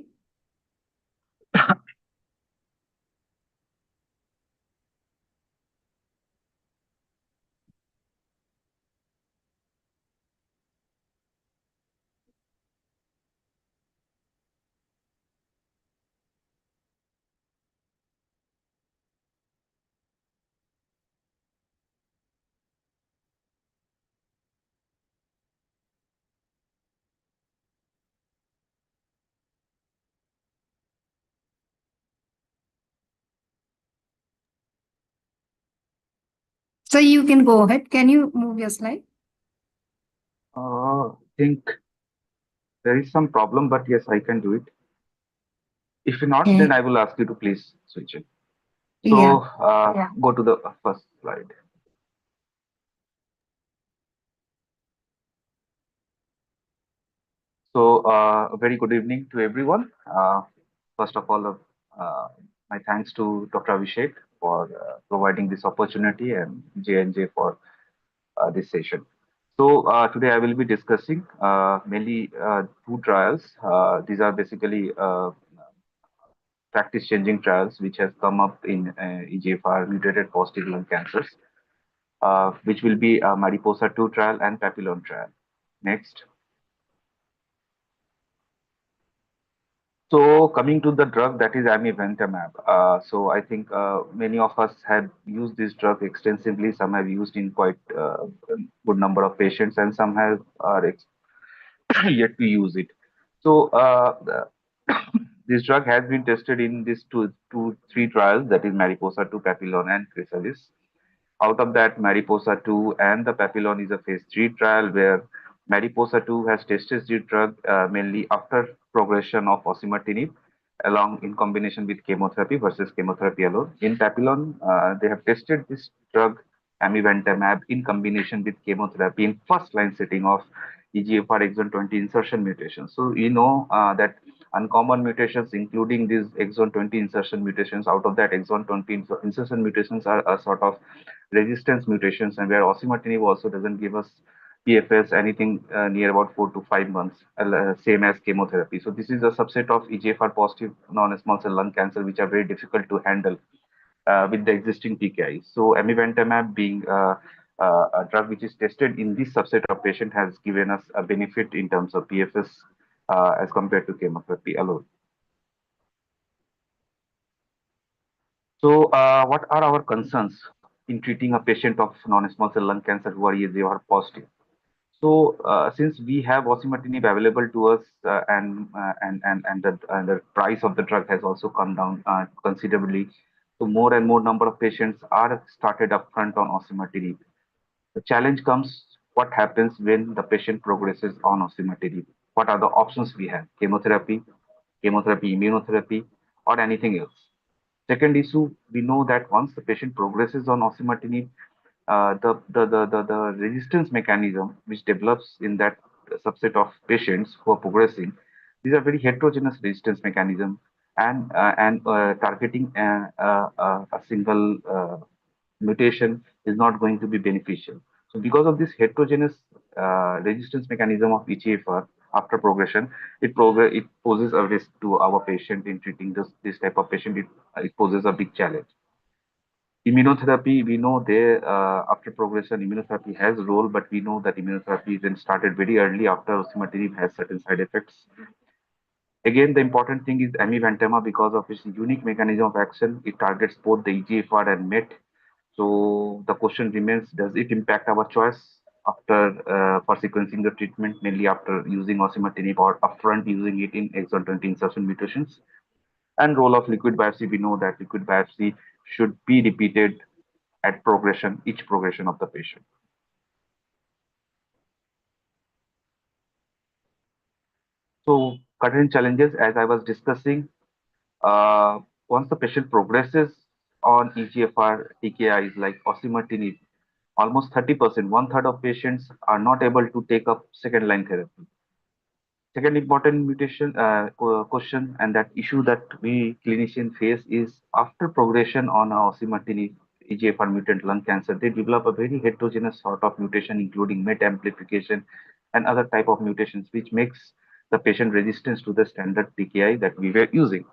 So you can go ahead. Can you move your slide? I think there is some problem, but yes, I can do it. If not, then I will ask you to please switch it. So go to the first slide. So a very good evening to everyone. First of all, my thanks to Dr. Abhishek for providing this opportunity and J&J for this session. So today I will be discussing mainly two trials. These are basically practice-changing trials which has come up in EGFR mutated positive lung cancers, which will be Mariposa 2 trial and Papillon trial. Next. So coming to the drug that is amivantamab. So I think many of us have used this drug extensively. Some have used in quite a good number of patients, and some have are yet to use it. So this drug has been tested in these three trials, that is Mariposa 2, Papillon, and Chrysalis. Out of that, Mariposa 2 and the Papillon is a phase 3 trial where Mariposa 2 has tested the drug mainly after progression of osimertinib along in combination with chemotherapy versus chemotherapy alone. In Papillon, they have tested this drug amivantamab in combination with chemotherapy in first line setting of EGFR exon 20 insertion mutations. So you know that uncommon mutations, including these exon 20 insertion mutations, out of that exon 20 insertion mutations are a sort of resistance mutations, and where osimertinib also doesn't give us PFS anything near about 4 to 5 months, same as chemotherapy. So this is a subset of EGFR positive non-small cell lung cancer, which are very difficult to handle with the existing TKIs. So amivantamab being a drug which is tested in this subset of patient has given us a benefit in terms of PFS as compared to chemotherapy alone. So what are our concerns in treating a patient of non-small cell lung cancer who are EGFR positive? So since we have osimertinib available to us and the price of the drug has also come down considerably, so more and more number of patients are started upfront on osimertinib. The challenge comes what happens when the patient progresses on osimertinib. What are the options we have? Chemotherapy, immunotherapy, or anything else. Second issue, we know that once the patient progresses on osimertinib, the resistance mechanism which develops in that subset of patients who are progressing, these are very heterogeneous resistance mechanism, and targeting a single mutation is not going to be beneficial. So because of this heterogeneous resistance mechanism of EGFR after progression, it poses a risk to our patient in treating this type of patient. It poses a big challenge. Immunotherapy, we know there after progression, immunotherapy has a role, but we know that immunotherapy then started very early after osimertinib has certain side effects. Again, the important thing is amivantamab because of its unique mechanism of action. It targets both the EGFR and MET. So the question remains: does it impact our choice after for sequencing the treatment, mainly after using osimertinib or upfront using it in exon 20 insertion mutations? And role of liquid biopsy, we know that liquid biopsy should be repeated at progression, each progression of the patient. So current challenges, as I was discussing, once the patient progresses on EGFR TKIs like osimertinib, almost 30%, one third of patients are not able to take up second line therapy. Second important question and that issue that we clinicians face is after progression on osimertinib EGFR mutant lung cancer, they develop a very heterogeneous sort of mutation, including MET amplification and other type of mutations, which makes the patient resistance to the standard TKI that we were using.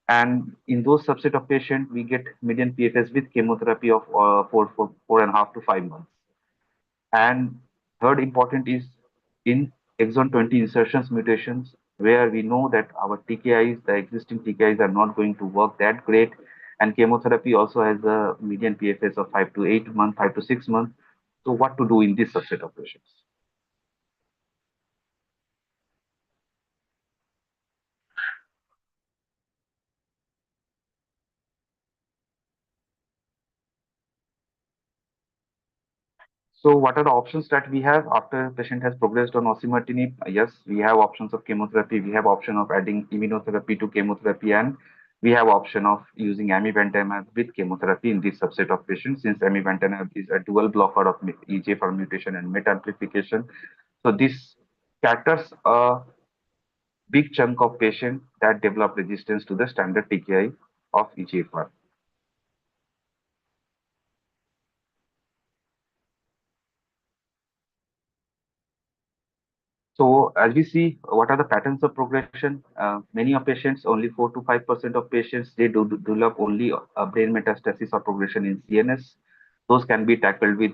And in those subset of patients, we get median PFS with chemotherapy of 4.5 to 5 months. And third important is in exon 20 insertions mutations, where we know that our TKIs, the existing TKIs are not going to work that great. And chemotherapy also has a median PFS of 5 to 8 months, 5 to 6 months. So what to do in this subset of patients? So what are the options that we have after patient has progressed on osimertinib? Yes, we have options of chemotherapy. We have option of adding immunotherapy to chemotherapy, and we have option of using amivantamab with chemotherapy in this subset of patients, since amivantamab is a dual blocker of EGFR mutation and MET amplification. So this caters a big chunk of patients that develop resistance to the standard TKI of EGFR. So as we see, what are the patterns of progression? Many of patients, only 4 to 5% of patients, they develop only a brain metastasis or progression in CNS. Those can be tackled with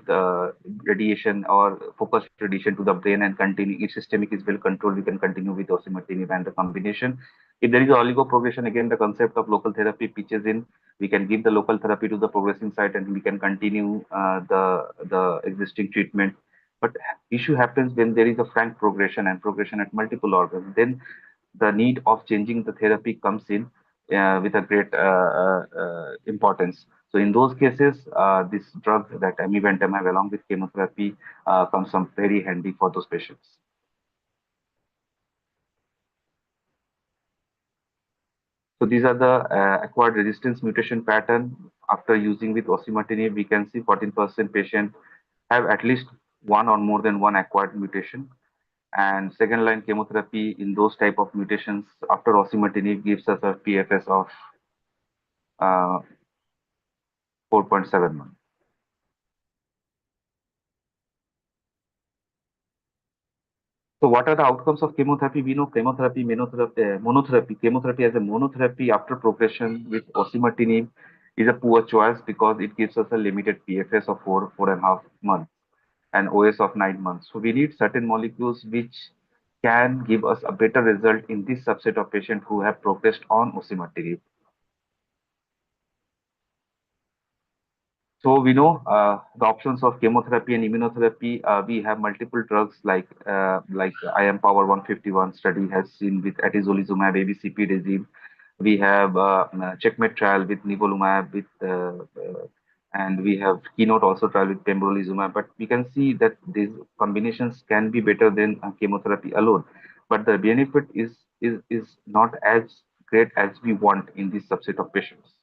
radiation or focused radiation to the brain and continue. If systemic is well controlled, we can continue with osimertinib and the combination. If there is oligoprogression, again, the concept of local therapy pitches in. We can give the local therapy to the progressing site and we can continue the existing treatment. But issue happens when there is a frank progression and progression at multiple organs. Then the need of changing the therapy comes in with a great importance. So in those cases, this drug that amivantamab along with chemotherapy comes some very handy for those patients. So these are the acquired resistance mutation pattern. After using with osimertinib, we can see 14% patients have at least one or more than one acquired mutation. And second line chemotherapy in those type of mutations after osimertinib gives us a PFS of 4.7 months. So what are the outcomes of chemotherapy? We know chemotherapy, monotherapy, chemotherapy as a monotherapy after progression with osimertinib is a poor choice because it gives us a limited PFS of 4.5 months and OS of 9 months. So we need certain molecules which can give us a better result in this subset of patients who have progressed on osimertinib. So we know the options of chemotherapy and immunotherapy. We have multiple drugs like IM Power 151 study has seen with atezolizumab ABCP regime. We have Checkmate trial with nivolumab and we have Keynote also trial with pembrolizumab. But we can see that these combinations can be better than chemotherapy alone. But the benefit is not as great as we want in this subset of patients.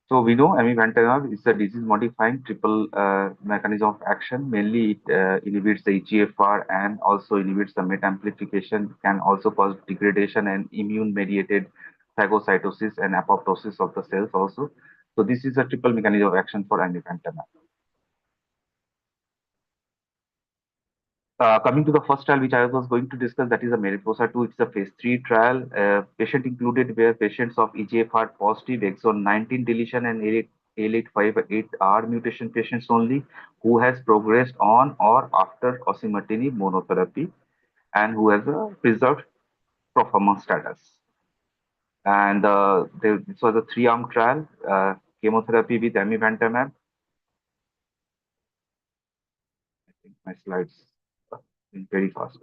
So we know amivantamab is a disease-modifying triple mechanism of action. Mainly, it inhibits the EGFR and also inhibits the MET amplification, can also cause degradation and immune-mediated phagocytosis and apoptosis of the cells also. So this is a triple mechanism of action for amivantamab. Coming to the first trial, which I was going to discuss, that is a Mariposa 2. It's a phase 3 trial. Patient included were patients of EGFR positive exon 19 deletion and L858R mutation patients only who has progressed on or after osimertinib monotherapy and who has a preserved performance status. And this was a 3-arm trial, chemotherapy with amivantamab. I think my slides are very fast.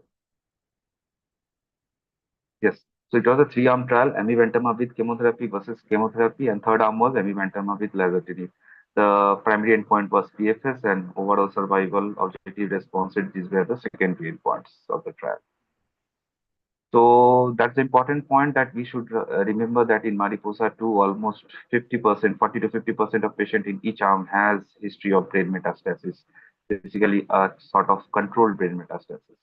Yes. So it was a 3-arm trial, amivantamab with chemotherapy versus chemotherapy, and third arm was amivantamab with lazertinib. The primary endpoint was PFS and overall survival, objective response rate. These were the secondary endpoints of the trial. So that's the important point that we should remember that in Mariposa 2, almost 50%, 40 to 50% of patients in each arm has history of brain metastasis, basically a sort of controlled brain metastasis.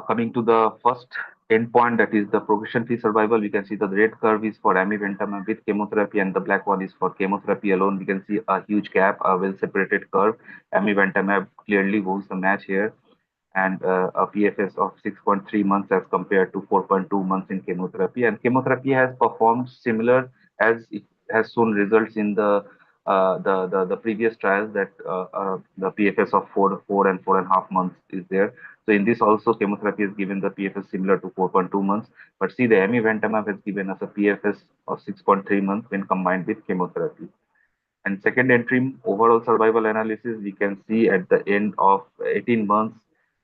Coming to the first endpoint, that is the progression-free survival, we can see the red curve is for amivantamab with chemotherapy and the black one is for chemotherapy alone. We can see a huge gap, a well-separated curve. Amivantamab clearly wins the match here, and a PFS of 6.3 months as compared to 4.2 months in chemotherapy. And chemotherapy has performed similar as it has shown results in the previous trials that the PFS of 4 and 4.5 months is there. So in this also chemotherapy is given the PFS similar to 4.2 months. But see, the amivantamab has given us a PFS of 6.3 months when combined with chemotherapy. And second interim overall survival analysis, we can see at the end of 18 months,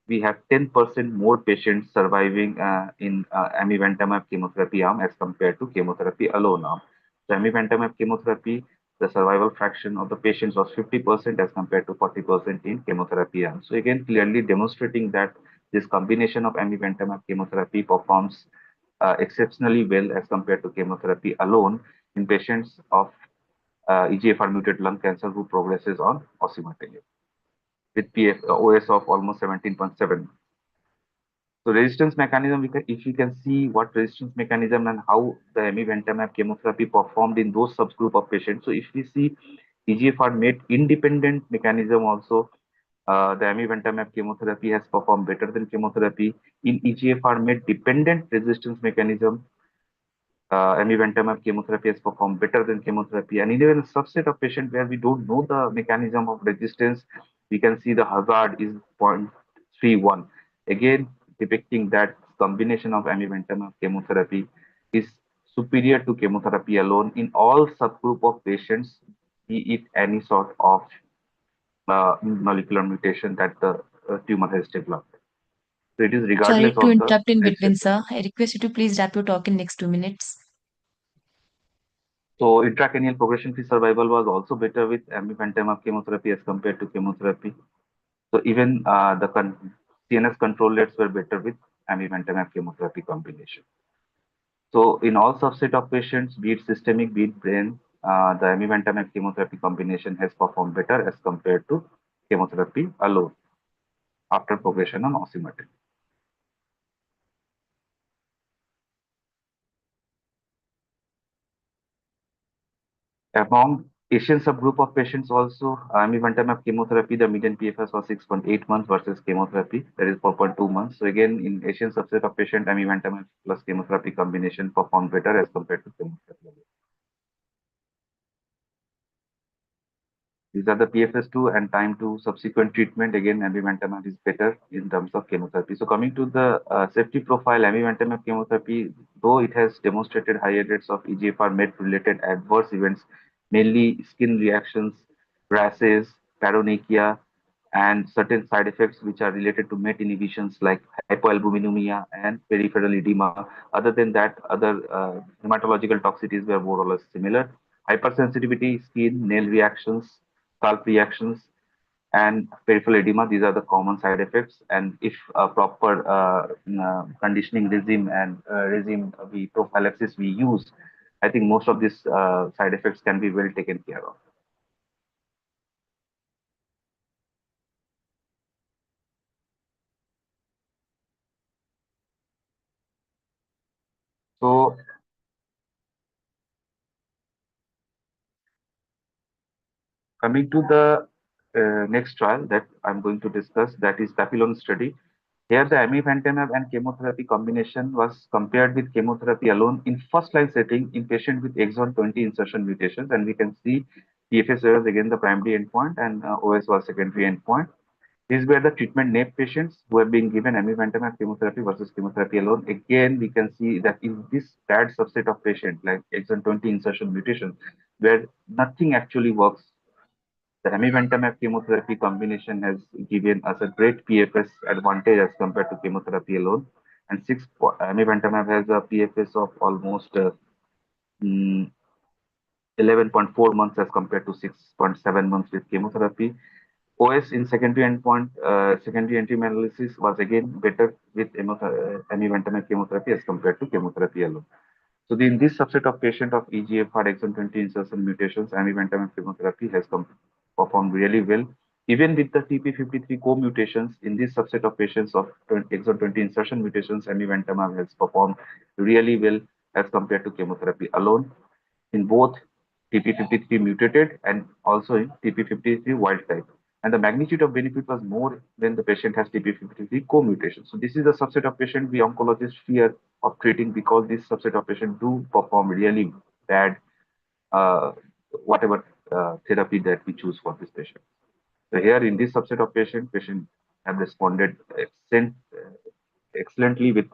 we have 10% more patients surviving in amivantamab chemotherapy arm as compared to chemotherapy alone arm. So amivantamab chemotherapy, the survival fraction of the patients was 50% as compared to 40% in chemotherapy arm. So again, clearly demonstrating that this combination of amivantamab chemotherapy performs exceptionally well as compared to chemotherapy alone in patients of EGFR mutated lung cancer who progresses on osimertinib with OS of almost 17.7. So resistance mechanism, if you can see what resistance mechanism and how the amivantamab chemotherapy performed in those subgroup of patients. So if we see EGFR MET independent mechanism also, the amivantamab chemotherapy has performed better than chemotherapy. In EGFR MET dependent resistance mechanism, amivantamab chemotherapy has performed better than chemotherapy. And even a subset of patients where we don't know the mechanism of resistance, we can see the hazard is 0.31. Again, depicting that combination of amivantamab chemotherapy is superior to chemotherapy alone in all subgroup of patients, be it any sort of molecular mutation that the tumor has developed. So it is Sorry regardless to of the interrupt in between, resistance. sir. I request you to please wrap your talk in next 2 minutes. So intracranial progression-free survival was also better with amivantamab chemotherapy as compared to chemotherapy. So even the CNS control rates were better with amivantamab chemotherapy combination. So in all subset of patients, be it systemic, be it brain, the amivantamab chemotherapy combination has performed better as compared to chemotherapy alone after progression on osimertinib. Among Asian subgroup of patients also, amivantamab chemotherapy, the median PFS was 6.8 months versus chemotherapy, that is 4.2 months. So again, in Asian subset of patient, amivantamab plus chemotherapy combination performed better as compared to chemotherapy. These are the PFS2 and time to subsequent treatment. Again, amivantamab is better in terms of chemotherapy. So coming to the safety profile, amivantamab chemotherapy, though it has demonstrated higher rates of EGFR MET-related adverse events, mainly skin reactions, rashes, paronychia, and certain side effects which are related to MET inhibitions like hypoalbuminemia and peripheral edema. Other than that, other hematological toxicities were more or less similar. Hypersensitivity, skin, nail reactions, scalp reactions, and peripheral edema. These are the common side effects. And if a proper conditioning regime and prophylaxis we use, I think most of these side effects can be well taken care of. So coming to the next trial that I'm going to discuss, that is Papillon study. Here, the amivantamab and chemotherapy combination was compared with chemotherapy alone in first-line setting in patient with exon 20 insertion mutations, and we can see PFS was again the primary endpoint and OS was secondary endpoint. These were the treatment naive patients who have been given amivantamab chemotherapy versus chemotherapy alone. Again, we can see that in this bad subset of patients like exon 20 insertion mutation, where nothing actually works, the amivantamab chemotherapy combination has given us a great PFS advantage as compared to chemotherapy alone. And amivantamab has a PFS of almost 11.4 months as compared to 6.7 months with chemotherapy. OS in secondary endpoint, secondary interim analysis was again better with amivantamab chemotherapy as compared to chemotherapy alone. So in this subset of patient of EGFR exon 20 insertion mutations, amivantamab chemotherapy has performed really well. Even with the TP53 co-mutations, in this subset of patients of exon 20 insertion mutations, amivantamab has performed really well as compared to chemotherapy alone in both TP53 mutated and also in TP53 wild type. And the magnitude of benefit was more when the patient has TP53 co-mutation. So this is a subset of patient we oncologists fear of treating because this subset of patient do perform really bad whatever therapy that we choose for this patient. So here in this subset of patient have responded excellently with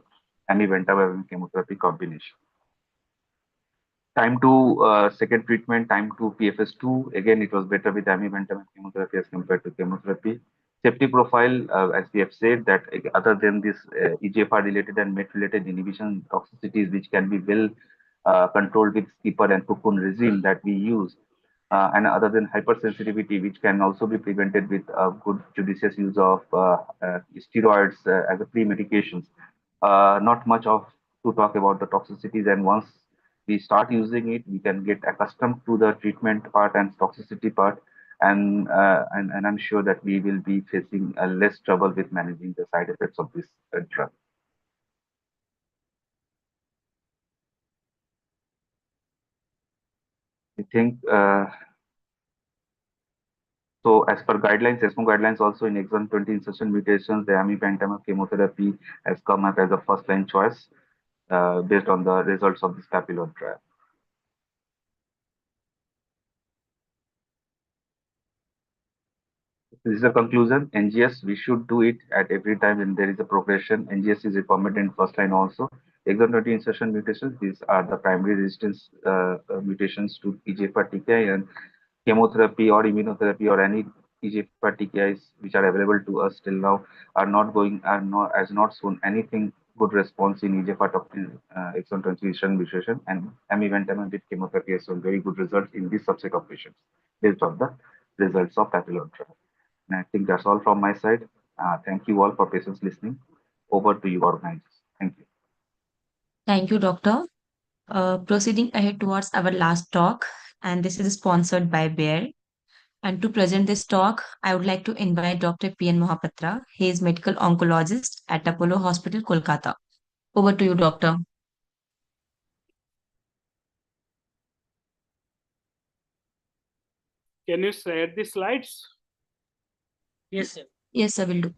amivantamab and chemotherapy combination. Time to second treatment, time to PFS2, again, it was better with amivantamab chemotherapy as compared to chemotherapy. Safety profile, as we have said, that other than this EGFR-related and MET-related inhibition toxicities, which can be well controlled with skipper and Cocoon regime that we use, and other than hypersensitivity, which can also be prevented with good judicious use of steroids as a pre-medications. Not much of to talk about the toxicities, and once we start using it, we can get accustomed to the treatment part and toxicity part, and I'm sure that we will be facing less trouble with managing the side effects of this drug. I think so. As per guidelines, ESMO guidelines, also in exon 20 insertion mutations, the amivantamab chemotherapy has come up as a first-line choice based on the results of this Papillon trial. This is a conclusion. NGS, we should do it at every time when there is a progression. NGS is recommended in first line also. Exon 20 insertion mutations, these are the primary resistance mutations to EGFR TKI, and chemotherapy or immunotherapy or any EGFR TKIs which are available to us till now has not shown anything good response in EGFR exon 20 insertion mutation, and amivantamab with chemotherapy has shown very good results in this subset of patients based on the results of Papillon trial. And I think that's all from my side. Thank you all for patience listening. Over to you, organizers. Thank you. Thank you, Doctor. Proceeding ahead towards our last talk, and this is sponsored by Bayer. And to present this talk, I would like to invite Dr. P.N. Mohapatra. He is medical oncologist at Apollo Hospital, Kolkata. Over to you, doctor. Can you share the slides? Yes, sir. Yes, sir, will do.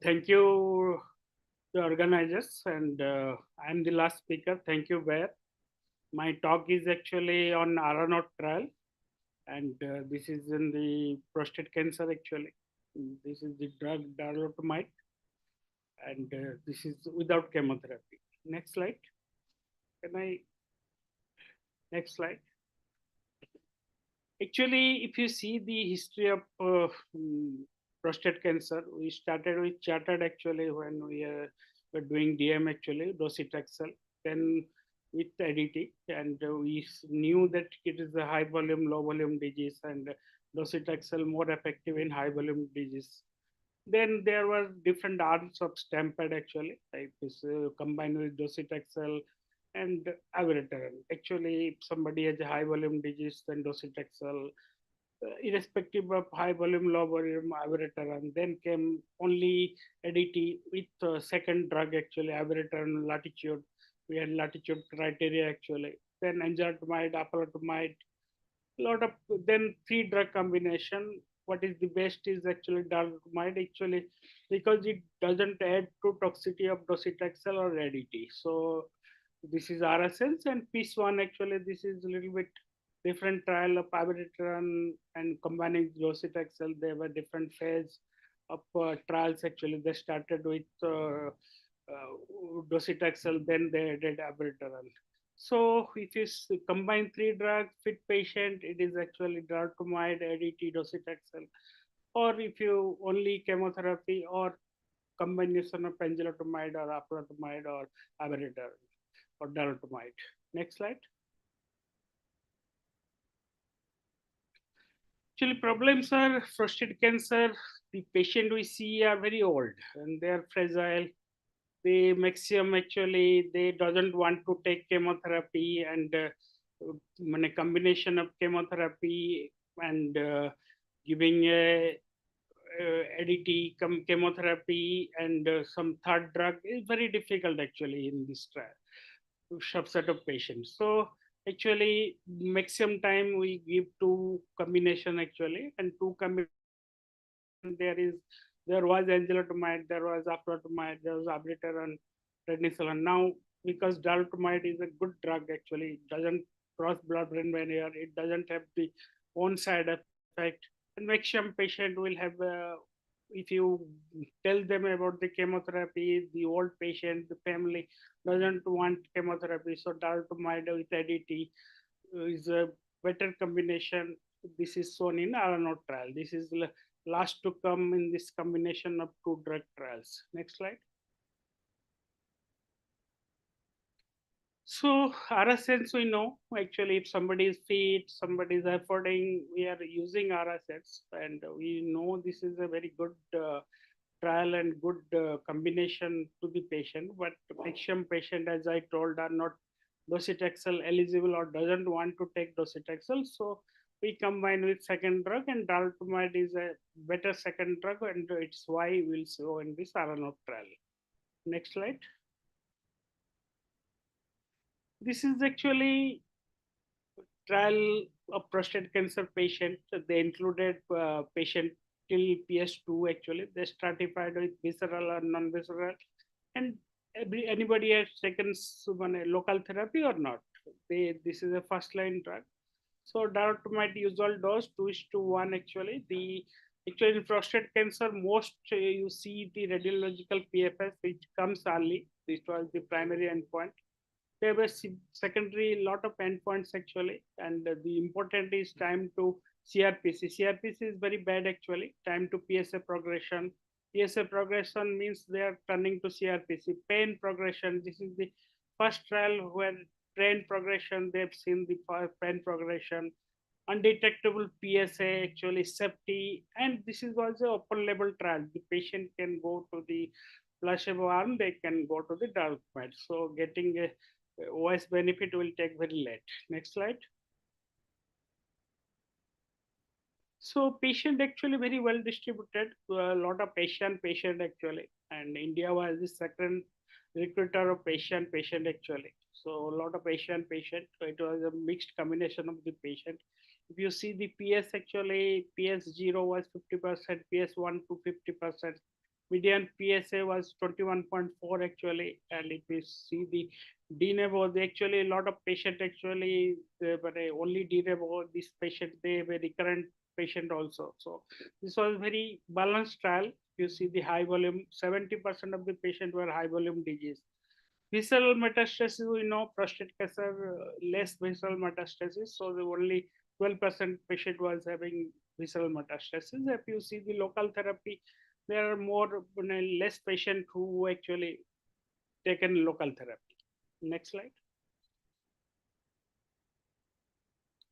Thank you, the organizers, and I'm the last speaker. Thank you, Bayer. My talk is actually on Aranot trial, and this is in the prostate cancer actually. This is the drug darolutamide, and this is without chemotherapy. Next slide. Next slide. Actually, if you see the history of prostate cancer, we started with Chartered actually when we were doing DM actually, docetaxel, then with ADT, and we knew that it is a high volume, low volume disease, and docetaxel more effective in high volume disease. Then there were different arms of Stampede actually, like this combined with docetaxel and abiraterone. Actually, if somebody has a high volume disease, then docetaxel, irrespective of high volume, low volume, abiraterone. Then came only ADT with second drug actually, abiraterone, latitude. We had latitude criteria actually. Then enzalutamide, apalutamide, lot of then three drug combination. What is the best is actually darolutamide actually because it doesn't add to toxicity of docetaxel or ADT. So this is RSNs and PIS1 actually this is a little bit different trial of abiraterone and combining docetaxel. They were different phase of trials actually. They started with docetaxel, then they added abiraterone. So if you combine three drugs, fit patient, it is actually darolutamide, ADT, docetaxel. Or if you only chemotherapy or combination of enzalutamide or apalutamide or abiraterone or darolutamide. Next slide. Actually, problems are prostate cancer. The patient we see are very old and they are fragile. The maximum actually they doesn't want to take chemotherapy and a combination of chemotherapy and giving a ADT chemotherapy and some third drug is very difficult actually in this trial subset of patients. So actually maximum time we give two combination actually and two combination there was enzalutamide, there was apalutamide, there was abiraterone, prednisolone. Now because darolutamide is a good drug actually, it doesn't cross blood-brain barrier, it doesn't have the own side effect. And maximum patient will have, if you tell them about the chemotherapy, the old patient, the family doesn't want chemotherapy, so darolutamide with ADT is a better combination. This is shown in Aranot trial. This is last to come in this combination of two drug trials. Next slide. So RSNs we know actually if somebody is fit, somebody is affording, we are using RSNs and we know this is a very good trial and good combination to the patient. But maximum patient, as I told, are not docetaxel eligible or doesn't want to take docetaxel. So we combine with second drug and darolutamide is a better second drug and it's why we'll show in this Aranot trial. Next slide. This is actually trial of prostate cancer patient. They included patient till PS2 actually. They stratified with visceral or non-visceral and anybody has taken local therapy or not. This is a first line drug. So darolutamide usual dose 2:1 actually. The Actually, in prostate cancer, most you see the radiological PFS, which comes early. This was the primary endpoint. There were secondary lot of endpoints actually, and the important is time to CRPC. CRPC is very bad actually. Time to PSA progression. PSA progression means they are turning to CRPC. Pain progression. This is the first trial where pain progression. They've seen the pain progression. Undetectable PSA actually safety, and this is also open label trial. The patient can go to the placebo arm, they can go to the dark bed. So getting a OS benefit will take very late. Next slide. So patient actually very well distributed, a lot of patient actually, and India was the second recruiter of patient actually. So a lot of patient, so it was a mixed combination of the patient. If you see the PS actually, PS0 was 50%, PS1 to 50%. Median PSA was 21.4 actually, and if you see the DNABO, they actually a lot of patient actually, but only DNABO, this patient, they were recurrent patient also. So this was very balanced trial. You see the high volume, 70% of the patient were high volume disease. Visceral metastasis, we know prostate cancer, less visceral metastasis. So the only 12% patient was having visceral metastasis. If you see the local therapy, there are more, less patient who actually taken local therapy. Next slide.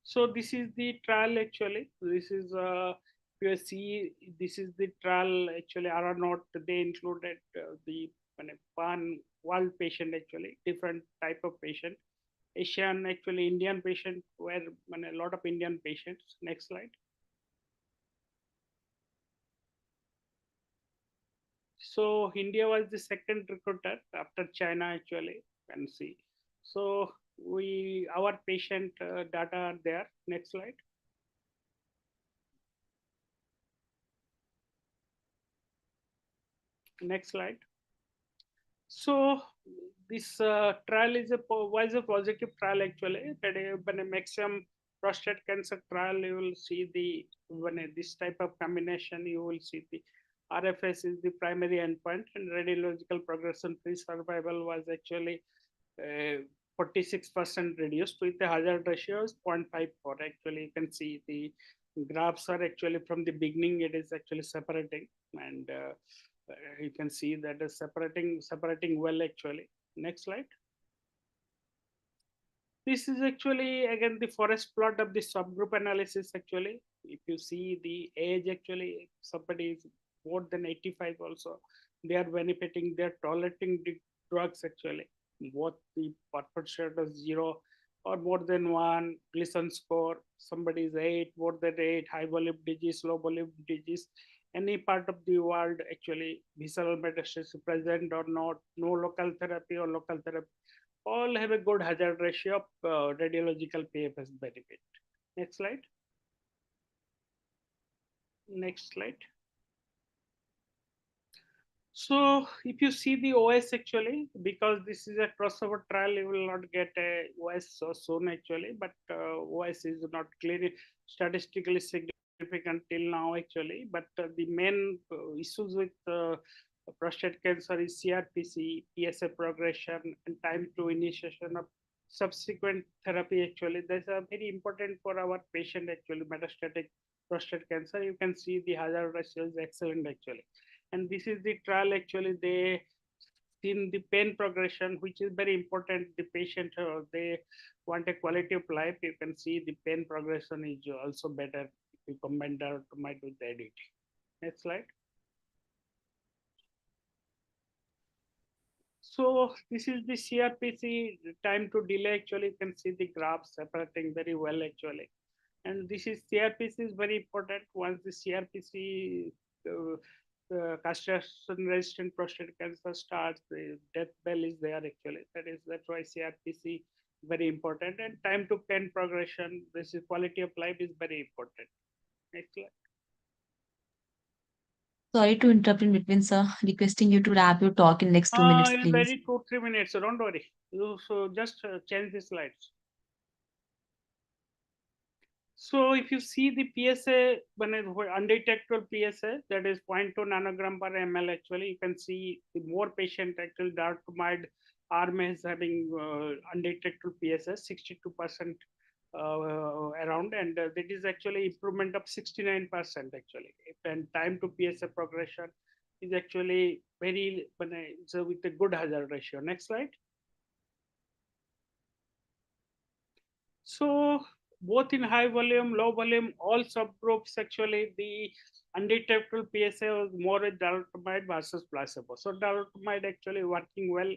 So this is the trial actually. This is you see, this is the trial actually. RR0, they included the pan world patient actually, different type of patient. Asian actually, Indian patient were a lot of Indian patients. Next slide. So India was the second recruiter after China actually, you can see. So our patient data are there. Next slide. Next slide. So this trial was a positive trial actually. When a maximum prostate cancer trial, you will see the this type of combination, you will see the RFS is the primary endpoint, and radiological progression-free survival was actually 46% reduced with the hazard ratio is 0.54. Actually, you can see the graphs are actually from the beginning, it is actually separating, and you can see that is separating well actually. Next slide. This is actually again the forest plot of the subgroup analysis actually. If you see the age actually, somebody is more than 85 also, they are benefiting, they're tolerating the drugs actually. Both the percent of 0 or more than 1, Gleason score, somebody is 8, more than 8, high volume disease, low volume disease, any part of the world actually, visceral metastasis present or not, no local therapy or local therapy, all have a good hazard ratio of radiological PFS benefit. Next slide. Next slide. So if you see the OS actually, because this is a crossover trial, you will not get a OS so soon actually, but OS is not clearly statistically significant till now actually. But the main issues with prostate cancer is CRPC, PSA progression, and time to initiation of subsequent therapy actually. That's very important for our patient actually, metastatic prostate cancer. You can see the hazard ratio is excellent actually. And this is the trial actually, they seen the pain progression, which is very important. The patient, they want a quality of life. You can see the pain progression is also better if you combine darolutamide with the ADT. Next slide. So this is the CRPC time to delay actually. You can see the graph separating very well actually. And this is CRPC is very important. Once the CRPC castration-resistant prostate cancer starts, the death bell is there actually. That's why CRPC very important. And time to pain progression, this is quality of life is very important. Next slide. Sorry to interrupt in between, sir. Requesting you to wrap your talk in next 2 minutes, please. Very 2-3 minutes, so don't worry. So just change the slides. So if you see the PSA, when undetectable PSA, that is 0.2 nanogram per ml, actually, you can see the more patient actually darolutamide arm is having undetectable PSA, 62% around, and that is actually improvement of 69% actually. And time to PSA progression is actually very, so with a good hazard ratio. Next slide. So both in high volume, low volume, all subgroups actually the undetectable PSA was more with darolutamide versus placebo. So darolutamide actually working well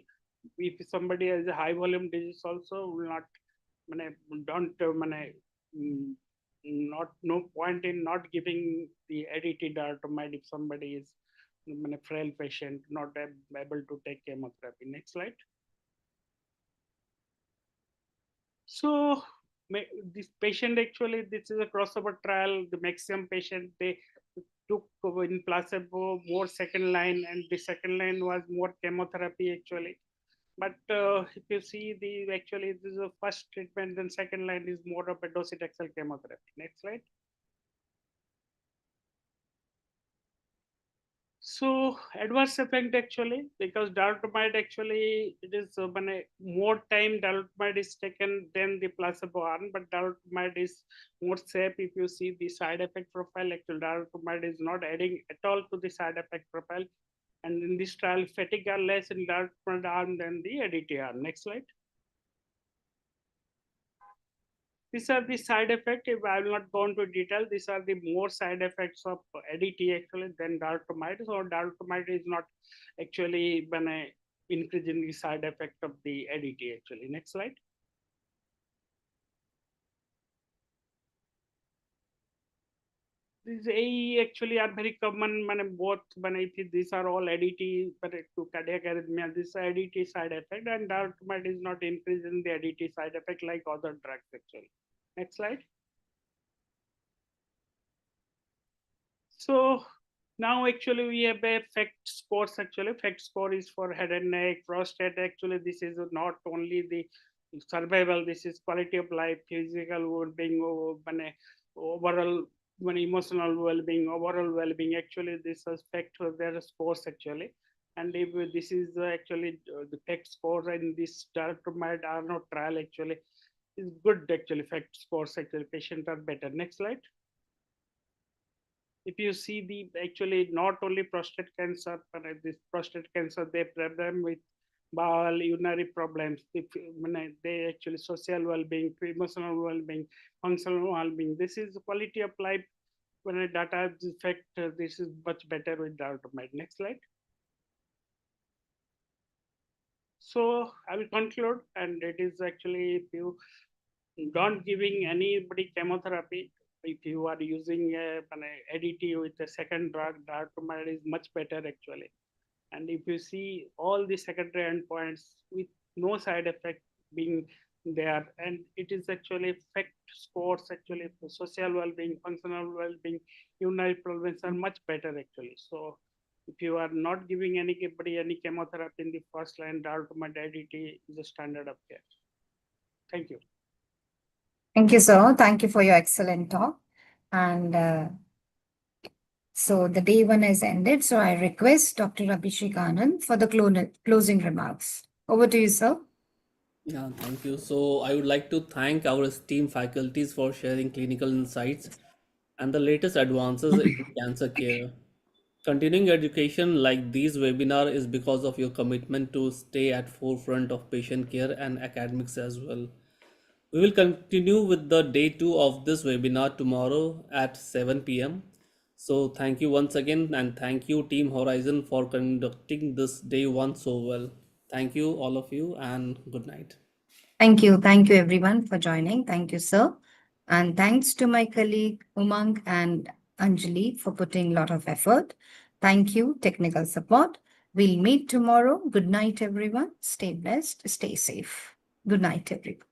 if somebody has a high volume disease also will not, not no point in not giving the ADT darolutamide if somebody is frail patient not able to take chemotherapy. Next slide. So this patient actually, this is a crossover trial. The maximum patient they took in placebo more second line, and the second line was more chemotherapy actually. But if you see the actually this is a first treatment, then second line is more of a docetaxel chemotherapy. Next slide. So adverse effect actually, because darolutamide actually it is more time darolutamide is taken than the placebo arm, but darolutamide is more safe. If you see the side effect profile, actually darolutamide is not adding at all to the side effect profile. And in this trial, fatigue are less in darolutamide arm than the ADT arm. Next slide. These are the side effects. If I will not go into detail, these are the more side effects of ADT actually than darolutamide. So darolutamide is not actually increasing the side effect of the ADT actually. Next slide. These AE actually are very common. Both these are all ADT, but to cardiac arrhythmia, this ADT side effect, and darolutamide is not increasing the ADT side effect like other drugs actually. Next slide. So now actually we have a FACT scores actually. FACT score is for head and neck, prostate. Actually, this is not only the survival, this is quality of life, physical well-being, overall emotional well-being, overall well-being. Actually, this aspect of their scores actually. And if this is actually the FACT score in this darolutamide Arno trial actually is good actually. FACT scores actually patients are better. Next slide. If you see the actually not only prostate cancer, but this prostate cancer, they problem with bowel, urinary problems. They actually social well-being, emotional well-being, functional well-being. This is quality of life. When a data effect, this is much better with darolutamide. Next slide. So I will conclude, and it is actually if you don't giving anybody chemotherapy, if you are using an ADT with a second drug, darolutamide is much better actually. And if you see all the secondary endpoints with no side effect being there, and it is actually FACT scores actually for social well-being, functional well-being, urinary problems are much better actually. So if you are not giving anybody any chemotherapy in the first line, darolutamide ADT is a standard of care. Thank you. Thank you, sir. Thank you for your excellent talk. And so the day one has ended. So I request Dr. Abhishek Anand for the closing remarks. Over to you, sir. Yeah, thank you. So I would like to thank our esteemed faculties for sharing clinical insights and the latest advances in cancer care. Continuing education like these webinar is because of your commitment to stay at forefront of patient care and academics as well. We will continue with the day 2 of this webinar tomorrow at 7 p.m. So thank you once again, and thank you Team Horizon for conducting this day 1 so well. Thank you all of you, and good night. Thank you. Thank you everyone for joining. Thank you, sir. And thanks to my colleague Umang and Anjali for putting a lot of effort. Thank you, technical support. We'll meet tomorrow. Good night, everyone. Stay blessed, stay safe. Good night, everyone.